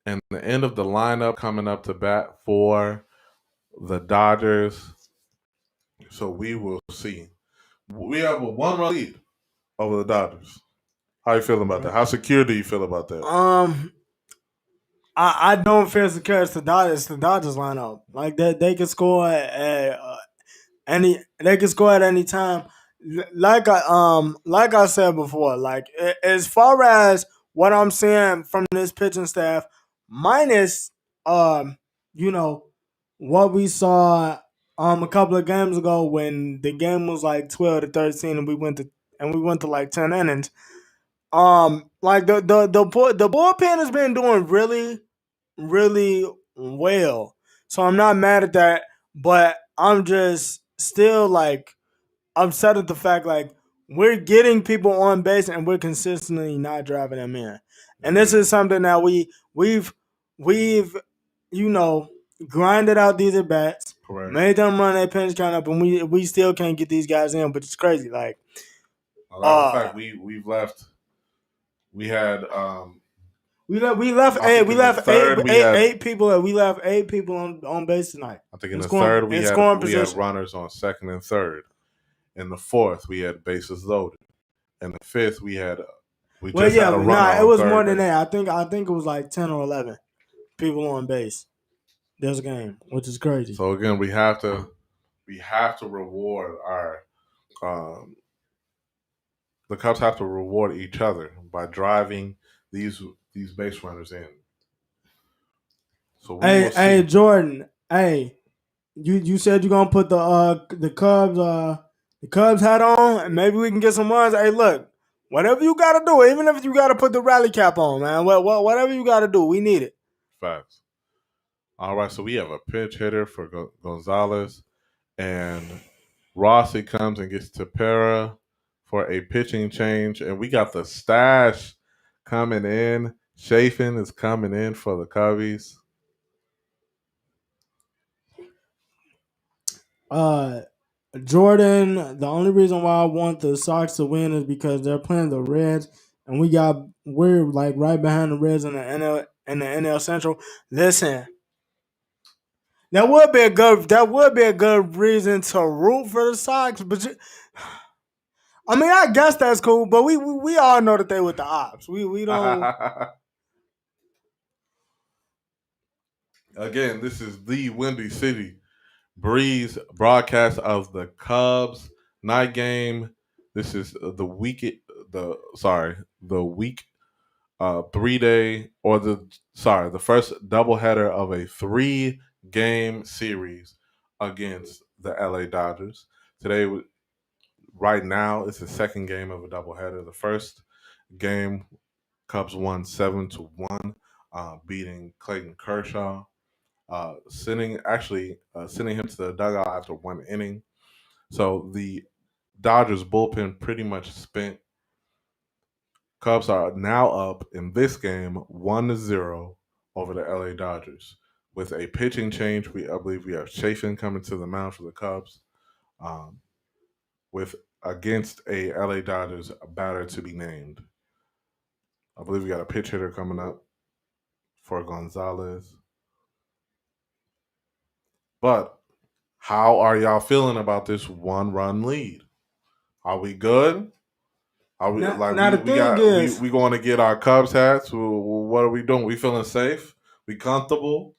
And the end of the lineup coming up to bat for the Dodgers. So we will see. We have a 1-run lead over the Dodgers. How you feeling about that? How secure do you feel about that? I don't feel secure. It's the Dodgers lineup. Like they can score at any time. Like I said before, like as far as what I'm seeing from this pitching staff, minus what we saw a couple of games ago when the game was like 12-13 and we went to like 10 innings. Like the bullpen has been doing really, really well. So I'm not mad at that, but I'm just still like upset at the fact like we're getting people on base and we're consistently not driving them in. And this is something that we've grinded out these at bats, made them run their pinch count up, and we still can't get these guys in. But it's crazy. Like, fact, we've left. We had we left eight people on base tonight. I think in the third we had runners on second and third. In the fourth we had bases loaded. In the fifth we had a runner. It was more than that. I think it was like 10 or 11 people on base this game, which is crazy. So again, we have to reward our the Cubs have to reward each other by driving these base runners in. So hey Jordan, hey, you said you're gonna put the Cubs hat on, and maybe we can get some runs. Hey, look, whatever you gotta do, even if you gotta put the rally cap on, man, whatever you gotta do, we need it. Facts. All right, so we have a pinch hitter for Gonzalez, and Rossi comes and gets Tepera for a pitching change, and we got the stash coming in. Chafin is coming in for the Cubbies. Jordan, the only reason why I want the Sox to win is because they're playing the Reds, and we're like right behind the Reds in the NL Central. Listen, that would be a good reason to root for the Sox, but I mean, I guess that's cool, but we all know that they with the ops. We don't. Again, this is the Windy City Breeze broadcast of the Cubs night game. This is the week 3-day the first doubleheader of a 3-game series against the LA Dodgers. Today, right now, it's the second game of a doubleheader. The first game, Cubs won 7-1, beating Clayton Kershaw. Sending him to the dugout after one inning. So the Dodgers bullpen pretty much spent. Cubs are now up in this game 1-0 over the LA Dodgers. With a pitching change, I believe we have Chafin coming to the mound for the Cubs, with against a LA Dodgers batter to be named. I believe we got a pitch hitter coming up for Gonzalez. But how are y'all feeling about this 1-run lead? Are we good? Are we Now the thing is, we going to get our Cubs hats? What are we doing? We feeling safe? We comfortable?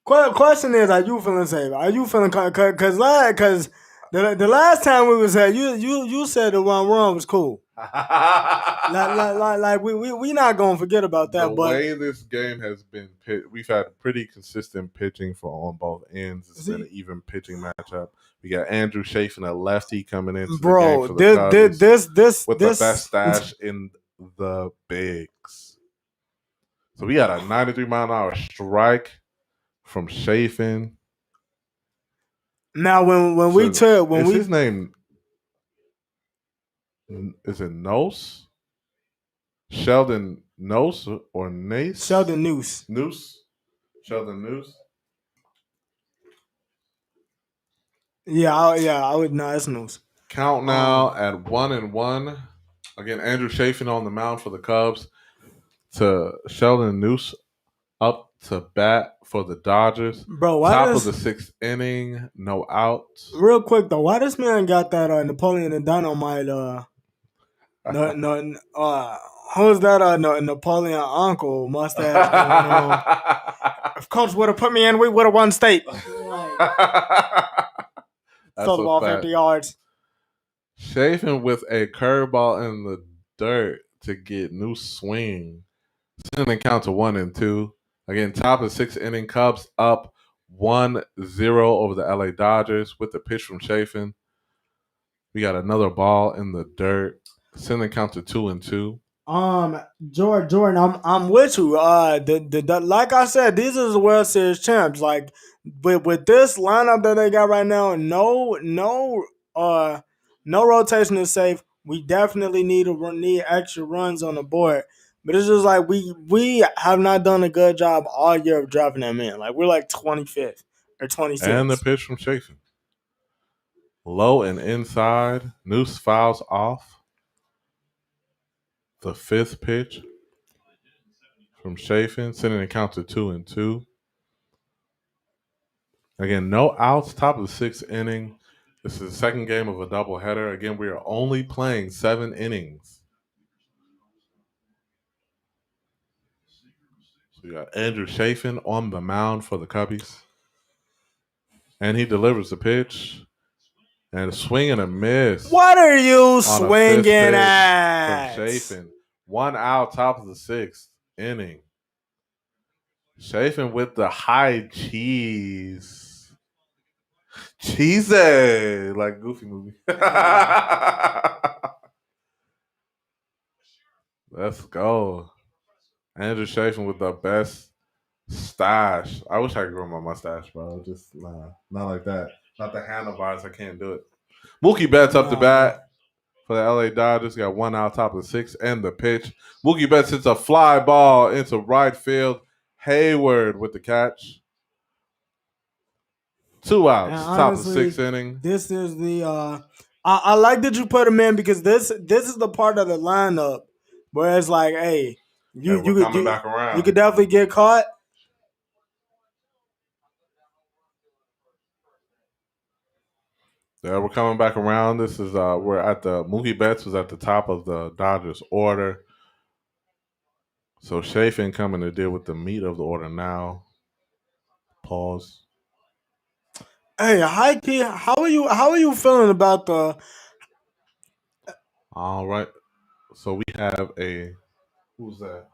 question is, are you feeling safe? Are you feeling because the last time we was here, you said the one run was cool. Like we not gonna forget about that. The way this game has been, we've had pretty consistent pitching on both ends. It's been an even pitching matchup. We got Andrew Chafin, a lefty, coming into the game for the Cubs with the best stash in the bigs. So we got a 93-mile-an-hour strike from Chafin. Now when his name, is it Nose? Sheldon Nose or Nace? Sheldon Noose. Sheldon Noose. Yeah, I would know it's Noose. Count now at 1-1. Again, Andrew Chafin on the mound for the Cubs. To Sheldon Noose up to bat for the Dodgers. Bro, top of the 6th inning, no outs. Real quick though, why this man got that Napoleon and Dynamite? Who's that? Napoleon uncle mustache going on? If Coach would have put me in, we would have won state. Throw the ball 50 yards. Chafin with a curveball in the dirt to get new swing. Sending the count to 1-2. Again, top of the 6th inning, Cubs up 1-0 over the LA Dodgers with the pitch from Chafin. We got another ball in the dirt. Sending the count to 2-2. Jordan, I'm with you. Like I said, these are the World Series champs. Like, with this lineup that they got right now, no rotation is safe. We definitely need extra runs on the board. But it's just like we have not done a good job all year of driving them in. Like, we're like 25th or 26th. And the pitch from Chafin. Low and inside. Noose fouls off. The 5th pitch from Chafin, sending the count to 2-2. Again, no outs, top of the 6th inning. This is the second game of a doubleheader. Again, we are only playing 7 innings. So we got Andrew Chafin on the mound for the Cubbies. And he delivers the pitch. And a swing and a miss. What are you swinging at? From Chafin. 1 out, top of the 6th inning. Chafin with the high cheese. Cheesy. Like Goofy movie. Let's go. Andrew Chafin with the best stash. I wish I could grow my mustache, bro. Just not like that. Not the handlebars. I can't do it. Mookie Betts up to bat for the LA Dodgers. Got 1 out, top of the 6th, and the pitch. Mookie Betts hits a fly ball into right field. Hayward with the catch. 2 outs, honestly, top of the 6th inning. This is the I like that you put him in because this is the part of the lineup where it's like, hey, you could definitely get caught. Yeah, we're coming back around. This is we're at the Mookie Betts was at the top of the Dodgers order. So Chafin coming to deal with the meat of the order now. Pause. Hey, hi Key, how are you feeling about the? All right, so we have who's that?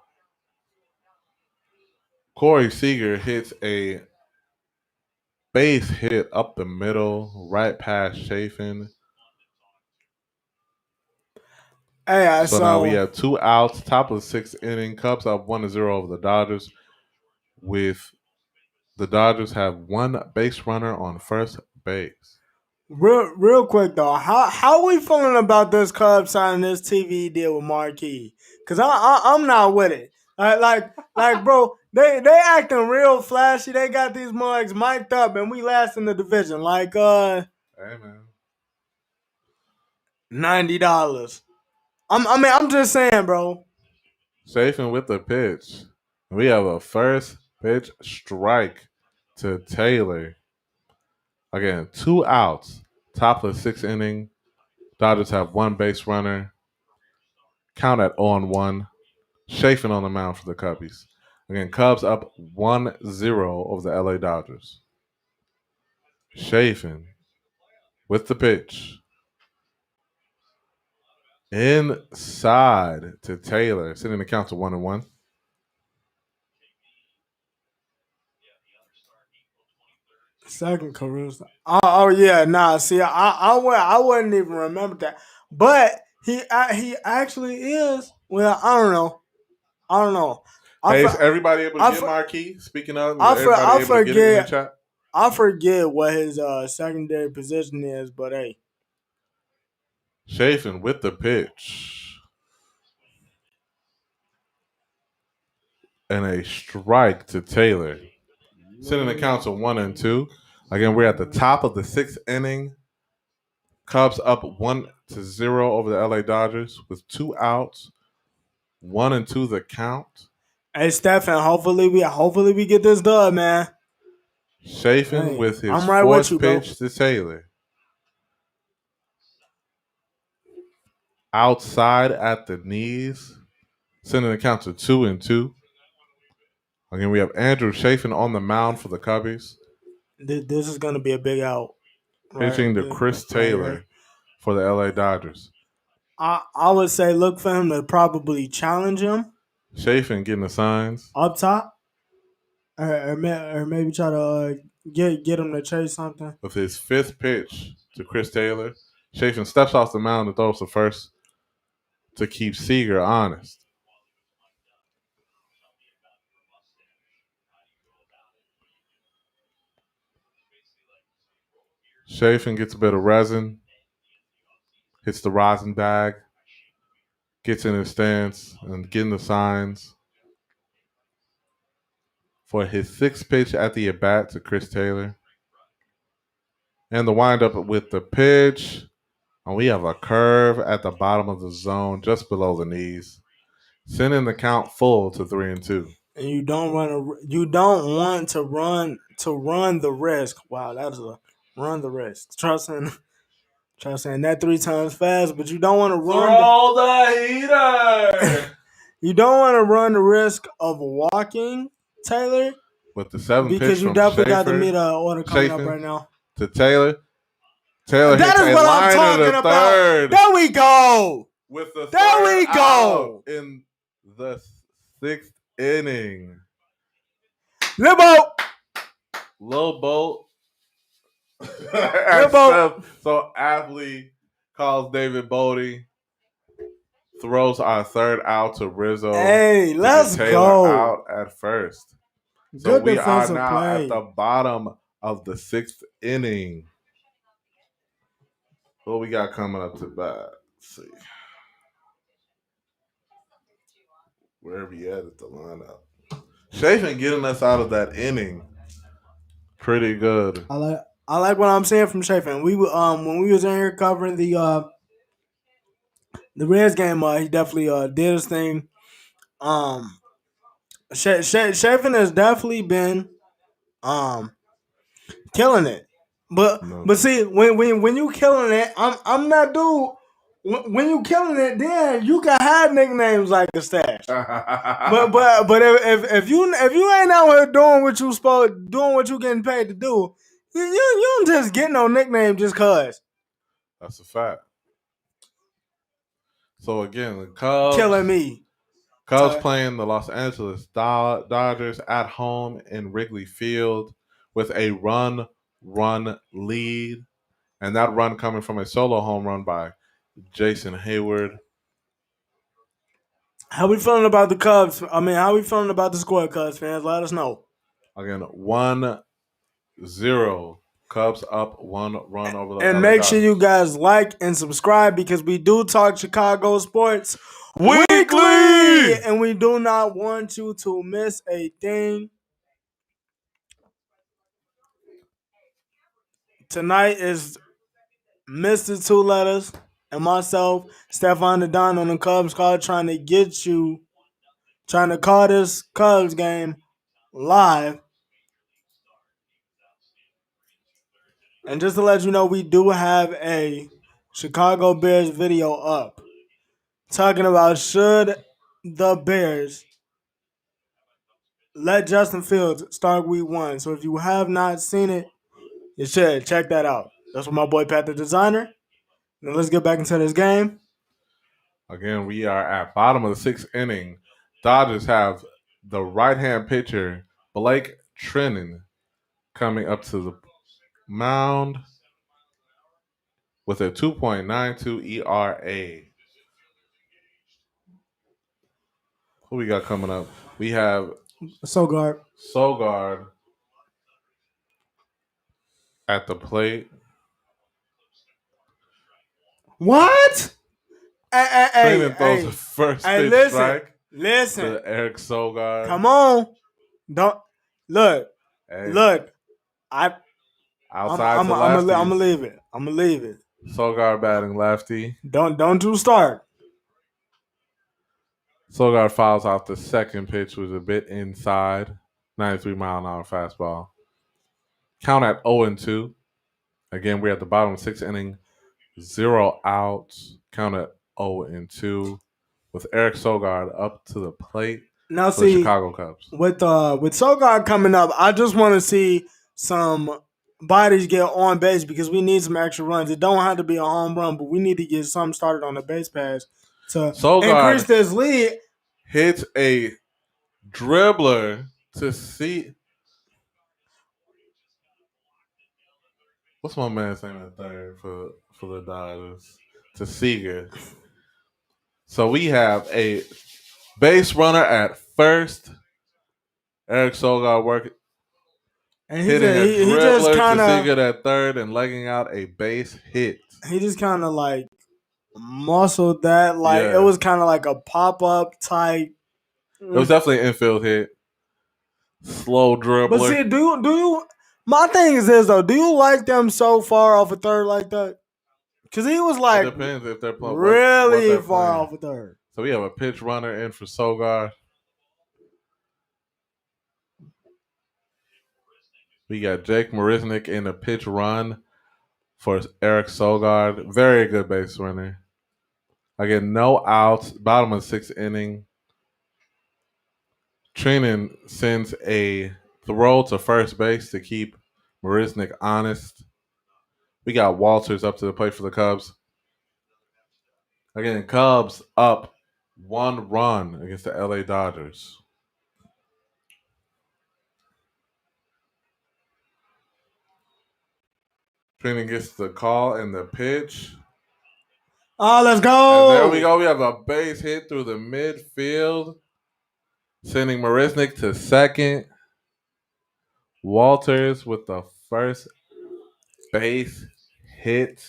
Corey Seager hits a base hit up the middle, right past Chafin. Hey, so now we have 2 outs, top of the 6th inning. Cubs up 1-0 over the Dodgers. With the Dodgers have 1 base runner on first base. Real quick though, how are we feeling about this Cubs signing this TV deal with Marquee? Because I'm not with it. Like bro, they acting real flashy. They got these mugs mic'd up, and we last in the division. Like hey man, $90. I'm just saying, bro. Chafin with the pitch. We have a first pitch strike to Taylor. Again, 2 outs, top of the 6th inning. Dodgers have one base runner. Count at 0-1. Chafin on the mound for the Cubbies. Again, Cubs up 1-0 over the LA Dodgers. Chafin with the pitch. Inside to Taylor, sending the count to 1-1. Second career. Oh yeah, nah. See, I wouldn't even remember that. But he actually is. Well, I don't know. Hey, is everybody able to get Marquis? Speaking of, is everybody able to get it in the chat? I forget what his secondary position is, but hey. Chafin with the pitch. And a strike to Taylor. Sending the count to 1-2. Again, we're at the top of the 6th inning. Cubs up 1-0 over the LA Dodgers with 2 outs. 1-2 the count. Hey Stefan, hopefully we get this done, man. Chafin with his fourth pitch to Taylor. Outside at the knees. Sending the count to 2-2. Again, we have Andrew Chafin on the mound for the Cubbies. This is going to be a big out. Pitching to Chris Taylor for the LA Dodgers. I would say look for him to probably challenge him. Chafin getting the signs. Up top. Or maybe try to get him to chase something. With his 5th pitch to Chris Taylor, Chafin steps off the mound and throws to first to keep Seager honest. Chafin gets a bit of resin, hits the rosin bag, gets in his stance, and getting the signs for his 6th pitch at the at-bat to Chris Taylor. And the windup with the pitch. And we have a curve at the bottom of the zone, just below the knees. Sending the count full to 3-2. And you don't want to run the risk. Wow, that is a run the risk. Try saying that 3 times fast, but you don't want to run the heater. You don't want to run the risk of walking Taylor. With the 7th pitch because you definitely got to meet an order coming up right now. To Taylor. Taylor that hits is a what line I'm talking of the about. third. There we go. With the there we go. In the 6th inning. Lil Boat. So athlete calls David Bodie. Throws our 3rd out to Rizzo. Hey, let's Taylor go. Out at first. So we are now at the bottom of the 6th inning. What we got coming up to bat? Let's see. Wherever you at the lineup. Chafin getting us out of that inning. Pretty good. I like what I'm saying from Chafin. We when we was in here covering the Reds game, he definitely did his thing. Chafin has definitely been killing it. But see, when you killing it, I'm not dude. When you killing it, then you can have nicknames like the Stash. but if you ain't out here doing what you getting paid to do, you don't just get no nickname just cause. That's a fact. So again, the Cubs killing me. Cubs playing the Los Angeles Dodgers at home in Wrigley Field with a run lead, and that run coming from a solo home run by Jason Hayward. How we feeling about the Cubs? I mean, how we feeling about the score, Cubs fans? Let us know. Again, 1-0. Cubs up 1 run over the And make sure you guys like and subscribe because we do talk Chicago sports weekly, and we do not want you to miss a thing. Tonight is Mr. Two Letters and myself, Stefan the Don on the Cubs call, trying to call this Cubs game live. And just to let you know, we do have a Chicago Bears video up talking about should the Bears let Justin Fields start week 1. So if you have not seen it, you should check that out. That's what my boy Pat the Designer. Now let's get back into this game. Again, we are at bottom of the 6th inning. Dodgers have the right-hand pitcher, Blake Trinan, coming up to the mound with a 2.92 ERA. Who we got coming up? We have Sogard at the plate. What? Hey, throws the first pitch strike. Listen. To Eric Sogard. Come on. Don't look. Hey. Look. I'm gonna leave it. I'm gonna leave it. Sogard batting lefty. Don't you start. Sogard fouls out the second pitch, was a bit inside. 93-mile-an-hour fastball. Count at 0-2. Again, we're at the bottom of the 6th inning. 0 outs. Count at 0-2. With Eric Sogard up to the plate. Now for the Chicago Cubs. With Sogard coming up, I just want to see some bodies get on base because we need some extra runs. It don't have to be a home run, but we need to get something started on the base pass to increase this lead. Hits a dribbler to see. What's my man's name at third for the Dodgers? To Seager. So we have a base runner at first. Eric Sogard working. And hitting a dribbler to Seager at third and legging out a base hit. He just kind of like muscled that. It was kind of like a pop-up type. It was definitely an infield hit. Slow dribbler. But see, do you? My thing is this though. Do you like them so far off a third like that? Because he was like, it depends if they're playing really what far off a third. So we have a pitch runner in for Sogard. We got Jake Marisnick in a pitch run for Eric Sogard. Very good base runner. Again, no outs. Bottom of the 6th inning. Trinan sends a throw to first base to keep Marisnick honest. We got Walters up to the plate for the Cubs. Again, Cubs up 1 run against the LA Dodgers. Trinan gets the call and the pitch. Oh, let's go. And there we go. We have a base hit through the midfield, sending Marisnick to second. Walters with the first base hit.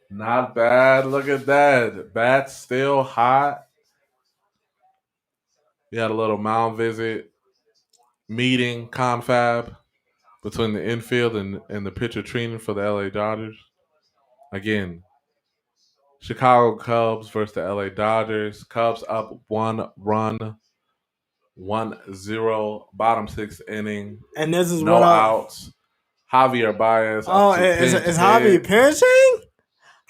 Not bad. Look at that. Bat's still hot. We had a little mound visit meeting, confab, between the infield and the pitcher Trinan for the LA Dodgers. Again, Chicago Cubs versus the LA Dodgers. Cubs up 1 run, 1-0, bottom 6th inning. And this is no outs. Javier Baez. Oh, is Javi pitching?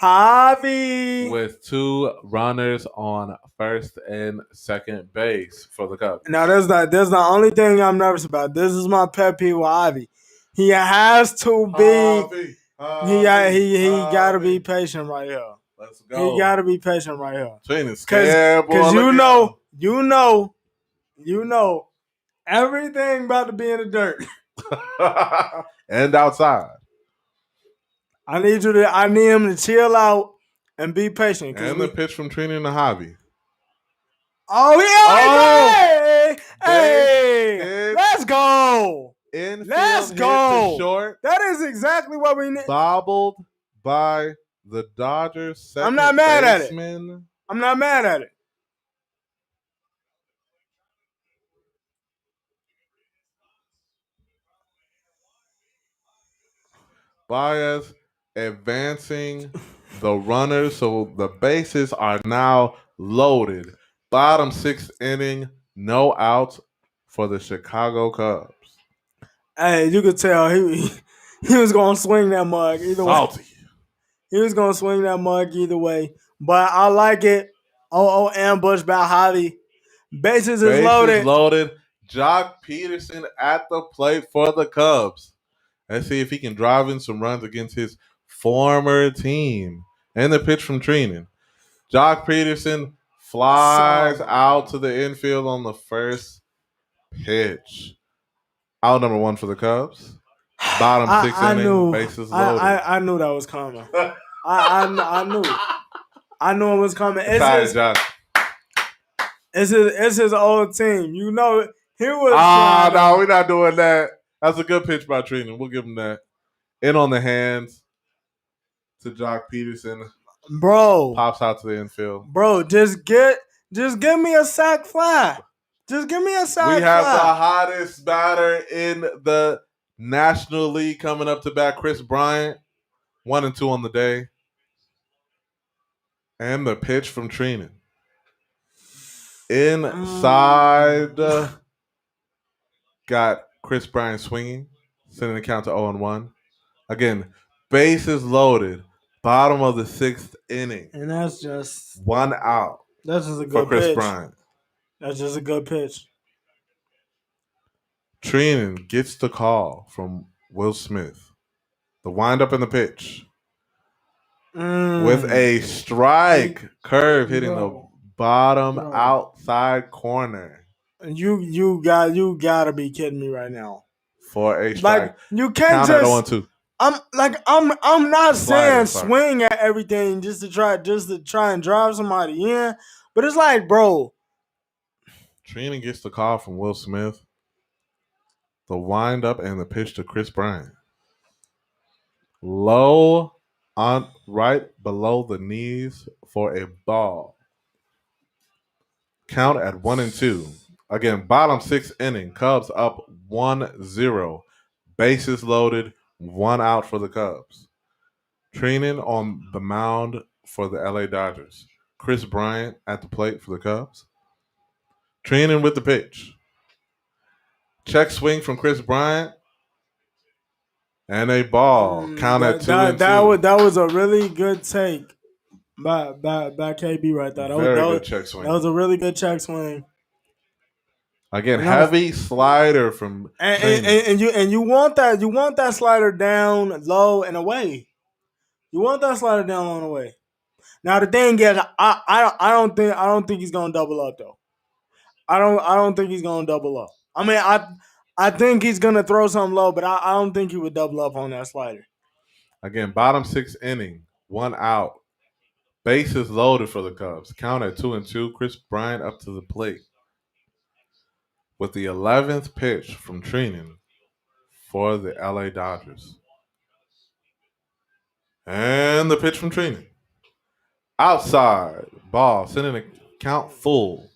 Javi with 2 runners on first and second base for the Cubs. Now, there's the only thing I'm nervous about. This is my pet peeve with Javi. He has to be. He got to be patient right here. Let's go. He got to be patient right here. Because you know, everything about to be in the dirt and outside. I need him to chill out and be patient. And the pitch from Trinan to Javi. Oh yeah! Hey, let's go! Let's go! Short. That is exactly what we need. Bobbled by the Dodgers. Second I'm not mad at it. I'm not mad at it. Baez advancing the runners, so the bases are now loaded. Bottom 6th inning, no outs for the Chicago Cubs. Hey, you could tell He was gonna swing that mug either way. Salty. He was gonna swing that mug either way. But I like it. Oh, ambush by Javi. Bases is loaded. Loaded. Jock Peterson at the plate for the Cubs. Let's see if he can drive in some runs against his former team. And the pitch from Treenan. Jock Peterson flies out to the infield on the first pitch. Out number 1 for the Cubs. Bottom 6 inning, bases loaded. I knew that was coming. I knew. I knew it was coming. It's his old team. You know, he was. No, we're not doing that. That's a good pitch by Treenan. We'll give him that. In on the hands to Jock Peterson. Bro. Pops out to the infield. Bro, just give me a sac fly. Just give me a sac fly. We have the hottest batter in the National League coming up to bat, Chris Bryant. 1-2 on the day. And the pitch from Treenan. Inside. Got Chris Bryant swinging. Sending the count to 0-1. Again, bases loaded. Bottom of the 6th inning. And that's just 1 out. That's just a good for Chris pitch. Bryant. That's just a good pitch. Treenan gets the call from Will Smith. The windup and the pitch. With a strike curve hitting the bottom outside corner. You gotta be kidding me right now. For a strike. Like you can't just 0-2. I'm not saying swing at everything just to try and drive somebody in, but it's like, bro. Treenan gets the call from Will Smith. The windup and the pitch to Chris Bryant. Low on right below the knees for a ball. Count at 1-2. Again, bottom 6th inning. Cubs up 1-0. Bases loaded. 1 out for the Cubs. Treenan on the mound for the LA Dodgers. Chris Bryant at the plate for the Cubs. Treenan with the pitch. Check swing from Chris Bryant. And a ball. Count at 2-2. That was a really good take by KB right there. Very good check swing. That was a really good check swing. Again, heavy slider from and you want that slider down low and away. You want that slider down low and away. Now the thing is, I don't think he's gonna double up though. I don't think he's gonna double up. I mean, I think he's gonna throw something low, but I don't think he would double up on that slider. Again, bottom 6th inning, 1 out. Bases loaded for the Cubs. Count at 2-2. Chris Bryant up to the plate. With the 11th pitch from Treenan for the LA Dodgers. And the pitch from Treenan. Outside ball, sending the count full.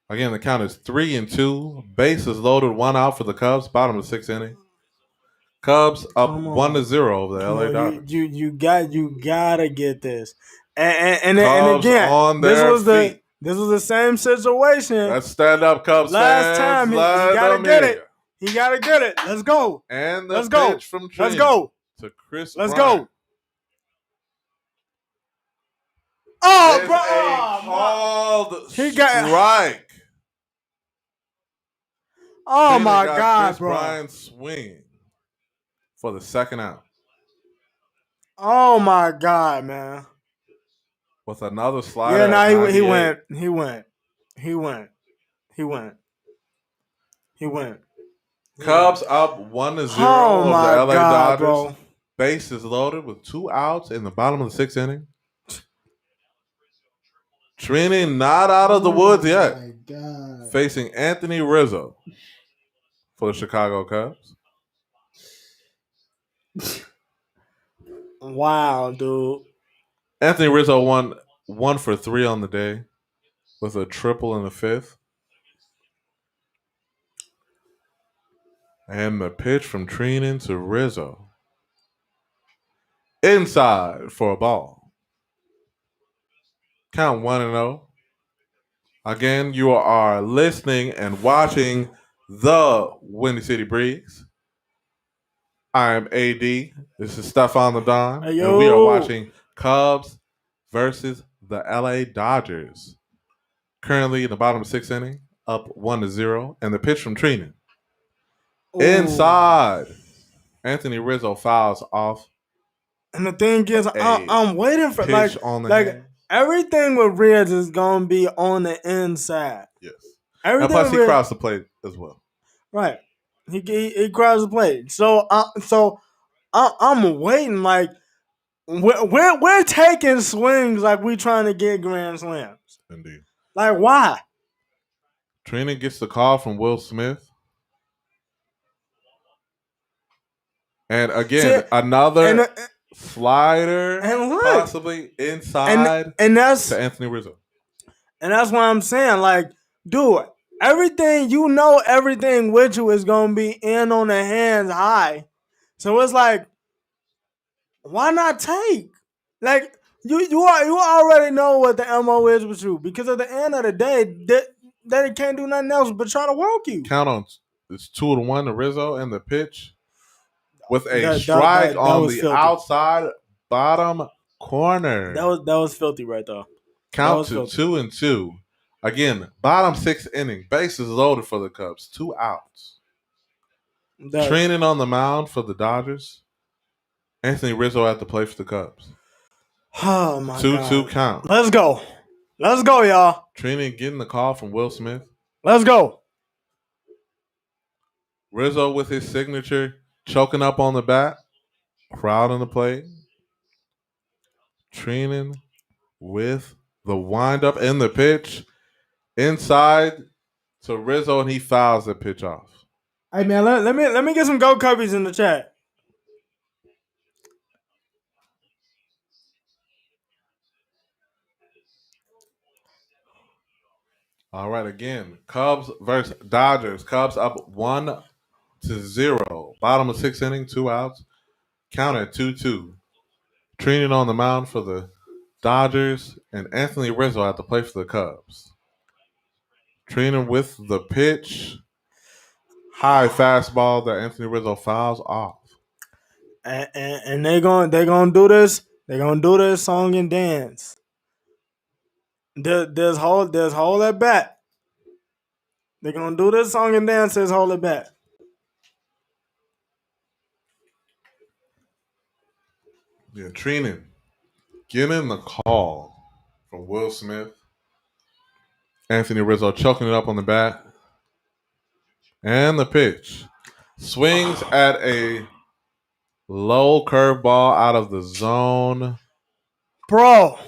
Again, the count is 3-2. Bases loaded, 1 out for the Cubs. Bottom of the 6th inning. Cubs up 1-0 over the LA Dodgers. You gotta get this. And again, this was the same situation. Let's stand up, Cubs last fans. Time he gotta get it. He gotta get it. Let's go. And the pitch from Treenan. Let's go. To Chris Let's Bryant. go. Oh, It's bro! a called He got strike. Oh Treenan my got God, Chris bro! Bryant swinging for the 2nd out. Oh my God, man! With another slider. Yeah, now he 98. He went. Cubs up 1-0 over the LA Dodgers. Bro. Bases loaded with 2 outs in the bottom of the 6th inning. Treenan not out of the woods yet. My God. Facing Anthony Rizzo for the Chicago Cubs. Wow, dude. Anthony Rizzo won 1 for 3 on the day with a triple in the 5th. And the pitch from Treenan to Rizzo. Inside for a ball. Count 1-0. Again, you are listening and watching the Windy City Breeze. I am AD. This is Stefan the Don, Hey, and we are yo. watching Cubs versus the LA Dodgers. Currently in the bottom of the 6th inning, up 1-0, and the pitch from Trina. Ooh. Inside, Anthony Rizzo fouls off And the thing is, I'm waiting for pitch on the like hand. everything with Reds is gonna be on the inside. Yes. Everything. And plus, he with crossed the plate as well. right. He crossed the plate. So I'm waiting. Like we're taking swings like we trying to get grand slams. Indeed. Like why? Trina gets the call from Will Smith. And again, another slider, and look, possibly inside and that's to Anthony Rizzo. And that's what I'm saying. Like, dude, everything with you is gonna be in on the hands high. So it's like, why not take? Like, you already know what the MO is with you, because at the end of the day, that can't do nothing else but try to walk you. Count on it's 2-1 to Rizzo, and the pitch with a strike on the filthy. outside bottom corner. That was filthy right there. Count to 2-2. Again, bottom 6th inning, bases loaded for the Cubs, 2 outs. Training on the mound for the Dodgers. Anthony Rizzo at the plate for the Cubs. Oh my 2-2 God. count. Let's go, y'all. Training getting the call from Will Smith. Let's go. Rizzo with his signature, choking up on the bat. Crowd on the plate. Training with the windup and the pitch. Inside to Rizzo, and he fouls the pitch off. Hey man, let me get some Go Cubbies in the chat. All right, again, Cubs versus Dodgers. Cubs up 1-0. Bottom of 6th inning, 2 outs. Count at 2-2. Training on the mound for the Dodgers, and Anthony Rizzo at the plate for the Cubs. Training with the pitch. High fastball that Anthony Rizzo fouls off. And they gonna do this. They're gonna do this song and dance. There's hold that bat. They're gonna do this song and dance. There's hold it back. Yeah, Training getting the call from Will Smith. Anthony Rizzo choking it up on the bat. And the pitch. Swings at a low curveball out of the zone. Bro.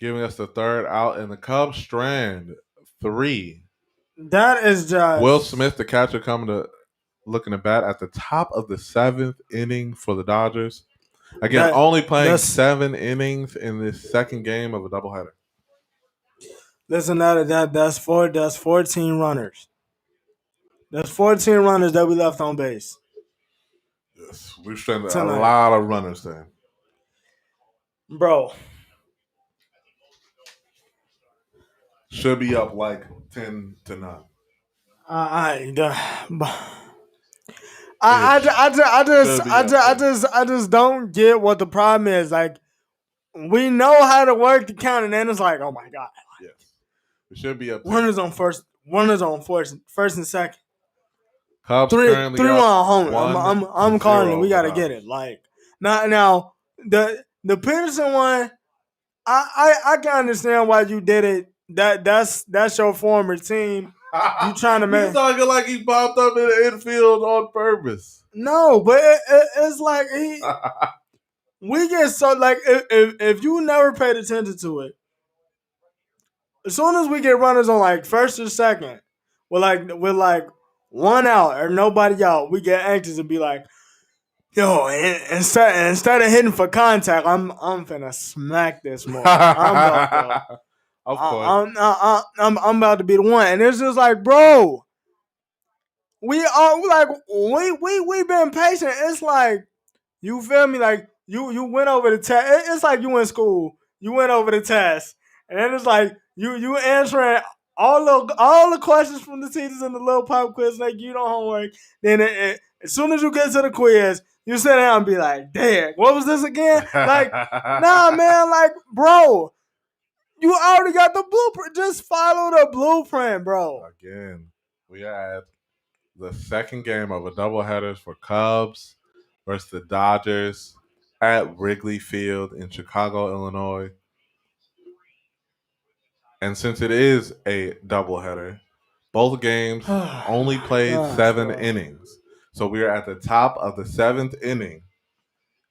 Giving us the 3rd out, and the Cubs strand 3. That is just Will Smith, the catcher, looking to bat at the top of the 7th inning for the Dodgers. Again, only playing 7 innings in this second game of a doubleheader. Listen, that's 14 runners. That's 14 runners that we left on base. Yes, we've stranded a lot of runners there. Bro. Should be up like 10-9. I just don't get what the problem is. Like, we know how to work the count, and then it's like, oh my God. Yes. It should be up. One is on first and second. Cubs three currently on home. I'm calling it. We gotta get it. Like now the Peterson one, I can understand why you did it. That's your former team. You trying to make He's talking like he popped up in the infield on purpose. No, but it's like we get so like if you never paid attention to it, as soon as we get runners on like first or second, with like 1 out or nobody out, we get anxious and be like, yo, instead of hitting for contact, I'm finna smack this more. Of course. I'm about to be the one. And it's just like, bro, we been patient. It's like, you feel me? Like you went over the test. It's like you in school. You went over the test. And then it's like you answering all the questions from the teachers in the little pop quiz, like you know homework. Then as soon as you get to the quiz, you sit there and be like, damn, what was this again? Like, nah, man, like, bro, you already got the blueprint. Just follow the blueprint, bro. Again, we had the second game of a doubleheader for Cubs versus the Dodgers at Wrigley Field in Chicago, Illinois. And since it is a doubleheader, both games only played 7 innings. So we are at the top of the 7th inning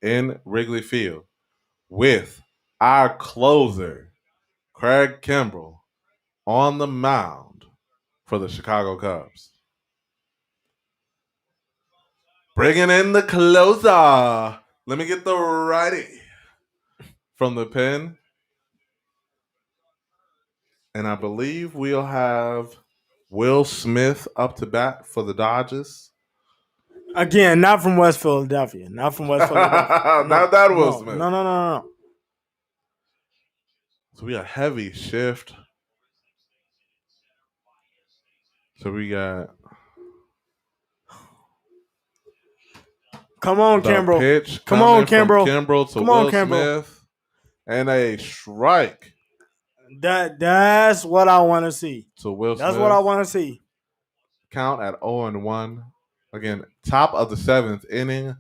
in Wrigley Field with our closer, Craig Kimbrell, on the mound for the Chicago Cubs. Bringing in the closer. Let me get the righty from the pen. And I believe we'll have Will Smith up to bat for the Dodgers. Again, not from West Philadelphia. Not from West Philadelphia. Not that Will Smith. No. So we got heavy shift. So we got come on, the Kimbrell. pitch. Come on, from Kimbrell. Kimbrell to Come Will on, Kimbrell. Smith. And a strike That's what I want to see. to Will Smith. That's what I want to see. Count at 0-1. Again, top of the 7th inning.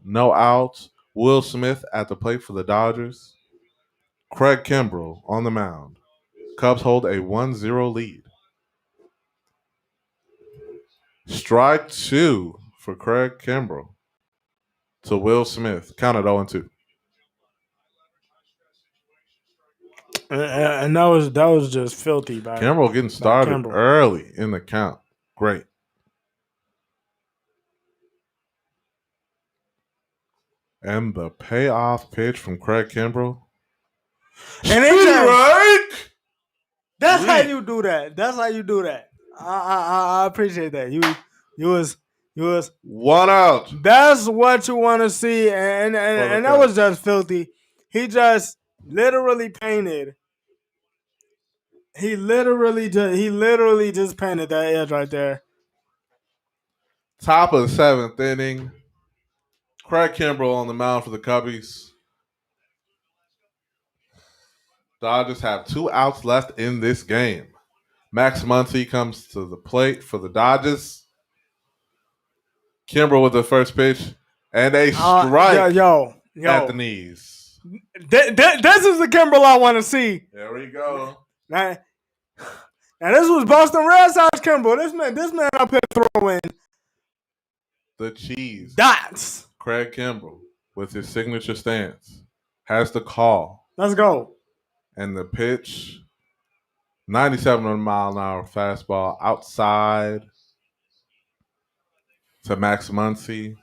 No outs. Will Smith at the plate for the Dodgers. Craig Kimbrell on the mound. Cubs hold a 1-0 lead. Strike 2 for Craig Kimbrell to Will Smith. Count at 0-2. And that was just filthy. Kimbrell getting started early in the count. Great. And the payoff pitch from Craig Kimbrell. And it's right. That's how you do that. That's how you do that. I appreciate that. You was 1 out. That's what you want to see, and that was just filthy. He just literally painted. He literally just painted that edge right there. Top of the 7th inning. Craig Kimbrell on the mound for the Cubbies. Dodgers have 2 outs left in this game. Max Muncy comes to the plate for the Dodgers. Kimbrell with the first pitch and a strike at the knees. This is the Kimbrell I want to see. There we go. Now this was Boston Red Sox Kimbrell. This man up here throwing the cheese. Dots. Craig Kimbrell with his signature stance has the call. Let's go. And the pitch, 97-mile-an-hour fastball outside to Max Muncy.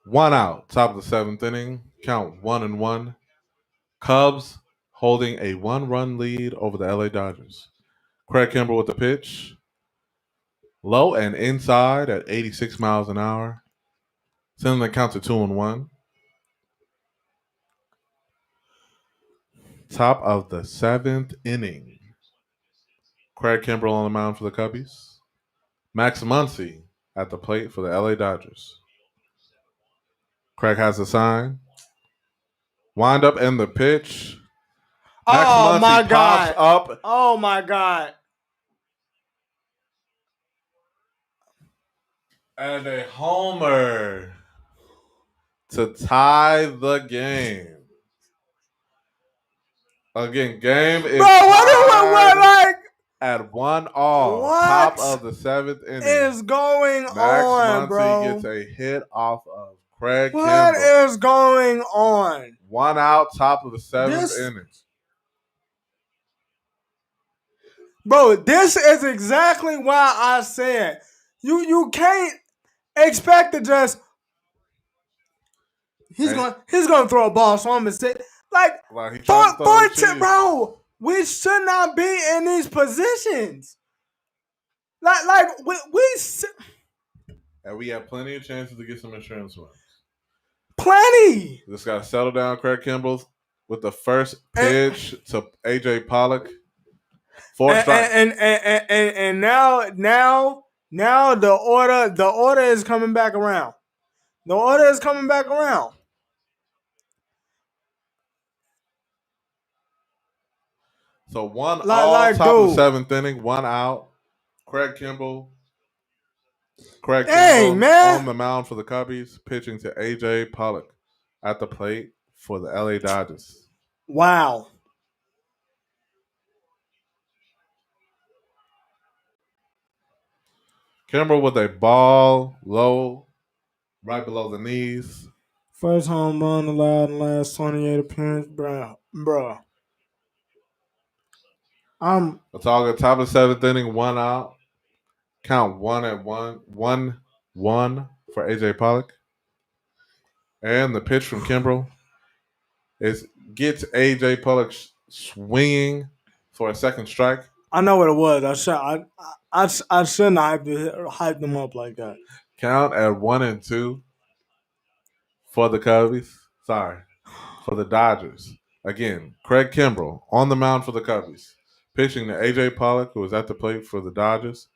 One out, top of the 7th inning. Count 1-1. Cubs holding a 1-run lead over the LA Dodgers. Craig Kimbrell with the pitch. Low and inside at 86 miles an hour. Sending the count to 2-1. Top of the 7th inning. Craig Kimbrell on the mound for the Cubbies. Max Muncy at the plate for the LA Dodgers. Craig has the sign. Wind up in the pitch. Max Muncy my God. pops up. Oh, my God. And a homer to tie the game. Again, game is at 1-1. Top of the 7th inning. What is going Max on, Muncy bro? gets a hit off of Craig What Kimbrell. is going on? 1 out, top of the 7th inning. Bro, this is exactly why I said you can't expect to just he's gonna throw a ball, so I'm gonna say Like bro, we should not be in these positions. Like and we have plenty of chances to get some insurance runs. Plenty. Just got to settle down Craig Kimbrell with the first pitch to AJ Pollock. 4 strikes. And now the order is coming back around. The order is coming back around. So one Like, top of the dude. 7th inning, 1 out. Craig Kimbrell Dang, man. on the mound for the Cubbies, pitching to A.J. Pollock at the plate for the L.A. Dodgers. Wow. Kimbrell with a ball low, right below the knees. First home run allowed in the last 28 appearances, bro. It's all good. Top of the 7th inning, 1 out. Count 1-1 for A.J. Pollock. And the pitch from Kimbrell gets A.J. Pollock swinging for a second strike. I know what it was. I shouldn't have hyped them up like that. Count at 1-2 for the Cubbies. Sorry, for the Dodgers. Again, Craig Kimbrell on the mound for the Cubbies, pitching to A.J. Pollock, who was at the plate for the Dodgers.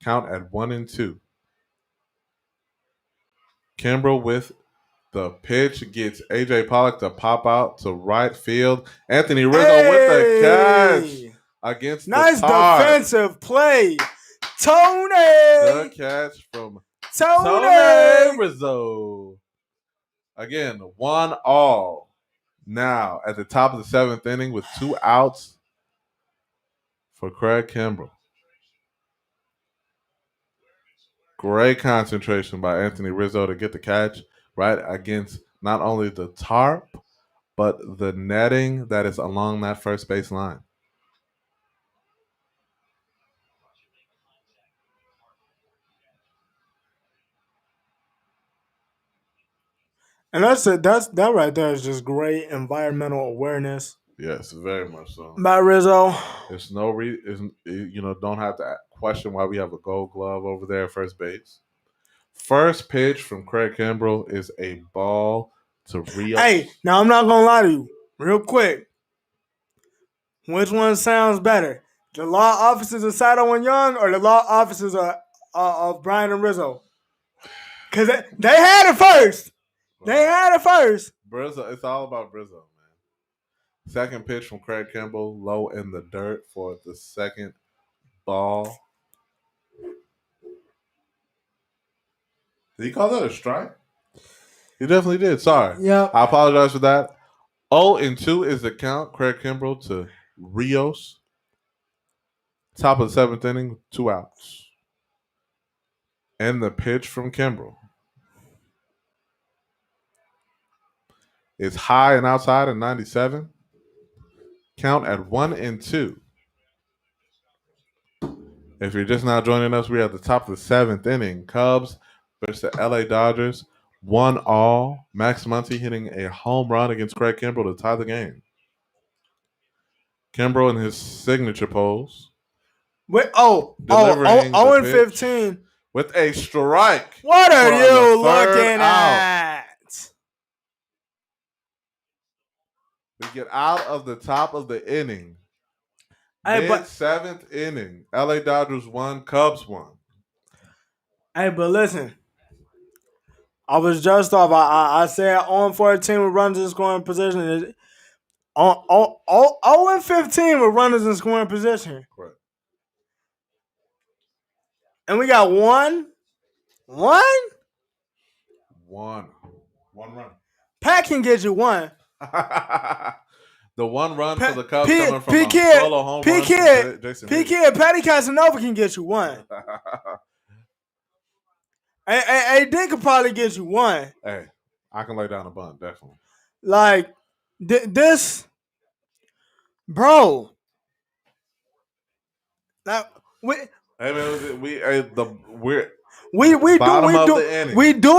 Count at 1-2. Kimbrell with the pitch gets A.J. Pollock to pop out to right field. Anthony Rizzo with the catch against nice the Tar. defensive play. Tony. The catch from Tony Rizzo. Again, 1-1 now at the top of the 7th inning with 2 outs for Craig Kimbrell. Great concentration by Anthony Rizzo to get the catch right against not only the tarp, but the netting that is along that first base line. And that right there is just great environmental awareness. Yes, very much so. By Rizzo. There's no don't have to question why we have a Gold Glove over there at first base. First pitch from Craig Kimbrell is a ball to Rios. Hey, now I'm not gonna lie to you, real quick. Which one sounds better? The law offices of Sato and Young or the law offices of Brian and Rizzo? Because they had it first. They had it first. Brizzo, it's all about Brizzo, man. Second pitch from Craig Kimbrell, low in the dirt for the second ball. Did he call that a strike? He definitely did. Sorry. Yep. I apologize for that. 0-2 is the count. Craig Kimbrell to Rios. Top of the 7th inning, 2 outs. And the pitch from Kimbrell is high and outside at 97. Count at 1-2. If you're just now joining us, we're at the top of the 7th inning. Cubs versus the LA Dodgers. 1-1. Max Muncy hitting a home run against Craig Kimbrell to tie the game. Kimbrell in his signature pose. Wait, 0-15. With a strike. What are you looking at? We get out of the top of the inning. Hey, but 7th inning. LA Dodgers won, Cubs won. Hey, but listen. I was just off. I said 0-14 with runners in scoring position. 0-15 with runners in scoring position. Correct. And we got one run. Pat can get you one. The one run for the Cubs coming from a solo home run from Jason PK and Patty Casanova can get you one. AD could probably get you one. Hey, I can lay down a bunt, definitely. Like, this, bro. Now, we do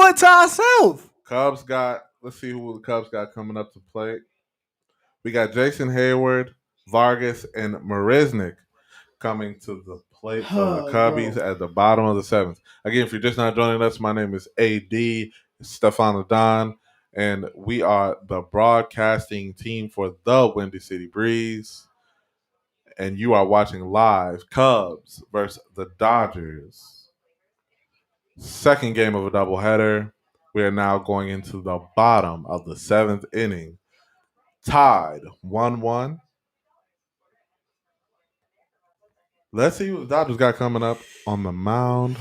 it to ourselves. Cubs got, let's see who the Cubs got coming up to play. We got Jason Hayward, Vargas, and Marisnik coming to the plate for the Cubbies at the bottom of the 7th. Again, if you're just not joining us, my name is AD Stefano Don, and we are the broadcasting team for the Windy City Breeze. and you are watching live Cubs versus the Dodgers. Second game of a doubleheader. We are now going into the bottom of the 7th inning. Tied 1-1. Let's see what the Dodgers got coming up on the mound.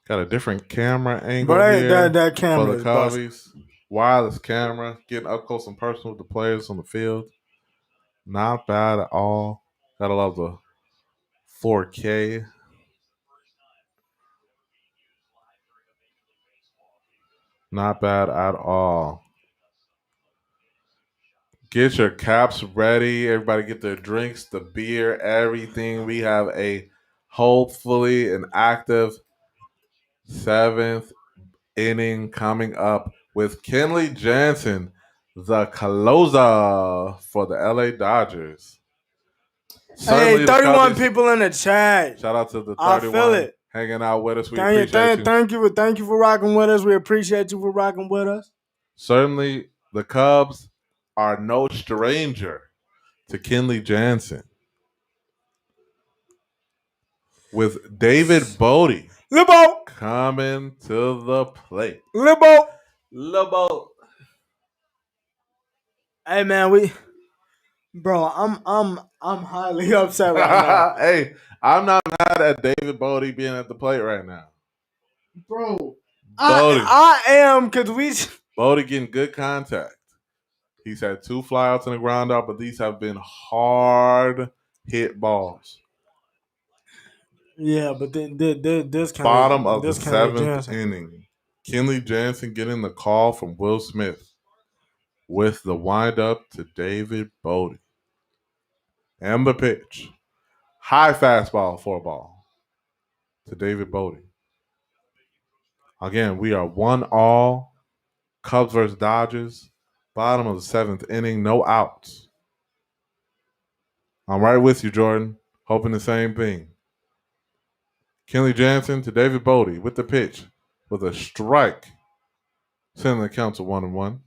Got a different camera angle here that camera for is the busted. Cubbies. Wireless camera, getting up close and personal with the players on the field. Not bad at all. Gotta love the 4K. Not bad at all. Get your caps ready. Everybody get their drinks, the beer, everything. We have a hopefully an active 7th inning coming up with Kenley Jansen, the closer for the LA Dodgers. Hey, 31 people in the chat. Shout out to the 31 I feel it. Hanging out with us. We appreciate you. Thank you for rocking with us. We appreciate you for rocking with us. Certainly, the Cubs are no stranger to Kenley Jansen. With David Bodie coming to the plate. Libo. Hey man, I'm highly upset right now. Hey, I'm not mad at David Bodie being at the plate right now. Bro, I am because Bodie getting good contact. He's had 2 flyouts and a ground out, but these have been hard hit balls. Yeah, but this bottom of the 7th inning. Kenley Jansen getting the call from Will Smith with the windup to David Bodie. And the pitch. High fastball for a ball to David Bodie. Again, we are 1-all. Cubs versus Dodgers. Bottom of the 7th inning. No outs. I'm right with you, Jordan. Hoping the same thing. Kenley Jansen to David Bodie with the pitch. With a strike. Sending the count to 1-1.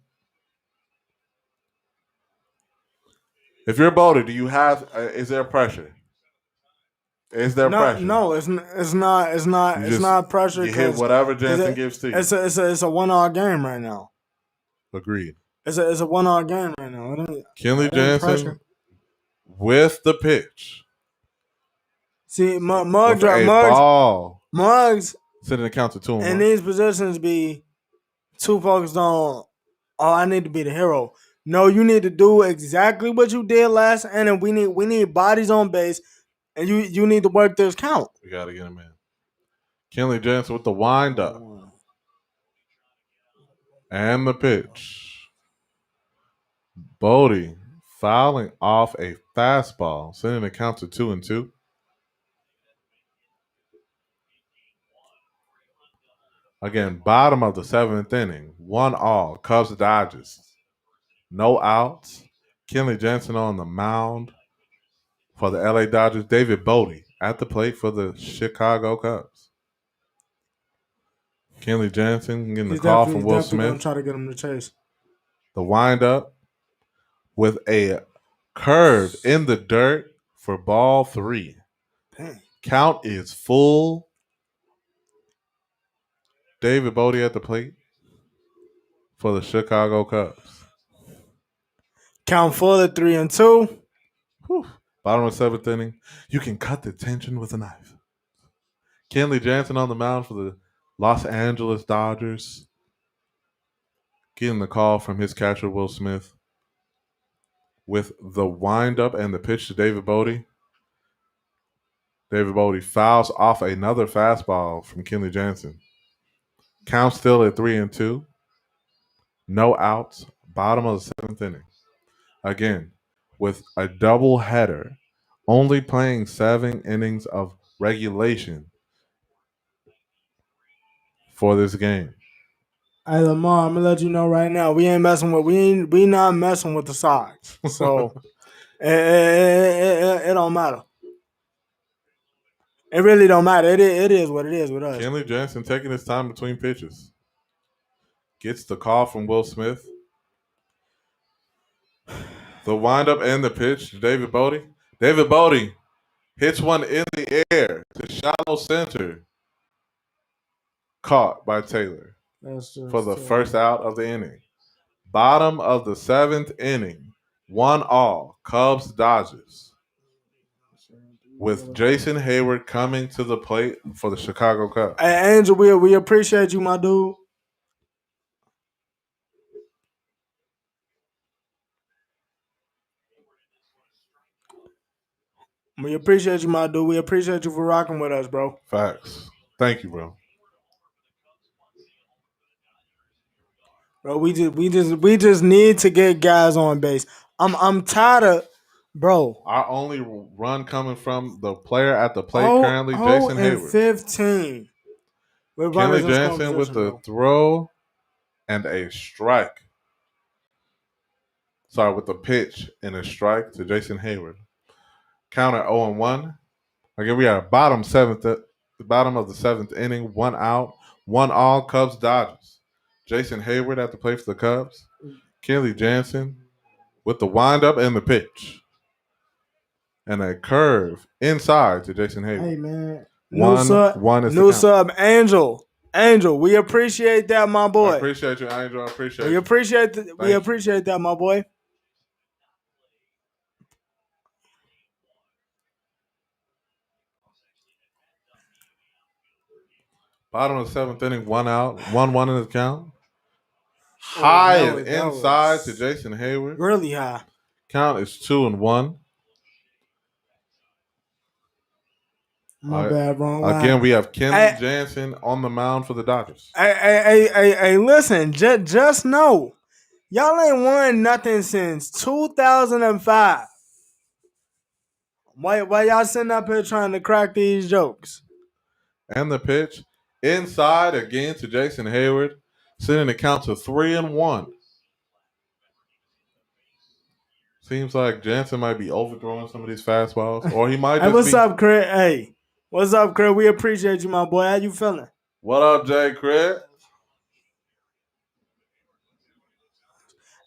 If you're Bodie, do you have? Is there pressure? Is there pressure? No, it's not pressure. You hit whatever Jansen gives to you. It's a 1-all game right now. Agreed. It's a 1-all game right now. Kenley Jansen with the pitch. See, Muggs sending the count to 2-1. And these positions be too focused on. Oh, I need to be the hero. No, you need to do exactly what you did last inning. We need bodies on base, and you need to work this count. We gotta get him in. Kenley Jansen with the windup and the pitch. Bodie fouling off a fastball, sending the count to 2-2. Again, bottom of the 7th inning. 1-all. Cubs Dodgers. No outs. Kenley Jansen on the mound for the LA Dodgers. David Bodie at the plate for the Chicago Cubs. Kenley Jansen getting the call from Will Smith. Gonna try to get him to chase. The windup with a curve in the dirt for ball 3. Dang. Count is full. David Bodie at the plate for the Chicago Cubs. Count full at 3-2. Whew. Bottom of the 7th inning. You can cut the tension with a knife. Kenley Jansen on the mound for the Los Angeles Dodgers. Getting the call from his catcher, Will Smith. With the windup and the pitch to David Bodie. David Bodie fouls off another fastball from Kenley Jansen. Count still at 3-2. No outs. Bottom of the 7th inning. Again, with a double header, only playing 7 innings of regulation for this game. Hey Lamar, I'm gonna let you know right now. We not messing with the Sox. So it don't matter. It really don't matter. It is what it is with us. Kenley Jansen taking his time between pitches. Gets the call from Will Smith. The windup and the pitch to David Bodie. David Bodie hits one in the air to shallow center. Caught by Taylor for the first out of the inning. Bottom of the 7th inning. 1-all. Cubs Dodgers. With Jason Hayward coming to the plate for the Chicago Cubs. Hey, Angel, we appreciate you, my dude. We appreciate you, my dude. We appreciate you for rocking with us, bro. Facts. Thank you, bro. Bro, we just need to get guys on base. I'm tired of, bro. Our only run coming from the player at the plate currently, Jason Hayward. 15. Kenley Jansen with the throw and a strike. Sorry, with the pitch and a strike to Jason Hayward. Counter 0-1. Again, we are bottom of the 7th inning. 1 out, 1-all. Cubs Dodgers. Jason Hayward at the plate for the Cubs. Kenley Jansen with the windup and the pitch. And a curve inside to Jason Hayward. Hey, man. New sub, Angel. Angel, we appreciate that, my boy. I appreciate you, Angel. I appreciate we you. We appreciate that, my boy. Bottom of the 7th inning, 1 out, 1-1 in the count. High and inside to Jason Hayward. Really high. Count is 2-1. My bad, wrong. Again, we have Kenley Jansen on the mound for the Dodgers. Hey, listen, just know, y'all ain't won nothing since 2005. Why y'all sitting up here trying to crack these jokes? And the pitch inside again to Jason Hayward, sending the count to 3-1. Seems like Jansen might be overthrowing some of these fastballs, or he might just what's up, Craig? Hey, what's up, Craig? We appreciate you, my boy. How you feeling? What up, Jay Craig?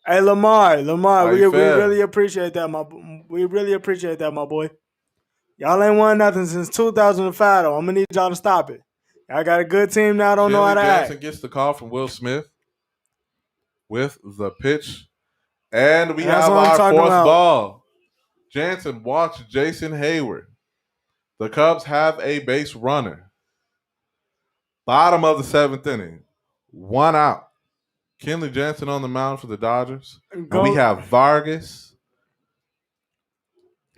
Hey, Lamar, we really appreciate that, we really appreciate that, my boy. Y'all ain't won nothing since 2005, though. I'm gonna need y'all to stop it. Y'all got a good team now. Don't know how to act. Jansen gets the call from Will Smith with the pitch, and we have our 4th ball. Jansen walks Jason Hayward. The Cubs have a base runner. Bottom of the 7th inning, 1 out. Kenley Jansen on the mound for the Dodgers. And we have Vargas,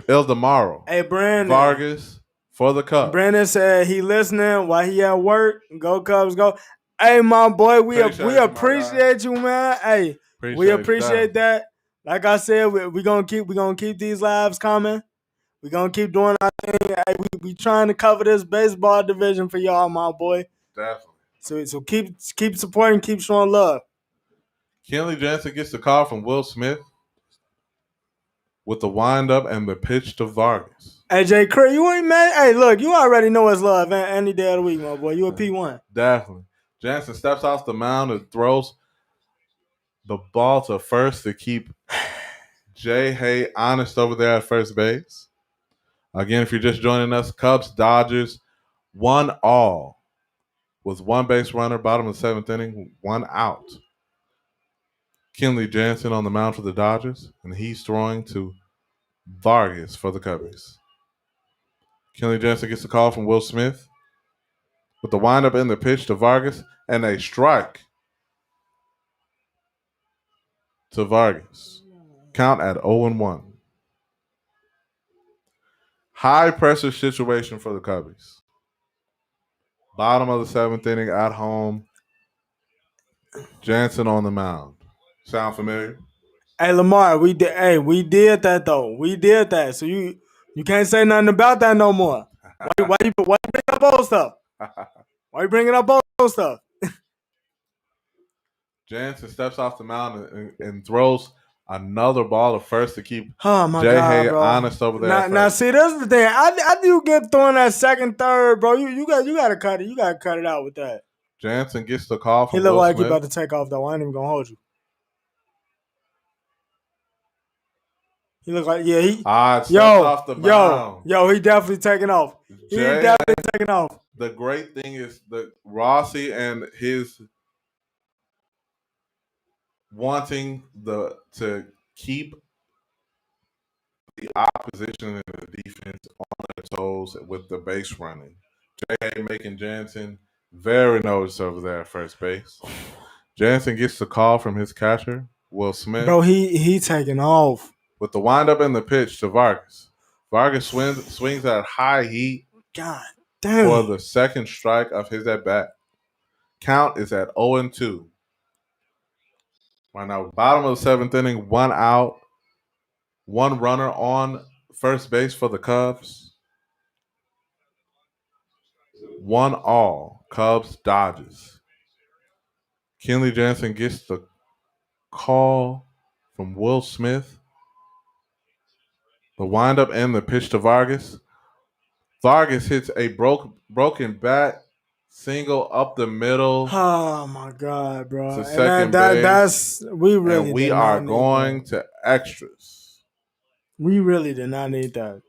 Eldamaro. Hey, Brandon. Vargas for the Cubs. Brandon said he listening while he at work. Go Cubs, go. Hey, my boy, we appreciate you, man. Hey, we appreciate that. Like I said, we gonna keep these lives coming. We gonna keep doing our thing. Hey, we trying to cover this baseball division for y'all, my boy. Definitely. So keep supporting, keep showing love. Kenley Jansen gets the call from Will Smith with the windup and the pitch to Vargas. Hey, Jay Craig, you ain't mad? Hey, look, you already know it's love any day of the week, my boy. You a P1. Definitely. Jansen steps off the mound and throws the ball to first to keep Jay Hay honest over there at first base. Again, if you're just joining us, Cubs, Dodgers, 1-all. With 1 base runner, bottom of the 7th inning, 1 out. Kenley Jansen on the mound for the Dodgers, and he's throwing to Vargas for the Cubbies. Kenley Jansen gets a call from Will Smith with the windup and the pitch to Vargas, and a strike to Vargas. Count at 0-1. High pressure situation for the Cubbies. Bottom of the 7th inning at home. Jansen on the mound. Sound familiar? Hey, Lamar, we did that though. We did that. So you can't say nothing about that no more. Why you bring up old stuff? Why you bringing up old stuff? Jansen steps off the mound and throws another ball to first to keep Jay Hay honest over there. Now, see, that's the thing. I do get throwing that second, third, bro. You gotta cut it. You gotta cut it out with that. Jansen gets the call from He look Will like Smith. he about to take off though. I ain't even gonna hold you. He look like he. Stepped off the mound. He definitely taking off. He definitely taking off. The great thing is that Rossi and his wanting to keep the opposition and the defense on their toes with the base running. J.A. making Jansen very noticeable there at first base. Jansen gets the call from his catcher, Will Smith. Bro, he taking off. With the windup and the pitch to Vargas. Vargas swings at high heat. God damn. For the second strike of his at-bat. Count is at 0-2. Right now, bottom of the seventh inning, 1 out, 1 runner on first base for the Cubs. 1 all. Cubs, Dodgers. Kenley Jansen gets the call from Will Smith. The windup and the pitch to Vargas. Vargas hits a broken bat single up the middle. Oh my God, bro! To second base. We are going to extras. We really did not need that.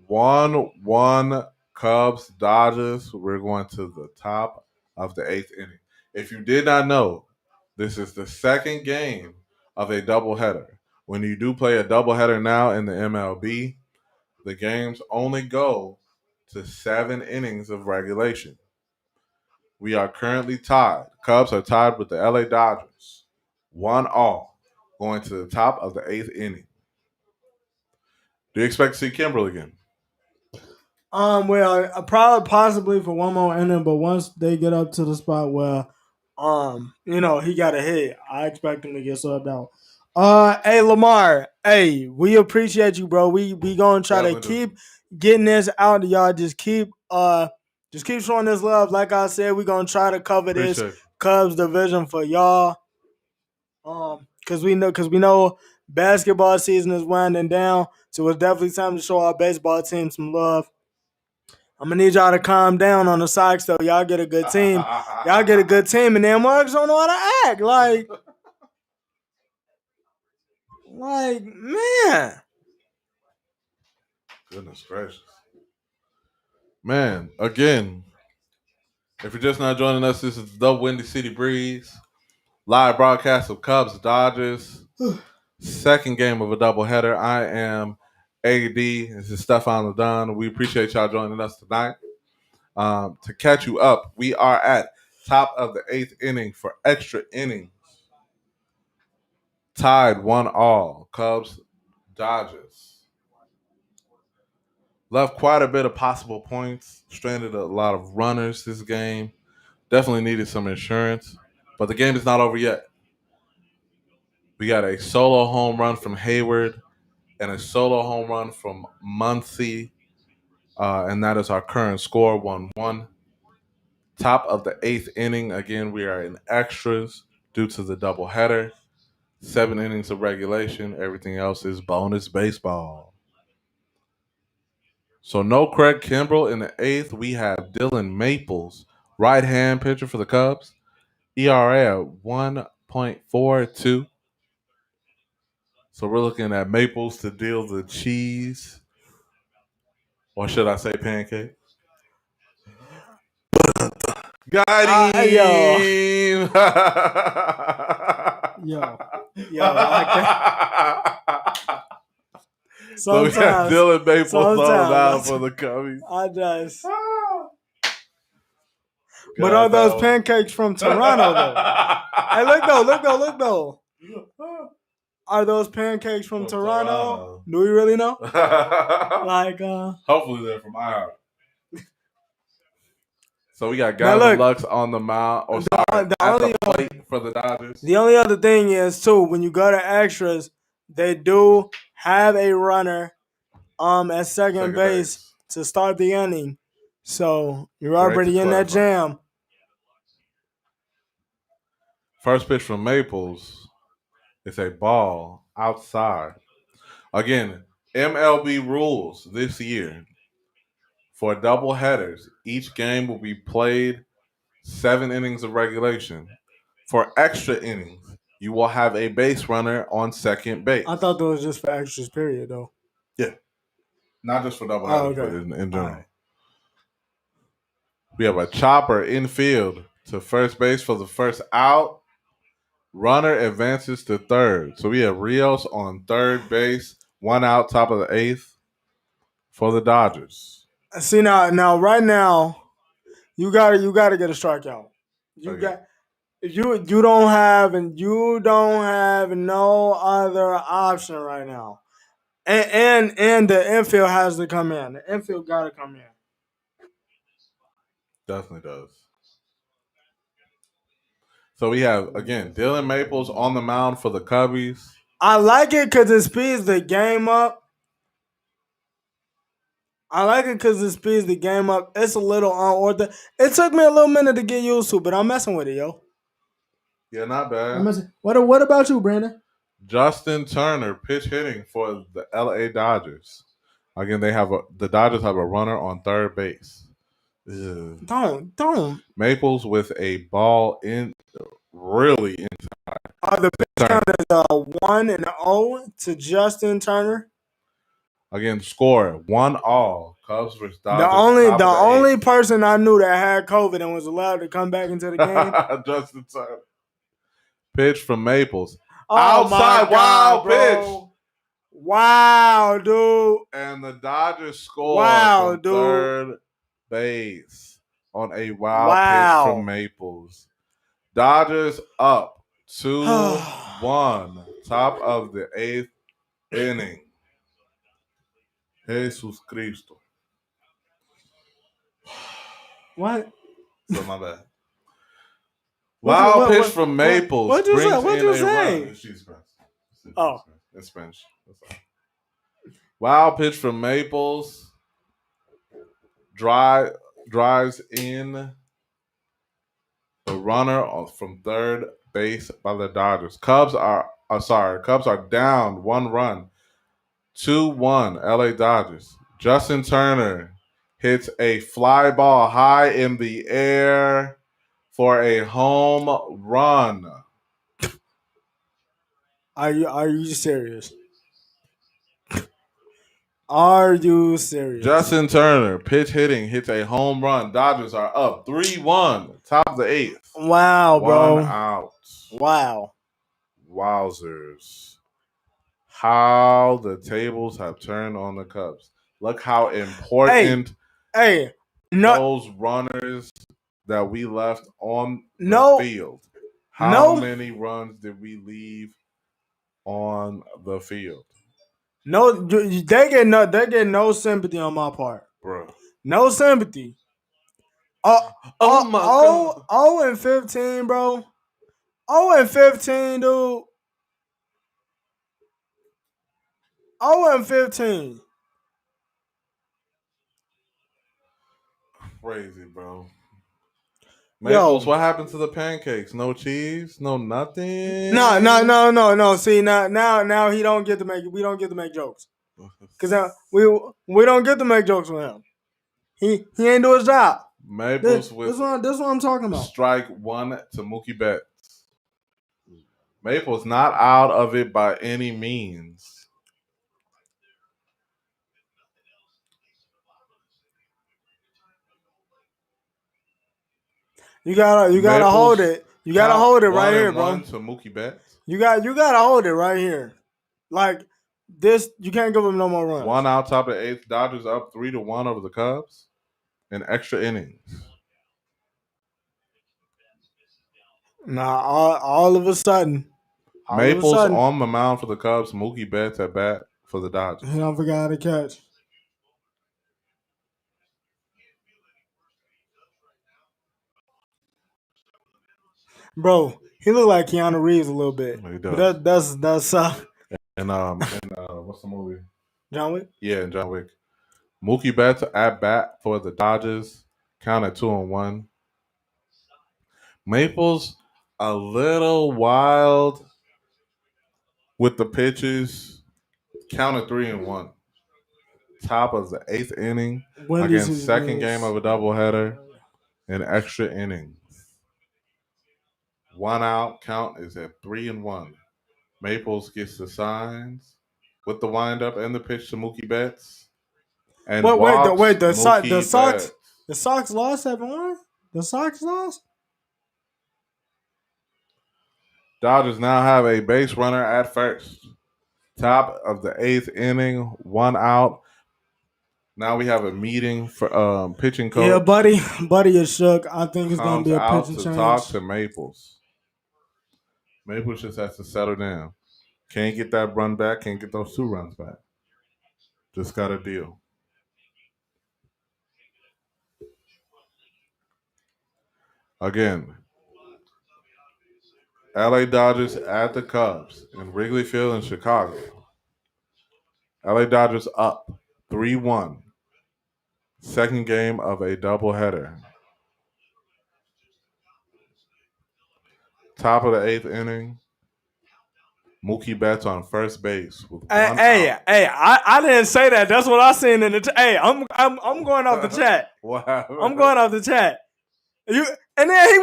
1-1 Cubs, Dodgers. We're going to the top of the 8th inning. If you did not know, this is the second game of a doubleheader. When you do play a doubleheader now in the MLB, the games only go to 7 innings of regulation. We are currently tied. Cubs are tied with the LA Dodgers. 1 all, going to the top of the 8th inning. Do you expect to see Kimbrel again? Well, probably possibly for one more inning, but once they get up to the spot where, he got a hit, I expect him to get subbed out. Hey Lamar, hey, we appreciate you, bro. We gonna try to keep getting this out to y'all. Just keep showing this love. Like I said, we gonna try to cover this Cubs division for y'all. Cause we know basketball season is winding down, so it's definitely time to show our baseball team some love. I'm gonna need y'all to calm down on the Sox, though. Y'all get a good team. And them mugs don't know how to act. Like, man. Goodness gracious. Man, again, if you're just not joining us, this is the Windy City Breeze. Live broadcast of Cubs Dodgers. Second game of a doubleheader. I am AD. This is Stefan Ladon. We appreciate y'all joining us tonight. To catch you up, we are at top of the 8th inning for extra innings. Tied 1 all. Cubs, Dodgers. Left quite a bit of possible points. Stranded a lot of runners this game. Definitely needed some insurance. But the game is not over yet. We got a solo home run from Hayward and a solo home run from Muncy. And that is our current score, 1-1. Top of the 8th inning. Again, we are in extras due to the doubleheader. 7 innings of regulation. Everything else is bonus baseball. So no Craig Kimbrel in the 8th. We have Dylan Maples, right-hand pitcher for the Cubs. ERA at 1.42. So we're looking at Maples to deal the cheese. Or should I say pancake? Got him! Yo, like that. So we got Dylan Maples on out for the Cubbies. I just. But are those pancakes from Toronto, though? Hey, look though. Are those pancakes from Toronto? Do we really know? Hopefully they're from Iowa. So we got Gavin Lux on the mound. The plate for the Dodgers. The only other thing is, too, when you go to extras, they do have a runner at second base to start the inning. So you're already in that jam. First pitch from Maples. It's a ball outside. Again, MLB rules this year. For double headers, each game will be played 7 innings of regulation. For extra innings, you will have a base runner on second base. I thought that was just for extras, period, though. Yeah. Not just for doubleheaders, okay. but in general. Right. We have a chopper infield to first base for the first out. Runner advances to third. So we have Rios on third base, 1 out, top of the 8th for the Dodgers. See now, right now, you gotta get a strikeout. You Okay. got you don't have no other option right now. And the infield has to come in. The infield gotta come in. Definitely does. So we have, again, Dylan Maples on the mound for the Cubbies. I like it because it speeds the game up. It's a little unorthodox. It took me a little minute to get used to, but I'm messing with it, yo. Yeah, not bad. What about you, Brandon? Justin Turner pitch hitting for the LA Dodgers. Again, the Dodgers have a runner on third base. Ugh. Don't. Maples with a ball really inside. The pitch count is 1-0 to Justin Turner. Again, score 1-1. Cubs versus Dodgers. The only person I knew that had COVID and was allowed to come back into the game. Justin Turner. Pitch from Maples. Oh, outside, wild pitch. Wow, dude. And the Dodgers score from third base on a wild pitch from Maples. Dodgers up 2-1. Top of the 8th inning. Jesus Cristo. What? So my bad. Wild pitch from Maples. What'd you say? What'd you say? Oh. In Spanish. Wild pitch from Maples. Drives in the runner from third base by the Dodgers. Cubs are down 1 run. 2-1 LA Dodgers. Justin Turner hits a fly ball high in the air for a home run. Are you serious? Are you serious? Justin Turner, pitch hitting, hits a home run. Dodgers are up 3-1, top of the 8th. Wow, bro. 1 out. Wow. Wowzers. How the tables have turned on the Cubs. Look how important those runners that we left on the field. How many runs did we leave on the field? No, they get no sympathy on my part, bro. No sympathy. Oh my God. 0-15, bro. 0-15, dude. 0-15. Crazy, bro. Maples, what happened to the pancakes? No cheese? No nothing? No. See, now he don't get to make. We don't get to make jokes. Because we don't get to make jokes with him. He ain't do his job. Maples this what I'm talking about. Strike 1 to Mookie Betts. Maples not out of it by any means. You gotta Maples hold it. You gotta hold it right here, bro. 1 to Mookie Betts. You gotta hold it right here. Like this, you can't give him no more runs. 1 out, top of the 8th. Dodgers up 3-1 over the Cubs in extra innings. Nah, all of a sudden. Maples on the mound for the Cubs. Mookie Betts at bat for the Dodgers. He don't forget how to catch. Bro, he look like Keanu Reeves a little bit. He does. But that's and what's the movie? John Wick? Yeah, John Wick. Mookie Betts at bat for the Dodgers. Count at 2-1. Maples a little wild with the pitches. Count at 3-1. Top of the 8th inning. Again, second game of a doubleheader in extra innings. 1 out. Count is at 3-1. Maples gets the signs with the windup and the pitch to Mookie Betts. And wait, walks the Mookie Sox, Betts. the Sox lost 7-1. The Sox lost. Dodgers now have a base runner at first. Top of the 8th inning, 1 out. Now we have a meeting for pitching coach. Yeah, buddy is shook. I think it's gonna Comes be a out pitching to change. talk to Maples. Maples just has to settle down. Can't get that run back. Can't get those 2 runs back. Just got a deal. Again, LA Dodgers at the Cubs in Wrigley Field in Chicago. LA Dodgers up 3-1. Second game of a doubleheader. Top of the 8th inning. Mookie Betts on first base with 1 out. I didn't say that. That's what I seen in the chat. Hey, I'm going off the chat. What happened? I'm going off the chat. And then he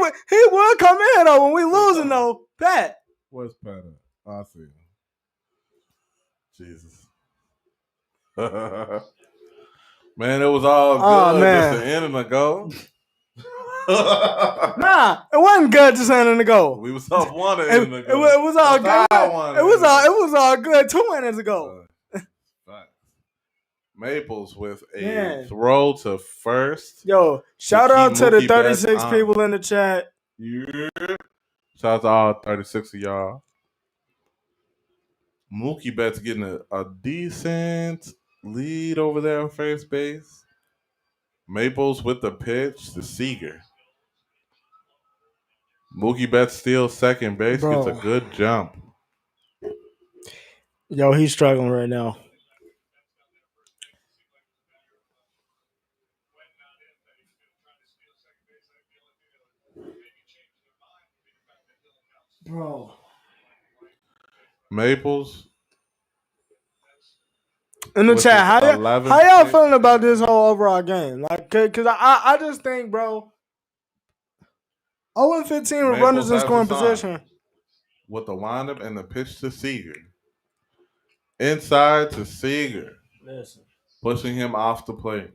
would come in though when we losing though. Pat. Where's Pat at? I see him. Jesus. Man, it was all good just a inning ago. Nah, it wasn't good just a inning ago. We was up 1 inning ago. It was all good. It was all good 2 innings ago. Maples with a throw to first. Yo, shout out to the 36 people in the chat. Yeah. Shout out to all 36 of y'all. Mookie Betts getting a decent lead over there on first base. Maples with the pitch to Seager. Mookie Betts steals second base, gets a good jump. Yo, he's struggling right now. Bro. Maples. In the chat, how y'all feeling about this whole overall game? Like, cause I just think, bro, 0-15 with runners in scoring position. With the windup and the pitch to Seager. Inside to Seager. Listen. Pushing him off the plate.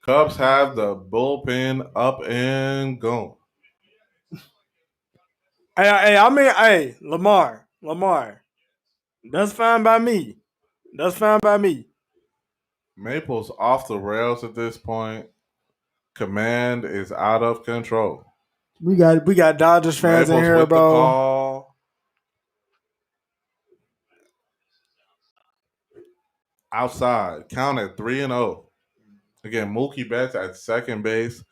Cubs have the bullpen up and going. Hey, Lamar. That's fine by me. Maples off the rails at this point. Command is out of control. We got Dodgers fans Maples in here, with bro. The call. Outside. Count at 3-0. Again, Mookie Betts at second base.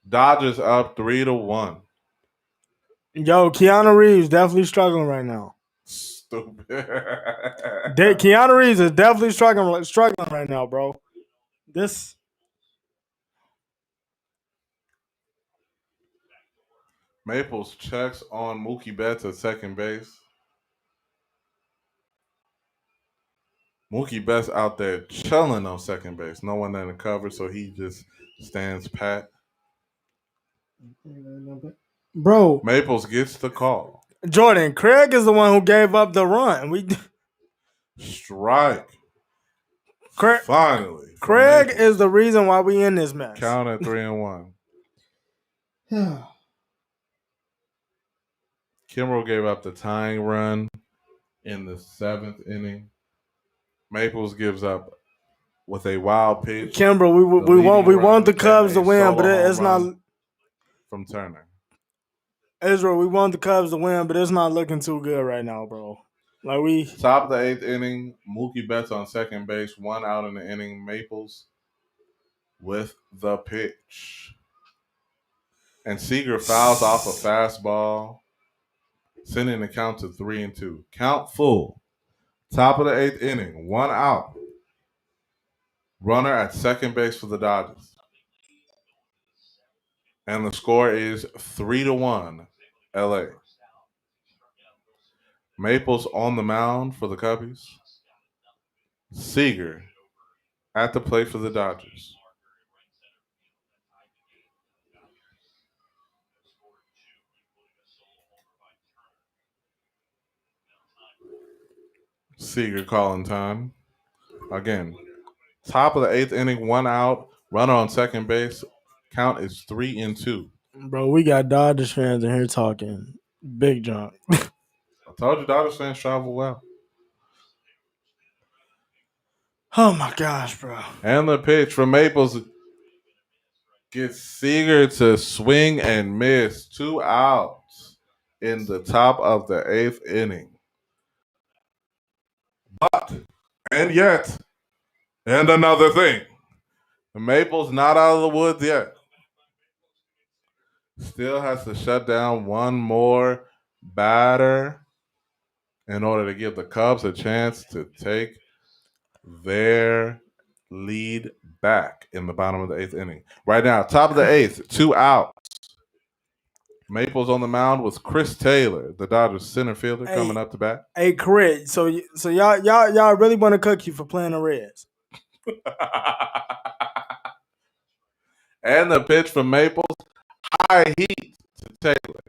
Dodgers up 3-1. Yo, Keanu Reeves definitely struggling right now. Stupid. Keanu Reeves is definitely struggling right now, bro. This. Maples checks on Mookie Betts at second base. Mookie Betts out there chilling on second base. No one in the cover, so he just stands pat. Bro. Maples gets the call. Jordan, Craig is the one who gave up the run. Strike. Finally. Craig is the reason why we in this mess. Count at 3-1. Kimbrel gave up the tying run in the 7th inning. Maples gives up with a wild pitch. Kimbrel, we want the Cubs to win, but it's not from Turner. Israel, we want the Cubs to win, but it's not looking too good right now, bro. Like top of the 8th inning, Mookie Betts on second base, 1 out in the inning. Maples with the pitch. And Seager fouls off a fastball, sending the count to 3-2. Count full. Top of the 8th inning, 1 out. Runner at second base for the Dodgers. And the score is 3-1, LA. Maples on the mound for the Cubbies. Seager at the plate for the Dodgers. Seager calling time. Again, top of the 8th inning, 1 out, runner on second base. Count is 3-2. Bro, we got Dodgers fans in here talking big junk. I told you Dodgers fans travel well. Oh my gosh, bro. And the pitch from Maples gets Seager to swing and miss. 2 outs in the top of the 8th inning. But, and yet, and another thing, the Maples not out of the woods yet. Still has to shut down one more batter in order to give the Cubs a chance to take their lead back in the bottom of the 8th inning. Right now, top of the 8th, 2 outs. Maples on the mound with Chris Taylor, the Dodgers center fielder, coming up to bat. Hey, Crit. So y'all really want to cook you for playing the Reds? And the pitch from Maples, high heat to Taylor.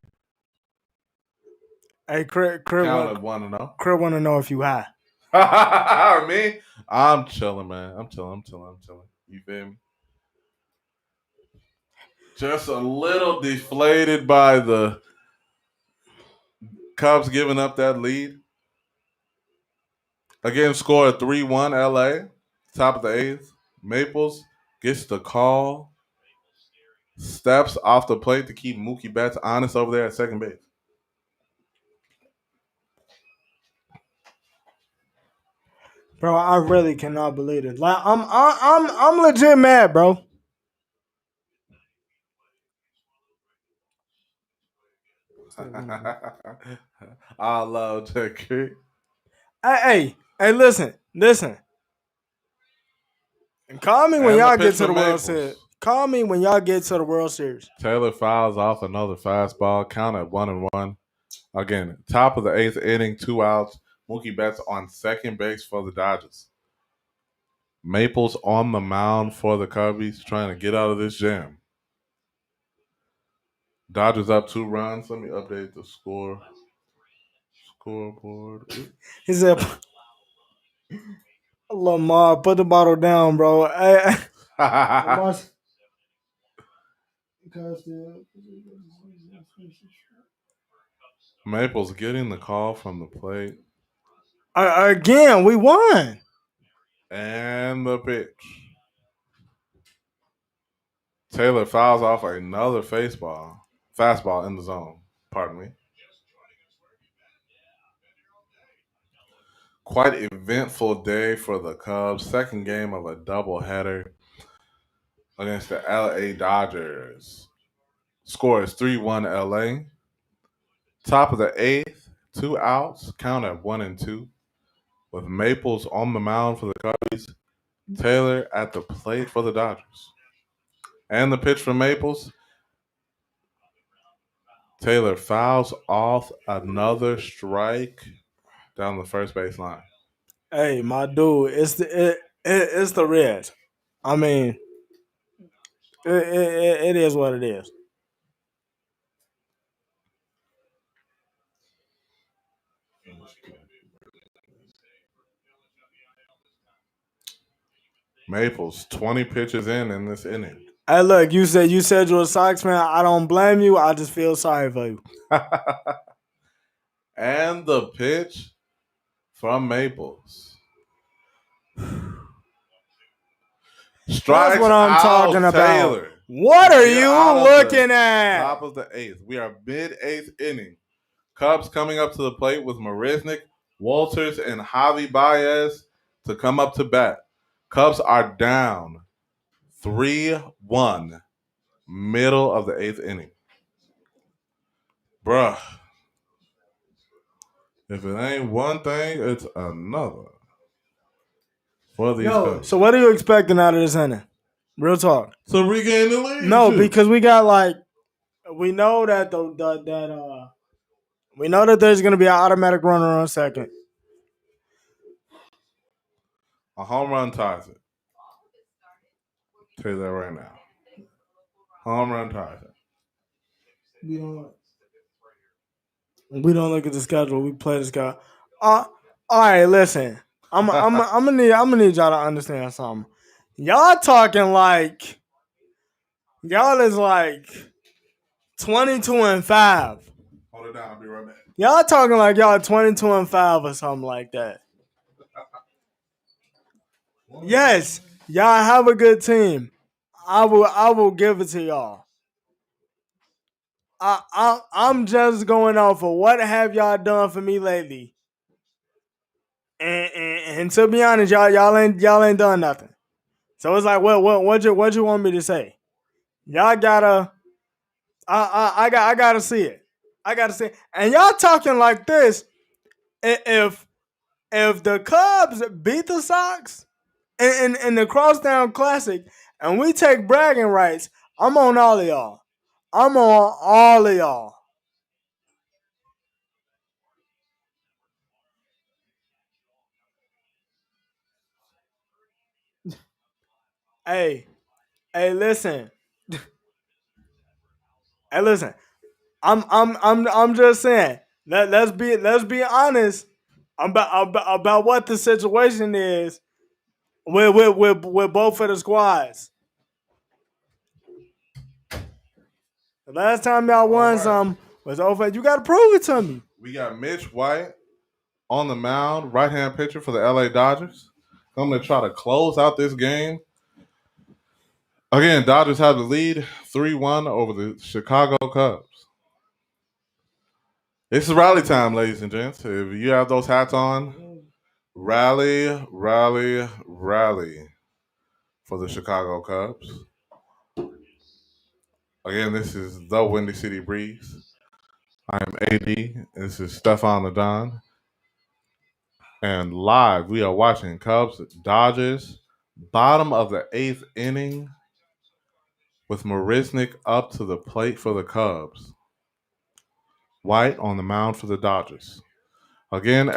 Hey, Crit. Count of 1-0. Crit want to know if you high. Me? I'm chilling, man. I'm chilling. You feel me? Just a little deflated by the Cubs giving up that lead. Again, score 3-1 LA. Top of the 8th. Maples gets the call. Steps off the plate to keep Mookie Betts honest over there at second base. Bro, I really cannot believe it. Like I'm legit mad, bro. I love Jackie. Hey, listen. And call me when y'all get to the World Series. Call me when y'all get to the World Series. Taylor fouls off another fastball. Count at 1-1. Again, top of the 8th inning, 2 outs. Mookie Betts on second base for the Dodgers. Maples on the mound for the Cubbies, trying to get out of this jam. Dodgers up 2 runs. Let me update the scoreboard. He said, Lamar, put the bottle down, bro. Maples getting the call from the plate. Again, we won. And the pitch. Taylor fouls off another fastball in the zone. Pardon me. Quite eventful day for the Cubs. Second game of a doubleheader against the LA Dodgers. Score is 3-1 LA. Top of the 8th, 2 outs. Count at 1-2. With Maples on the mound for the Cubbies. Taylor at the plate for the Dodgers. And the pitch from Maples. Taylor fouls off another strike down the first base line. Hey, my dude, it's the Reds. I mean, it is what it is. Maples 20 pitches in this inning. Hey, look, you said you're a Sox fan. I don't blame you. I just feel sorry for you. And the pitch from Maples. Strikes That's what I'm talking about. Taylor. What are you looking at? Top of the 8th. We are mid-8th inning. Cubs coming up to the plate with Marisnick, Walters, and Javi Baez to come up to bat. Cubs are down 3-1, middle of the 8th inning. Bruh. If it ain't one thing, it's another. For these Cubs. So what are you expecting out of this inning? Real talk. To regain the lead. No, because we got we know that we know that there's gonna be an automatic runner on second. A home run ties it. Tell you that right now. Home run ties it. We don't look at the schedule. We play the schedule. All right, listen. I'm gonna need y'all to understand something. Y'all talking like y'all is like 22-5. Hold it down. I'll be right back. Y'all talking like y'all 22-5 or something like that. Yes, y'all have a good team. I will give it to y'all. I'm just going off of what have y'all done for me lately. And to be honest, y'all ain't done nothing. So it's like, what you want me to say? Y'all gotta, I gotta see it. I gotta see it. And y'all talking like this. If the Cubs beat the Sox in the Crosstown Classic, and we take bragging rights, I'm on all of y'all. I'm on all of y'all. Hey, listen. Hey, listen. I'm just saying. Let's be honest about what the situation is with both of the squads. The last time y'all won some was over. You got to prove it to me. We got Mitch White on the mound, right-hand pitcher for the LA Dodgers. I'm going to try to close out this game. Again, Dodgers have the lead 3-1 over the Chicago Cubs. This is rally time, ladies and gents. If you have those hats on, rally, rally, rally for the Chicago Cubs. Again, this is the Windy City Breeze. I am AD. This is Stefan Ladon. And live, we are watching Cubs Dodgers, bottom of the 8th inning, with Marisnick up to the plate for the Cubs. White on the mound for the Dodgers. Again,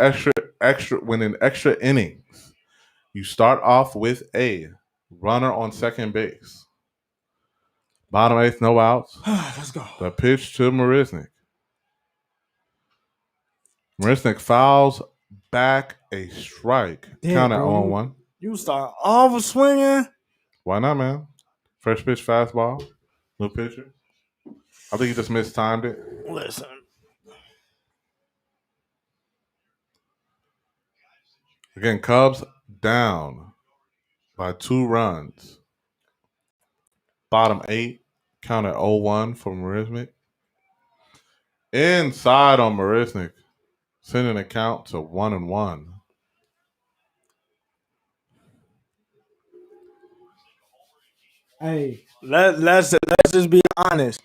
when in extra innings, you start off with a runner on second base. Bottom 8th, no outs. Let's go. The pitch to Marisnick. Marisnick fouls back a strike. Count at 0-1. You start all swinging. Why not, man? Fresh pitch fastball. New pitcher. I think he just mistimed it. Listen. Again, Cubs down by 2 runs. Bottom 8. Count at 0-1 for Marisnick. Inside on Marisnick. Sending a count to 1-1. Hey, let's just be honest.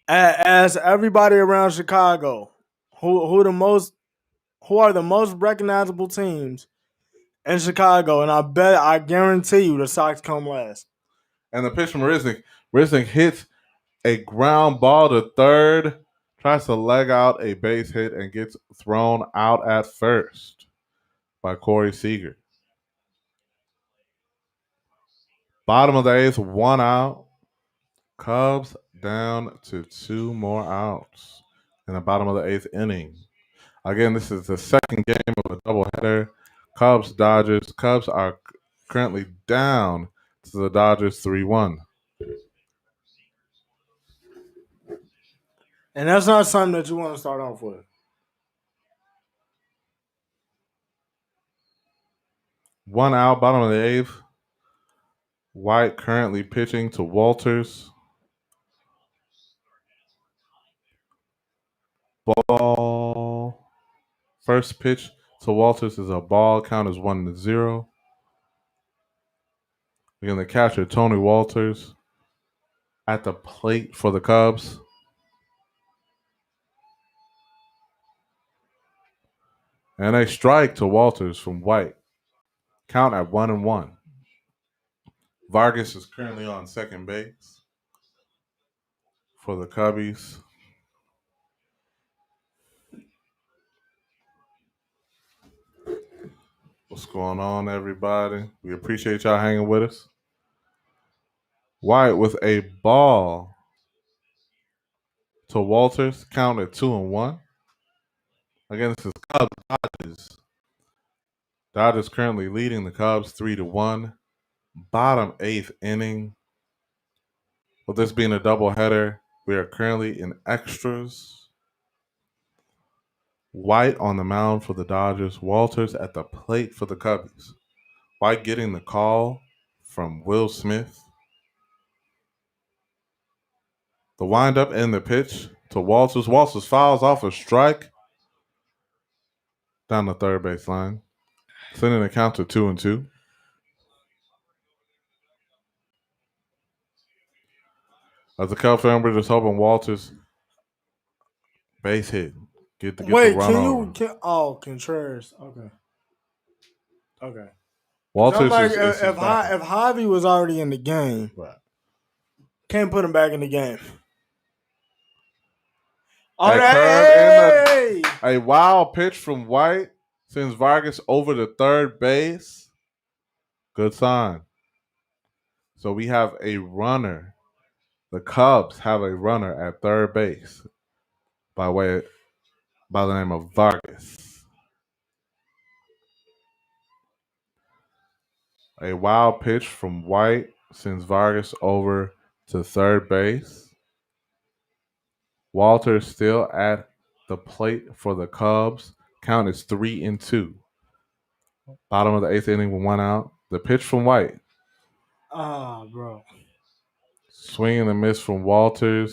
As everybody around Chicago, who are the most recognizable teams in Chicago, and I guarantee you the Sox come last. And the pitch from Marisnick. Marisnick hits a ground ball to third, tries to leg out a base hit, and gets thrown out at first by Corey Seager. Bottom of the 8th, 1 out. Cubs down to 2 more outs in the bottom of the 8th inning. Again, this is the second game of a doubleheader. Cubs, Dodgers. Cubs are currently down to the Dodgers 3-1. And that's not something that you want to start off with. 1 out, bottom of the 8th. White currently pitching to Walters. Ball. First pitch to Walters is a ball. Count is 1-0. Again, the catcher, Tony Walters, at the plate for the Cubs. And a strike to Walters from White. Count at 1-1. Vargas is currently on second base for the Cubbies. What's going on, everybody? We appreciate y'all hanging with us. White with a ball to Walters. Count at 2-1. Again, this is Cubs Dodgers. Dodgers currently leading the Cubs 3-1. Bottom 8th inning. With this being a doubleheader, we are currently in extras. White on the mound for the Dodgers. Walters at the plate for the Cubbies. White getting the call from Will Smith. The windup and the pitch to Walters. Walters fouls off a strike down the third base line, sending the count to 2-2. As the Cubs fan, we're just hoping Walters base hit. Get the run over. Contreras. Okay. Walters like, is if Javi was already in the game, right. Can't put him back in the game. A wild pitch from White sends Vargas over to third base. Good sign. So we have a runner. The Cubs have a runner at third base by the name of Vargas. A wild pitch from White sends Vargas over to third base. Walter still at the plate for the Cubs. Count is 3-2. Bottom of the 8th inning with 1 out. The pitch from White. Bro. Swing and a miss from Walters.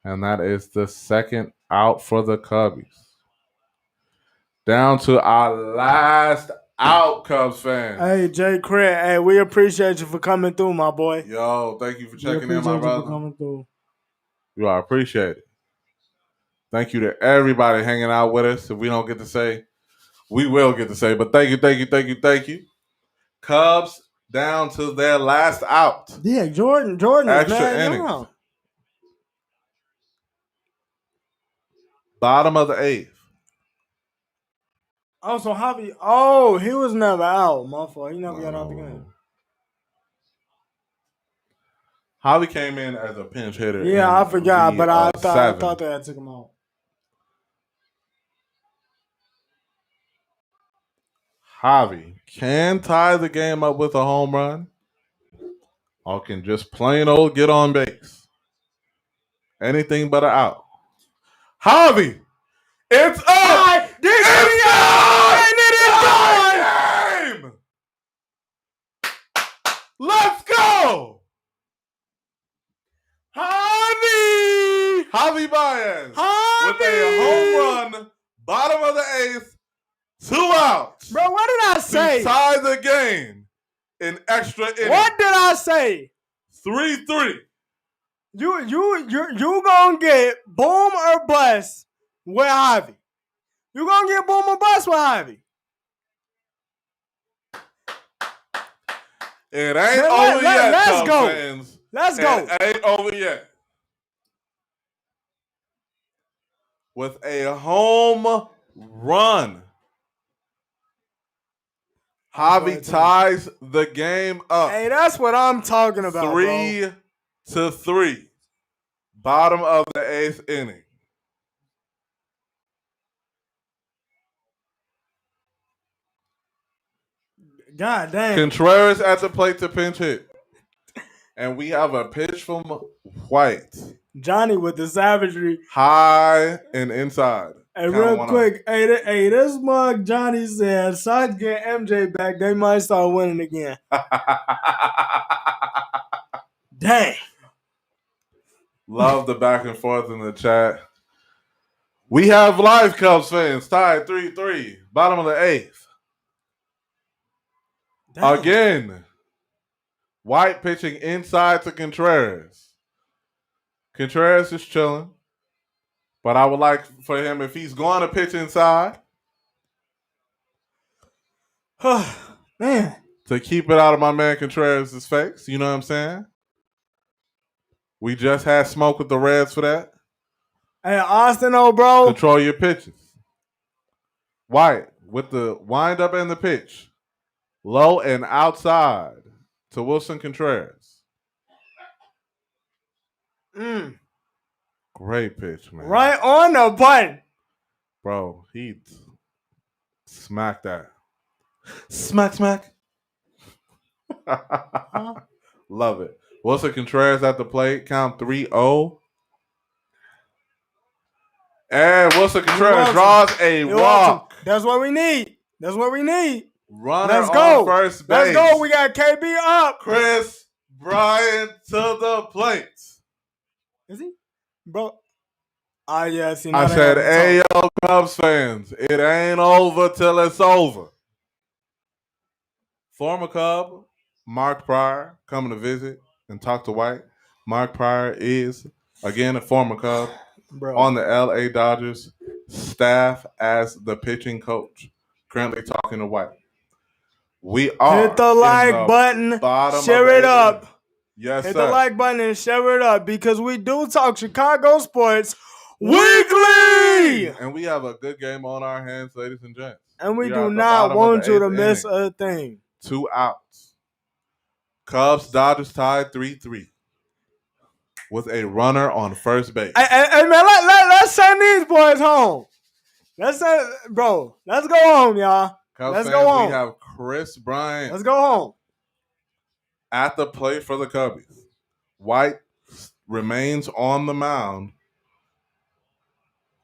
And that is the second out for the Cubbies. Down to our last out, Cubs fans. Hey, Jay Craig. Hey, we appreciate you for coming through, my boy. Yo, thank you for checking in, my brother. For coming through. You are appreciated. Thank you to everybody hanging out with us. If we don't get to say, we will get to say. But thank you. Cubs down to their last out. Yeah, Jordan Extra is mad innings. young. Bottom of the 8th. Oh, so Javi. Oh, he was never out, motherfucker. He never got out the game. Javi came in as a pinch hitter. Yeah, I forgot, but I thought they had took him out. Javi can tie the game up with a home run, or can just plain old get on base. Anything but an out. Javi, it's up! It's game! Let's go! Javi Baez with a home run, bottom of the 8th, 2 outs. Bro, what did I say? To tie the game in extra innings. What did I say? 3-3. You gonna get boom or bust with Javi. You gonna get boom or bust with Javi. It ain't over yet, let's go. Fans. Let's go. It ain't over yet. With a home run, Javi ties the game up. Hey, that's what I'm talking about. 3-3. Bottom of the 8th inning. God damn. Contreras at the plate to pinch hit. And we have a pitch from White. Johnny with the savagery. High and inside. Hey, real quick. Hey, this mug Johnny said, Sox get MJ back, they might start winning again. Dang. Love the back and forth in the chat. We have live Cubs fans tied 3-3. Bottom of the 8th. Dang. Again. White pitching inside to Contreras. Contreras is chilling. But I would like for him, if he's going to pitch inside, man, to keep it out of my man Contreras' face. You know what I'm saying? We just had smoke with the Reds for that. Hey, Austin, bro. Control your pitches. White with the windup and the pitch. Low and outside to Wilson Contreras. Great pitch, man. Right on the button. Bro, he smacked that. Smack, smack. Love it. Wilson Contreras at the plate. Count 3-0. And Wilson Contreras draws a walk. That's what we need. Runner Let's go. on first base. Let's go. We got KB up. Chris Bryant to the plate. Is he? Bro. Ah, yeah. See, I said, hey, yo, Cubs fans, it ain't over till it's over. Former Cub, Mark Pryor, coming to visit and talk to White. Mark Pryor is, again, a former Cub on the LA Dodgers staff as the pitching coach, currently talking to White. We are hit the like button, share it up. Yes, hit sir. the like button and share it up because we do talk Chicago sports weekly. And we have a good game on our hands, ladies and gents. And we do not want you to miss a thing. 2 outs. Cubs, Dodgers tied 3-3 with a runner on first base. Hey man, let's send these boys home. Let's go home, y'all. Cubs let's fans, go home. We have Chris Bryant. Let's go home. At the plate for the Cubbies. White remains on the mound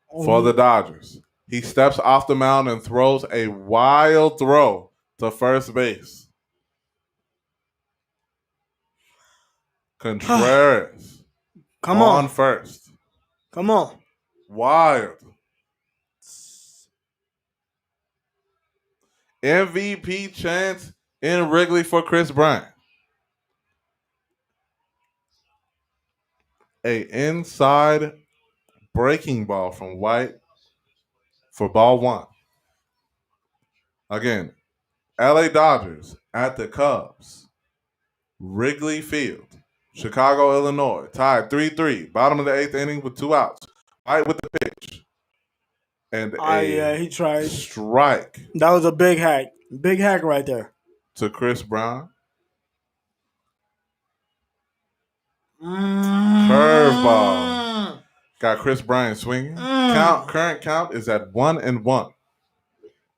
for the Dodgers. He steps off the mound and throws a wild throw to first base. Contreras. Come on. First. Come on. Wild. MVP chance in Wrigley for Chris Bryant. A inside breaking ball from White for ball 1. Again, LA Dodgers at the Cubs. Wrigley Field, Chicago, Illinois. Tied 3-3. Bottom of the 8th inning with 2 outs. White with the pitch. And he tried. Strike. That was a big hack. Big hack right there. To Chris Brown. Curveball. Got Chris Bryant swinging. Current count is at 1-1.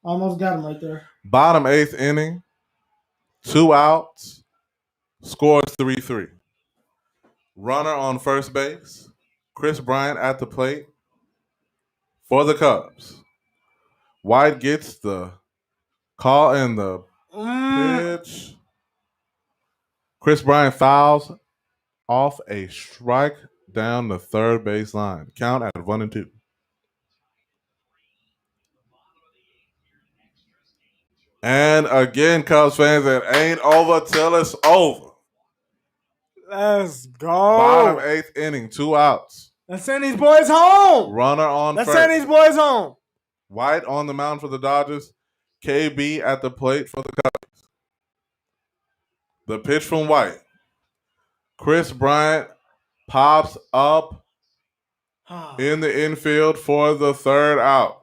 Almost got him right there. Bottom 8th inning. 2 outs. Scores 3-3. Runner on first base. Chris Bryant at the plate for the Cubs. White gets the call and the pitch. Chris Bryant fouls off a strike down the third base line. Count at 1-2. And again, Cubs fans, it ain't over till it's over. Let's go. Bottom 8th inning, 2 outs. Let's send these boys home. Runner on Let's first. send these boys home. White on the mound for the Dodgers. KB at the plate for the Cubs. The pitch from White. Chris Bryant pops up in the infield for the 3rd out.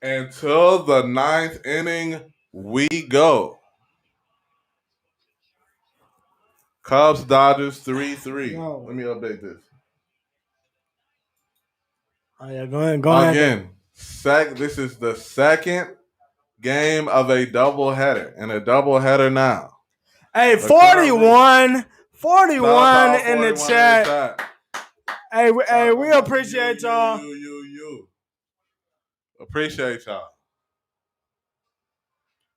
Until the 9th inning, we go. Cubs, Dodgers, 3-3. Whoa. Let me update this. Oh, yeah, go ahead. Again, this is the second game of a doubleheader, and a doubleheader now. Hey, 41 in the chat. Hey, we appreciate y'all. Appreciate y'all.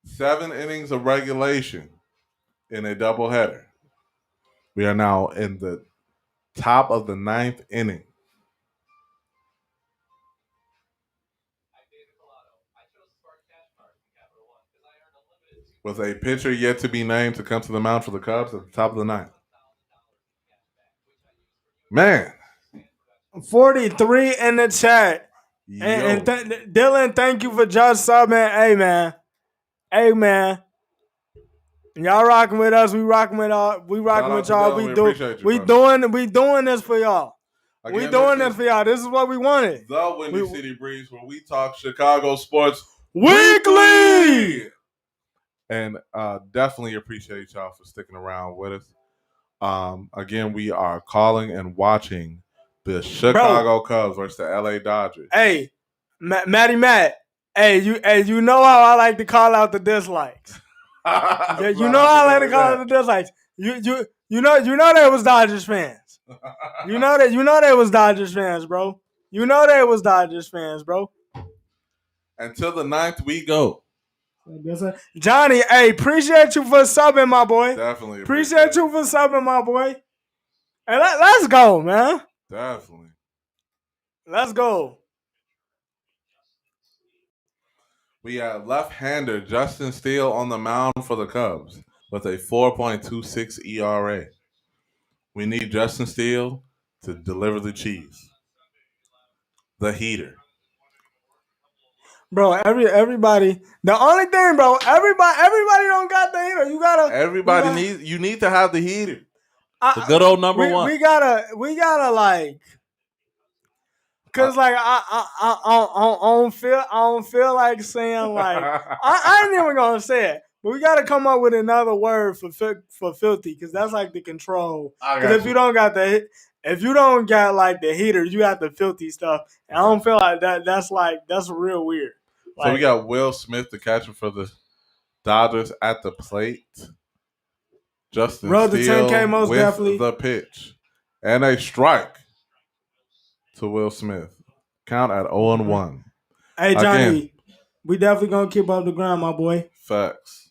7 innings of regulation in a doubleheader. We are now in the top of the 9th inning. With a pitcher yet to be named to come to the mound for the Cubs at the top of the 9th. Man. 43 in the chat. And Dylan, thank you for just subbing. Hey, man. Y'all rocking with us. We rocking with y'all. We doing this for y'all. Again, we doing this for y'all. This is what we wanted. The Windy City Breeze, where we talk Chicago sports weekly. And definitely appreciate y'all for sticking around with us. Again, we are calling and watching the Chicago Cubs versus the LA Dodgers. Hey, Matty Matt. you know how I like to call out the dislikes. Yeah, you know how I like to call out the dislikes. You know they was Dodgers fans. You know they was Dodgers fans, bro. You know they was Dodgers fans, bro. Until the 9th we go. Johnny, hey, appreciate you for subbing, my boy. Definitely appreciate you for subbing, my boy. Hey, let's go, man. Definitely. Let's go. We have left-hander Justin Steele on the mound for the Cubs with a 4.26 ERA. We need Justin Steele to deliver the cheese. The heater. Bro, everybody. The only thing, bro, everybody don't got the heater. You need to have the heater. The good old number one. We gotta like, cause like I don't feel like saying like I ain't even gonna say it, but we gotta come up with another word for filthy, cause that's like the control. Cause if you don't got like the heater, you got the filthy stuff. And I don't feel like that. That's real weird. Like, so we got Will Smith, the catcher for the Dodgers, at the plate. Justin Steele with definitely. The pitch. And a strike to Will Smith. Count at 0-1. Hey, Johnny, again, we definitely going to keep up the ground, my boy. Facts.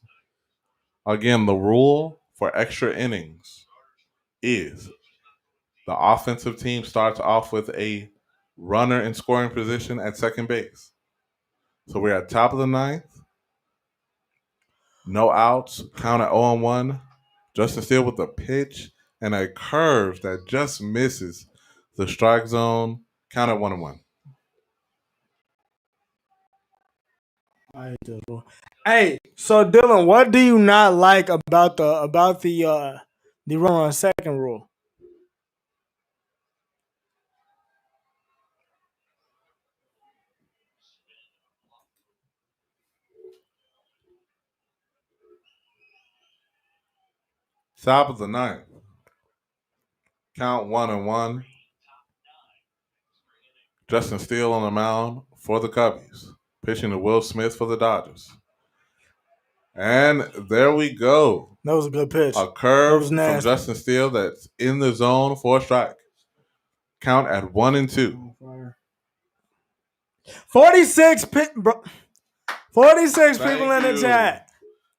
Again, the rule for extra innings is the offensive team starts off with a runner in scoring position at second base. So we're at top of the 9th. No outs. Count at 0-1. Justin Steele with a pitch and a curve that just misses the strike zone. Count at 1-1. Hey, so Dylan, what do you not like about the run on second rule? Top of the 9th. Count 1-1. Justin Steele on the mound for the Cubbies. Pitching to Will Smith for the Dodgers. And there we go. That was a good pitch. A curve from Justin Steele that's in the zone for a strike. Count at 1-2. 46 people in the chat.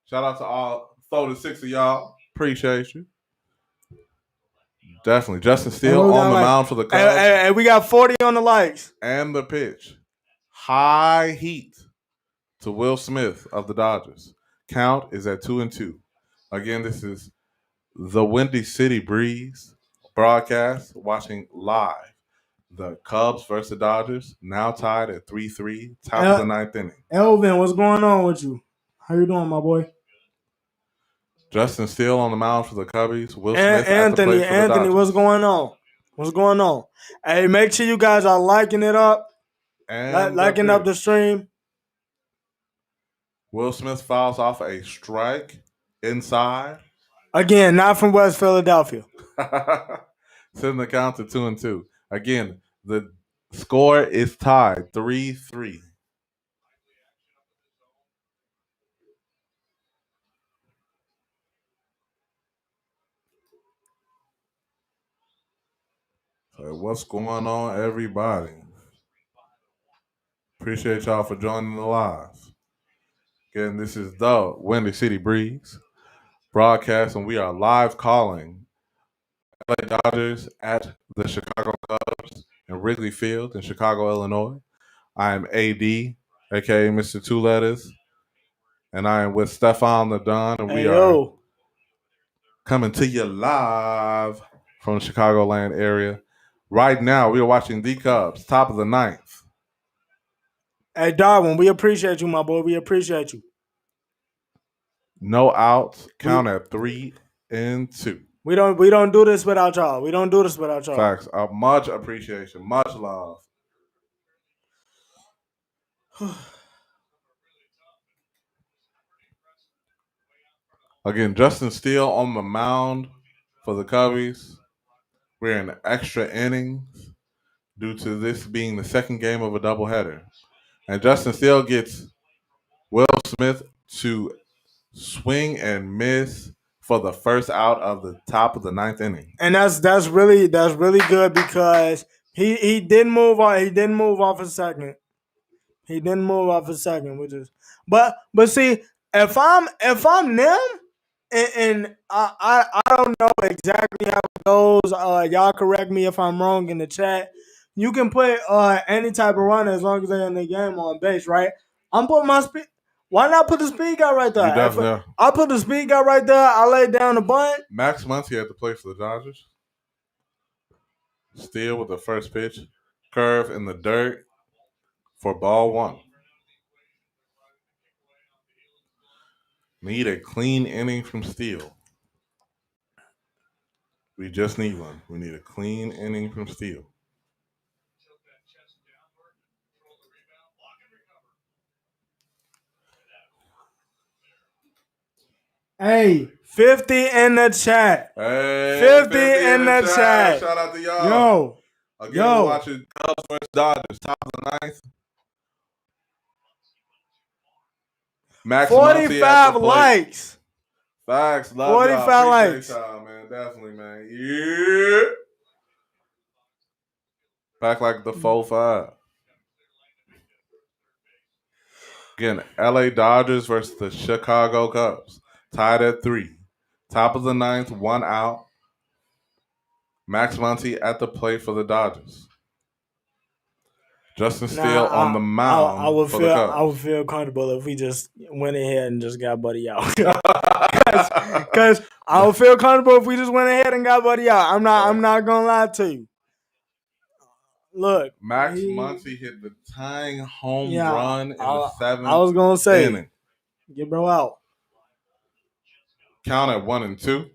Shout out to all 46 of y'all. Appreciate you. Definitely. Justin Steele on the mound for the Cubs. And we got 40 on the likes. And the pitch. High heat to Will Smith of the Dodgers. Count is at 2-2. Again, this is the Windy City Breeze broadcast, watching live the Cubs versus the Dodgers, now tied at 3-3, top of the 9th inning. Elvin, what's going on with you? How you doing, my boy? Justin Steele on the mound for the Cubbies. Will Smith at the plate for the Dodgers. What's going on? What's going on? Hey, make sure you guys are liking it up. And liking up the stream. Will Smith fouls off a strike inside. Again, not from West Philadelphia. Sending the count to 2-2. Again, the score is tied 3-3. So what's going on, everybody? Appreciate y'all for joining the live. Again, this is the Windy City Breeze broadcast, and we are live calling LA Dodgers at the Chicago Cubs in Wrigley Field in Chicago, Illinois. I am AD, aka Mr. Two Letters, and I am with Stefan the Don, and we are coming to you live from the Chicagoland area. Right now, we are watching the Cubs, top of the 9th. Hey, Darwin, we appreciate you, my boy. We appreciate you. No outs. Count at 3-2. We don't do this without y'all. We don't do this without y'all. Facts. Much appreciation. Much love. Again, Justin Steele on the mound for the Cubbies. We're in extra innings due to this being the second game of a doubleheader. And Justin Steele gets Will Smith to swing and miss for the first out of the top of the ninth inning. And that's really good because he didn't move on. He didn't move off a second. He didn't move off a second, which is but see if I'm them and I don't know exactly how it goes. Y'all correct me if I'm wrong in the chat. You can put any type of runner as long as they're in the game on base, right? I'm putting my speed. Why not put the speed guy right there? You definitely I put the speed guy right there. I lay down the bunt. Max Muncy had to play for the Dodgers. Steele with the first pitch. Curve in the dirt for ball one. Need a clean inning from Steele. We just need one. We need a clean inning from Steele. Hey, 50 in the chat. Hey, 50 in the chat. Shout out to y'all. Again, Yo. We're watching Cubs versus Dodgers, top of the ninth. Max 45 likes. Facts. Love 45 y'all. likes. Y'all, man. Definitely, man. Yeah. Back like the 4-5. Again, LA Dodgers versus the Chicago Cubs. Tied at 3. Top of the ninth, 1 out. Max Muncy at the plate for the Dodgers. Justin Steele on the mound I would for the Cubs. I would feel comfortable if we just went ahead and just got Buddy out. Because I would feel comfortable if we just went ahead and got Buddy out. I'm not gonna lie to you. Look, Max Muncy hit the tying home run in the 7th I was gonna say inning. Get bro out. Count at 1-2.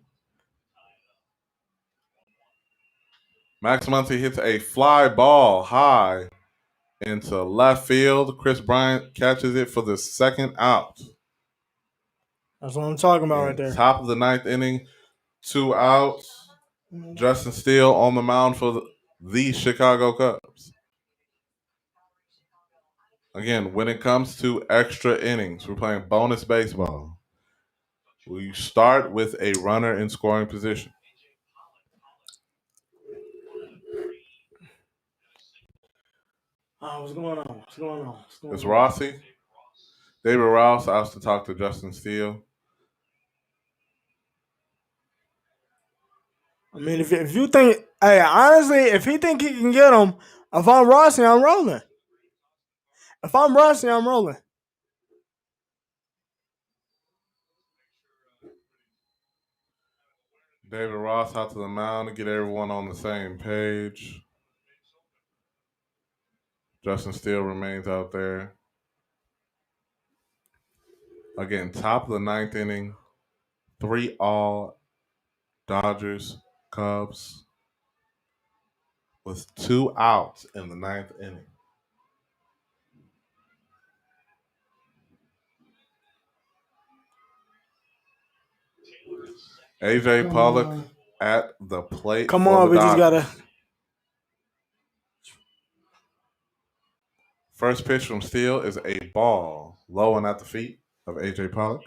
Max Muncy hits a fly ball high into left field. Chris Bryant catches it for the second out. That's what I'm talking about right there. Top of the ninth inning, 2 outs. Justin Steele on the mound for the Chicago Cubs. Again, when it comes to extra innings, we're playing bonus baseball. We start with a runner in scoring position. What's going on? It's Rossi. David Rouse asked to talk to Justin Steele. I mean, if you think, hey, honestly, if he think he can get him, if I'm Rossi, I'm rolling. If I'm Rossi, I'm rolling. David Ross out to the mound to get everyone on the same page. Justin Steele remains out there. Again, top of the ninth inning, 3-all Dodgers, Cubs, with 2 outs in the ninth inning. AJ Pollock at the plate. Come on, we just gotta. First pitch from Steele is a ball, low and at the feet of AJ Pollock.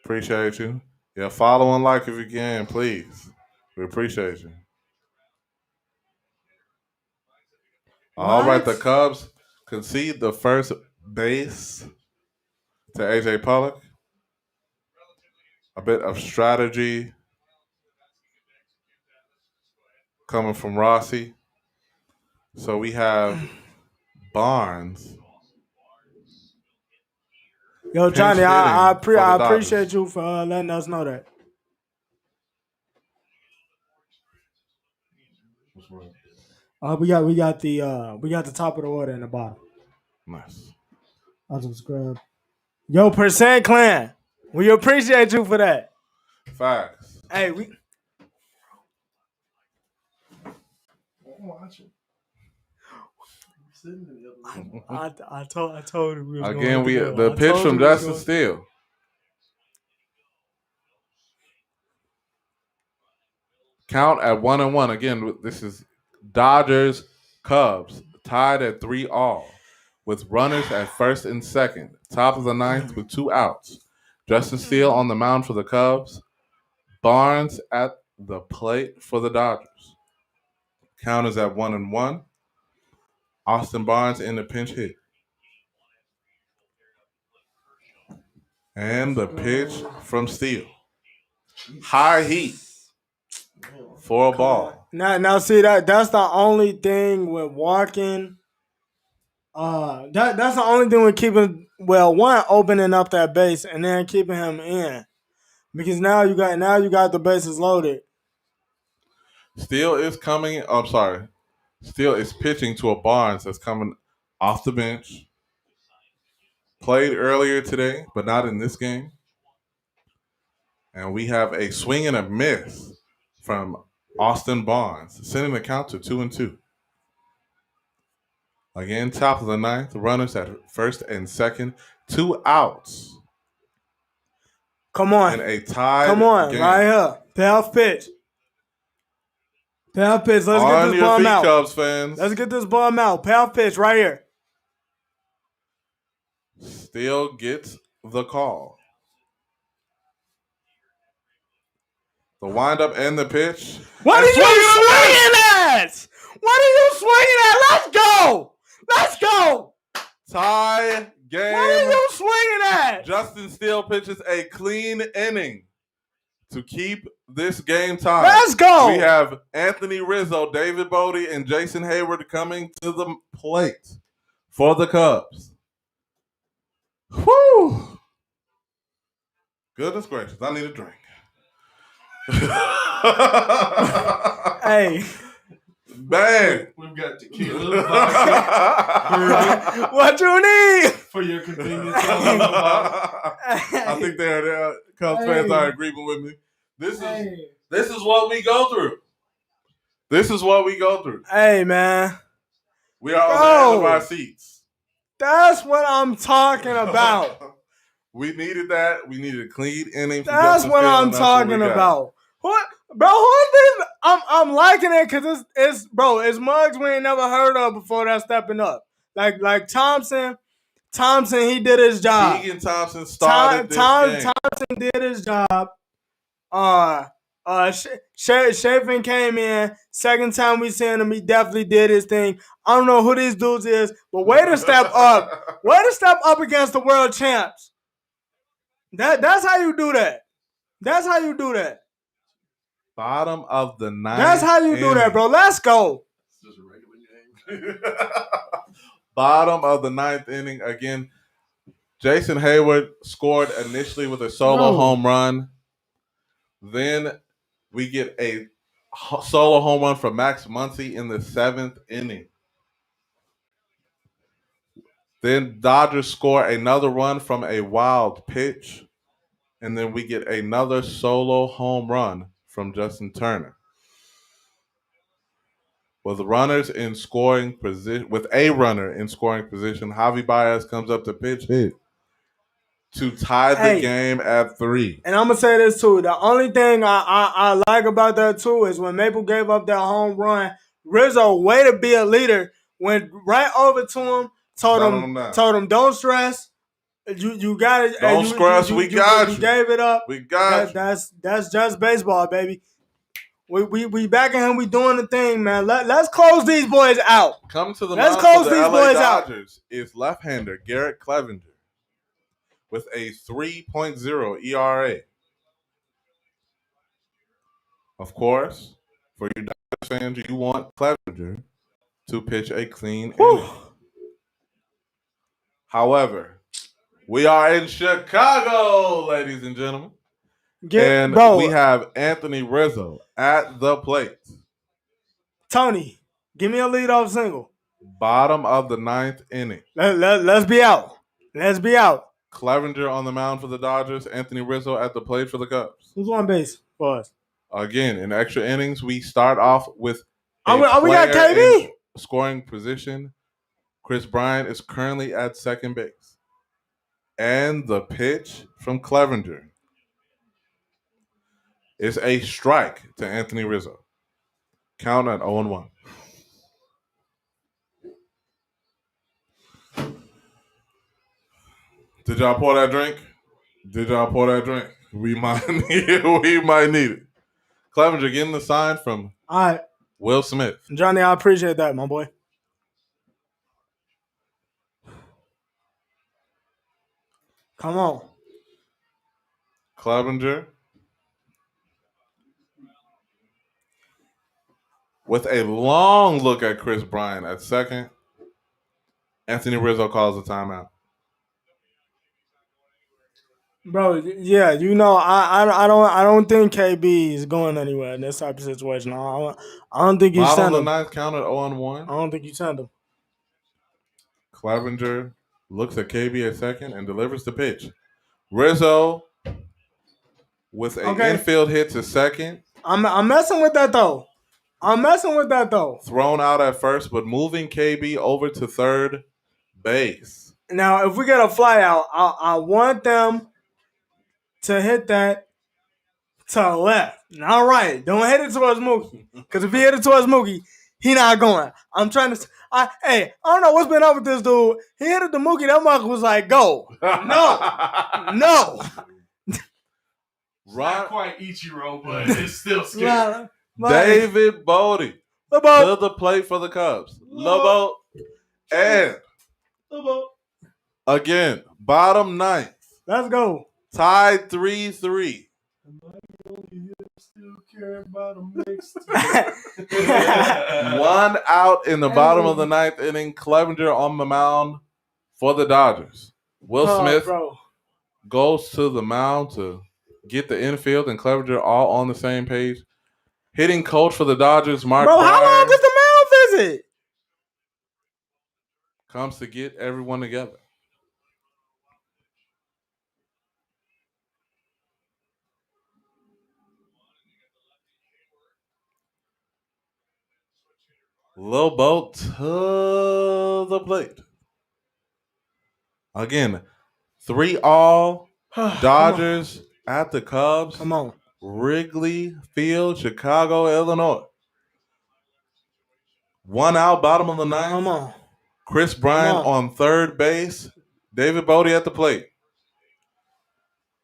Appreciate you. Yeah, follow and like if you can, please. We appreciate you. All right, the Cubs concede the first base to AJ Pollock. A bit of strategy coming from Rossi. So we have Barnes. Yo, Johnny, I appreciate you for letting us know that. We got the top of the order in the bottom. Nice. I'll subscribe. Yo, Percent Clan, we appreciate you for that. Facts. Hey, I told him we was again. The pitch from Justin Steele. Count at 1-1. Again, this is Dodgers, Cubs, tied at 3-all, with runners at first and second. Top of the ninth with 2 outs. Justin Steele on the mound for the Cubs. Barnes at the plate for the Dodgers. Count is at 1-1. Austin Barnes in the pinch hit. And the pitch from Steele. High heat for a ball. Now see that's the only thing with walking. That's the only thing with keeping one opening up that base and then keeping him in, because now you got the bases loaded. Steele is coming. I'm sorry. Steele is pitching to a Barnes that's coming off the bench. Played earlier today, but not in this game. And we have a swing and a miss from Austin Barnes, sending the count to 2-2. Again, top of the ninth, runners at first and second, 2 outs. Come on. And a tie. Come on, game. right here. Payoff pitch. Payoff pitch. Let's On get this your ball feet, out. Cubs fans. Let's get this ball out. Payoff pitch right here. Steele gets the call. The windup and the pitch. What are you swinging at? What are you swinging at? Let's go. Let's go. Tie game. What are you swinging at? Justin Steele pitches a clean inning to keep this game tied. Let's go. We have Anthony Rizzo, David Bodie, and Jason Hayward coming to the plate for the Cubs. Whew. Goodness gracious, I need a drink. Hey. Man. We've got tequila, vodka, What you need? for your convenience. I think they're Cubs fans are agreeing with me. This is what we go through. This is what we go through. Hey, man. We are on the edge of our seats. That's what I'm talking about. We needed that. We needed a clean inning. That's what I'm talking about. What, bro? Who's this? I'm liking it because it's mugs we ain't never heard of before that's stepping up. Like Thompson, he did his job. Keegan Thompson started this game. Thompson did his job. Chafin came in. Second time we seen him, he definitely did his thing. I don't know who these dudes is, but way to step up. Way to step up against the world champs. That's how you do that. That's how you do that. Bottom of the ninth. That's how you do that, bro. Let's go. This is a regular game. Bottom of the ninth inning. Again, Jason Hayward scored initially with a solo home run. Then we get a solo home run from Max Muncy in the 7th inning. Then Dodgers score another run from a wild pitch. And then we get another solo home run from Justin Turner. With runners in scoring position, Javi Baez comes up to pitch hit to tie the game at 3. And I'm gonna say this too. The only thing I like about that too is when Maple gave up that home run, Rizzo, way to be a leader, went right over to him, told him don't stress. You got it. Don't stress. We got you. You gave it up. We got you. That's just baseball, baby. We backing him. We doing the thing, man. Let's close these boys out. Come to the Let's mound close for the these LA boys out. Dodgers is left-hander Garrett Clevenger with a 3.0 ERA. Of course, for you Dodgers fans, you want Clevenger to pitch a clean inning. However, we are in Chicago, ladies and gentlemen. We have Anthony Rizzo at the plate. Tony, give me a leadoff single. Bottom of the 9th inning. Let's be out. Let's be out. Clevenger on the mound for the Dodgers. Anthony Rizzo at the plate for the Cubs. Who's on base for us? Again, in extra innings, we start off with we got KB? Scoring position. Chris Bryant is currently at second base. And the pitch from Clevenger. is a strike to Anthony Rizzo. Count at 0-1. Did y'all pour that drink? We might need it. Clevenger getting the sign from All right, Will Smith. Johnny, I appreciate that, my boy. Come on. Clevenger with a long look at Chris Bryant at second. Anthony Rizzo calls the timeout. Bro, yeah, I don't think KB is going anywhere in this type of situation. I don't think you Bottom send of him. the ninth, counted 0-1. I don't think you send him. Clevenger looks at KB at second and delivers the pitch. Rizzo with an infield hit to second. I'm messing with that though. Thrown out at first, but moving KB over to third base. Now, if we get a fly out, I want them to hit that to the left, not right. Don't hit it towards Mookie, because if he hit it towards Mookie, he not going. I'm trying to. I don't know what's been up with this dude. He hit it to Mookie. That mother was like, "Go, no." Not quite Ichiro, but it's still scary. David Bodie to the plate for the Cubs. Lobo and again, bottom ninth. Let's go. Tied 3-3. One out in the bottom of the ninth inning. Clevenger on the mound for the Dodgers. Will Smith goes to the mound to get the infield, and Clevenger all on the same page. Hitting coach for the Dodgers, Mark Pryor, how long is the mound visit? comes to get everyone together. Lobo to the plate. Again, 3-all. Dodgers at the Cubs. Come on. Wrigley Field, Chicago, Illinois. One out, bottom of the ninth. Come on. Chris Bryant on third base. David Bodie at the plate.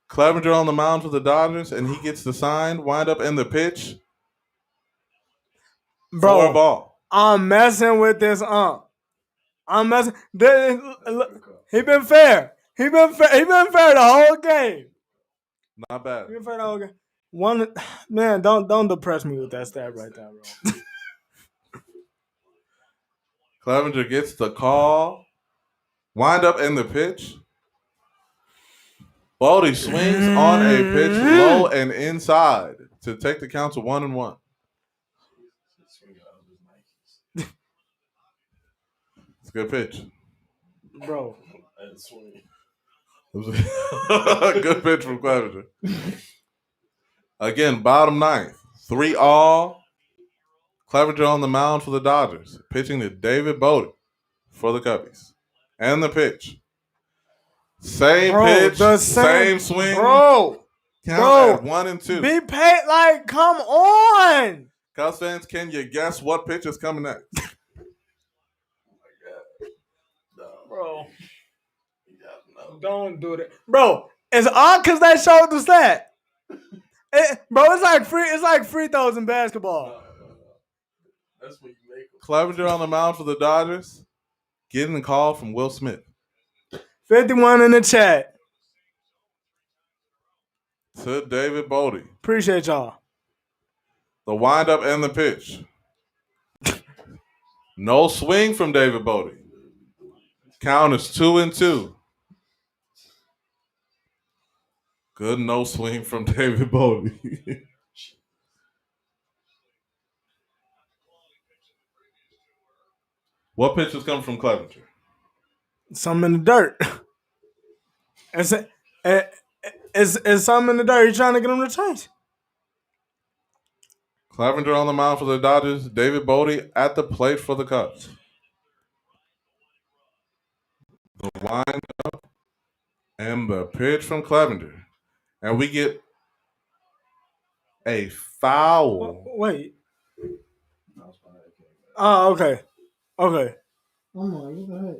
Clevenger on the mound for the Dodgers, and he gets the sign. Wind up in the pitch. Bro, for a ball. I'm messing with this I'm messing. He been fair. He been fair the whole game. Not bad. He been fair the whole game. One man, don't depress me with that stat right there, bro. Clevenger gets the call. Wind up in the pitch. Bodie swings on a pitch low and inside to take the count to 1-1. It's a good pitch. Bro. It was a good pitch from Clevenger. Again, bottom ninth. 3-all. Clevenger on the mound for the Dodgers. Pitching to David Bodie for the Cubbies. And the pitch. Same pitch, same swing. Bro. Count at 1 and 2. Be paid, like, come on. Cubs fans, can you guess what pitch is coming next? Bro. Don't do that. Bro, it's odd because they showed the stat. Bro, it's like free throws in basketball. That's what you make them. Clevenger on the mound for the Dodgers. Getting the call from Will Smith. 51 in the chat. To David Bodie. Appreciate y'all. The windup and the pitch. No swing from David Bodie. Count is 2-2. Good no swing from David Bodie. What pitches come from Clevenger? Something in the dirt. It's something in the dirt. He's trying to get him to change. Clevenger on the mound for the Dodgers. David Bodie at the plate for the Cubs. The windup and the pitch from Clevenger. And we get a foul. Wait. Oh, okay. Okay. I'm like, what the heck?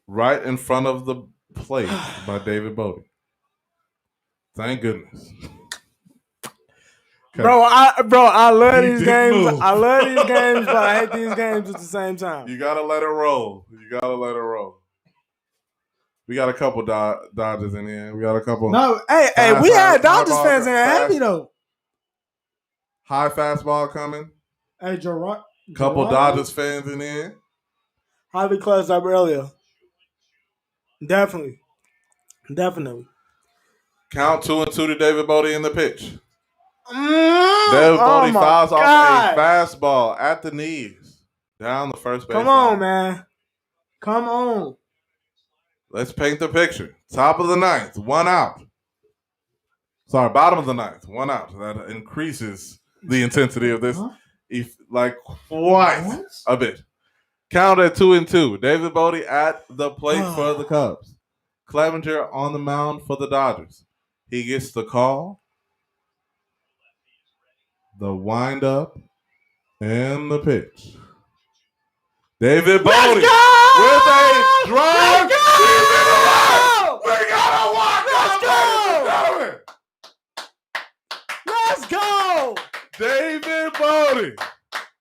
Right in front of the plate by David Bodie. Thank goodness. Bro, I love He these didn't games. move. I love these games, but I hate these games at the same time. You gotta let it roll. We got a couple Dodgers in here. We got a couple. No, Hey, we had Dodgers fans in here fast- heavy though. High fastball coming. hey, Gerard. Couple Gerard? Dodgers fans in here. Javi closed up earlier. Definitely. Count 2-2 to David Bodie in the pitch. David David Bodie fouls off a fastball at the knees. Down the first base. Come on, man. Come on. Let's paint the picture. Top of the ninth, 1 out. Sorry, bottom of the ninth, 1 out. That increases the intensity of this, like quite a bit. Count at 2-2. David Bodie at the plate for the Cubs. Clevenger on the mound for the Dodgers. He gets the call, the windup, and the pitch. David Bodie with a drive. We got a walk-off, ladies and gentlemen. Let's go. David Bodie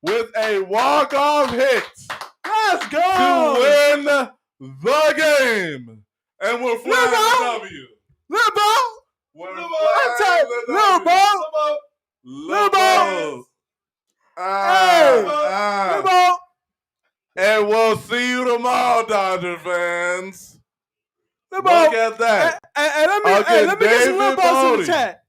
with a walk-off hit Let's to go. win the game. And we're flying the W. Little ball. We're Little flying the W. ball. Little ball. Little ball. And we'll see you tomorrow, Dodger fans. Little ball. Look at that. Let me get some little balls in the chat.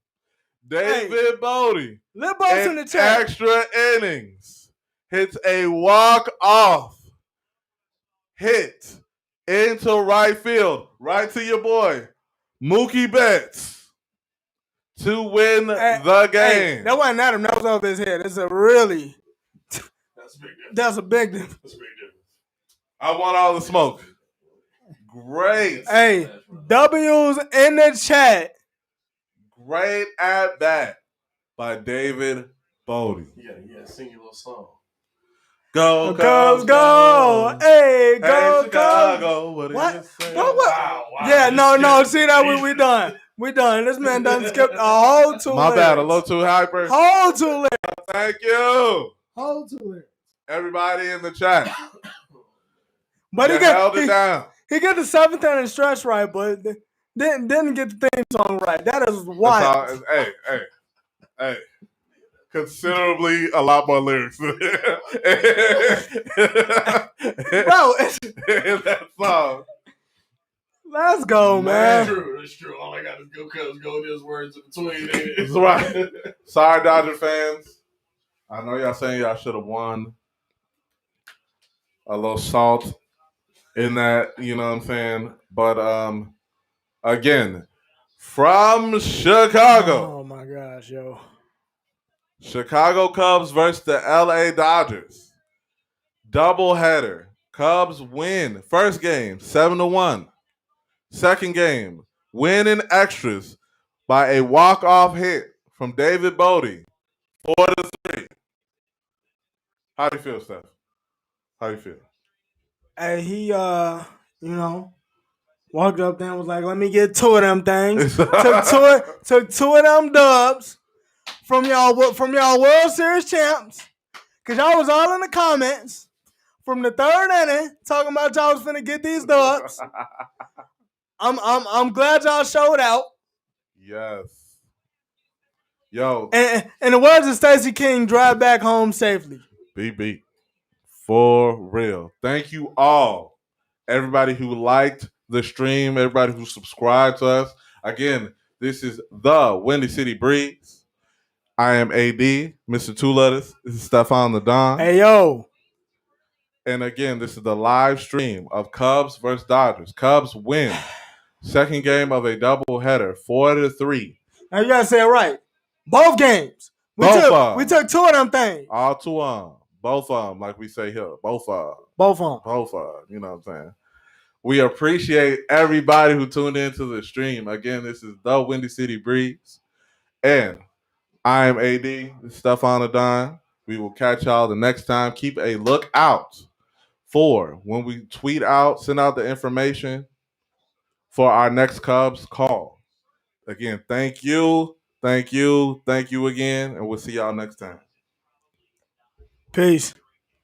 David Bodie. Little balls in the chat. Extra innings. Hits a walk-off hit into right field. Right to your boy, Mookie Betts, to win the game. That wasn't at him. That was over his head. It's a really... That's a big difference. That's a big difference. I want all the smoke. Great. Hey, W's in the chat. Great at bat by David Bodie. Yeah, sing your little song. Go, Cubs, go. Hey, go, hey, Chicago. What? What? Do you say? Wow. Yeah, no. See that we done. We done. This man done skipped a whole 2 My bad. A little too hyper. Whole 2 lyrics. Thank you. Hold to it. Everybody in the chat. But You held it down. he got the 7th inning stretch right, but didn't get the theme song right. That is wild. Hey. Considerably a lot more lyrics. Bro, it's in that song. Let's go, man. That's true. All I got is go Cubs, go. There's words in between. That's right. Sorry, Dodger fans. I know y'all saying y'all should have won. A little salt in that, you know what I'm saying? But again, from Chicago. Oh my gosh, yo. Chicago Cubs versus the LA Dodgers. Doubleheader. Cubs win. First game, 7-1. Second game, win in extras by a walk-off hit from David Bodie, 4-3. How do you feel, Steph? How do you feel? Hey, he walked up there and was like, "Let me get 2 of them things." took 2 of them dubs from y'all World Series champs, cause y'all was all in the comments from the 3rd inning talking about y'all was finna get these dubs. I'm glad y'all showed out. Yes. Yo. And the words of Stacey King, drive back home safely. BB. For real. Thank you all. Everybody who liked the stream, everybody who subscribed to us. Again, this is the Windy City Breeze. I am AD, Mr. Two Letters. This is Stefan the Don. Hey, yo. And again, this is the live stream of Cubs versus Dodgers. Cubs win. Second game of a doubleheader, 4-3. Now you gotta say it right. Both games. We took 2 of them things. All 2 of them. Both of them, like we say here. Both of them. Both of them. Both of them. You know what I'm saying? We appreciate everybody who tuned into the stream. Again, this is the Windy City Breeze. And I am AD, Stefan Adon. We will catch y'all the next time. Keep a lookout for when we tweet out, send out the information for our next Cubs call. Again, thank you again, and we'll see y'all next time. Peace.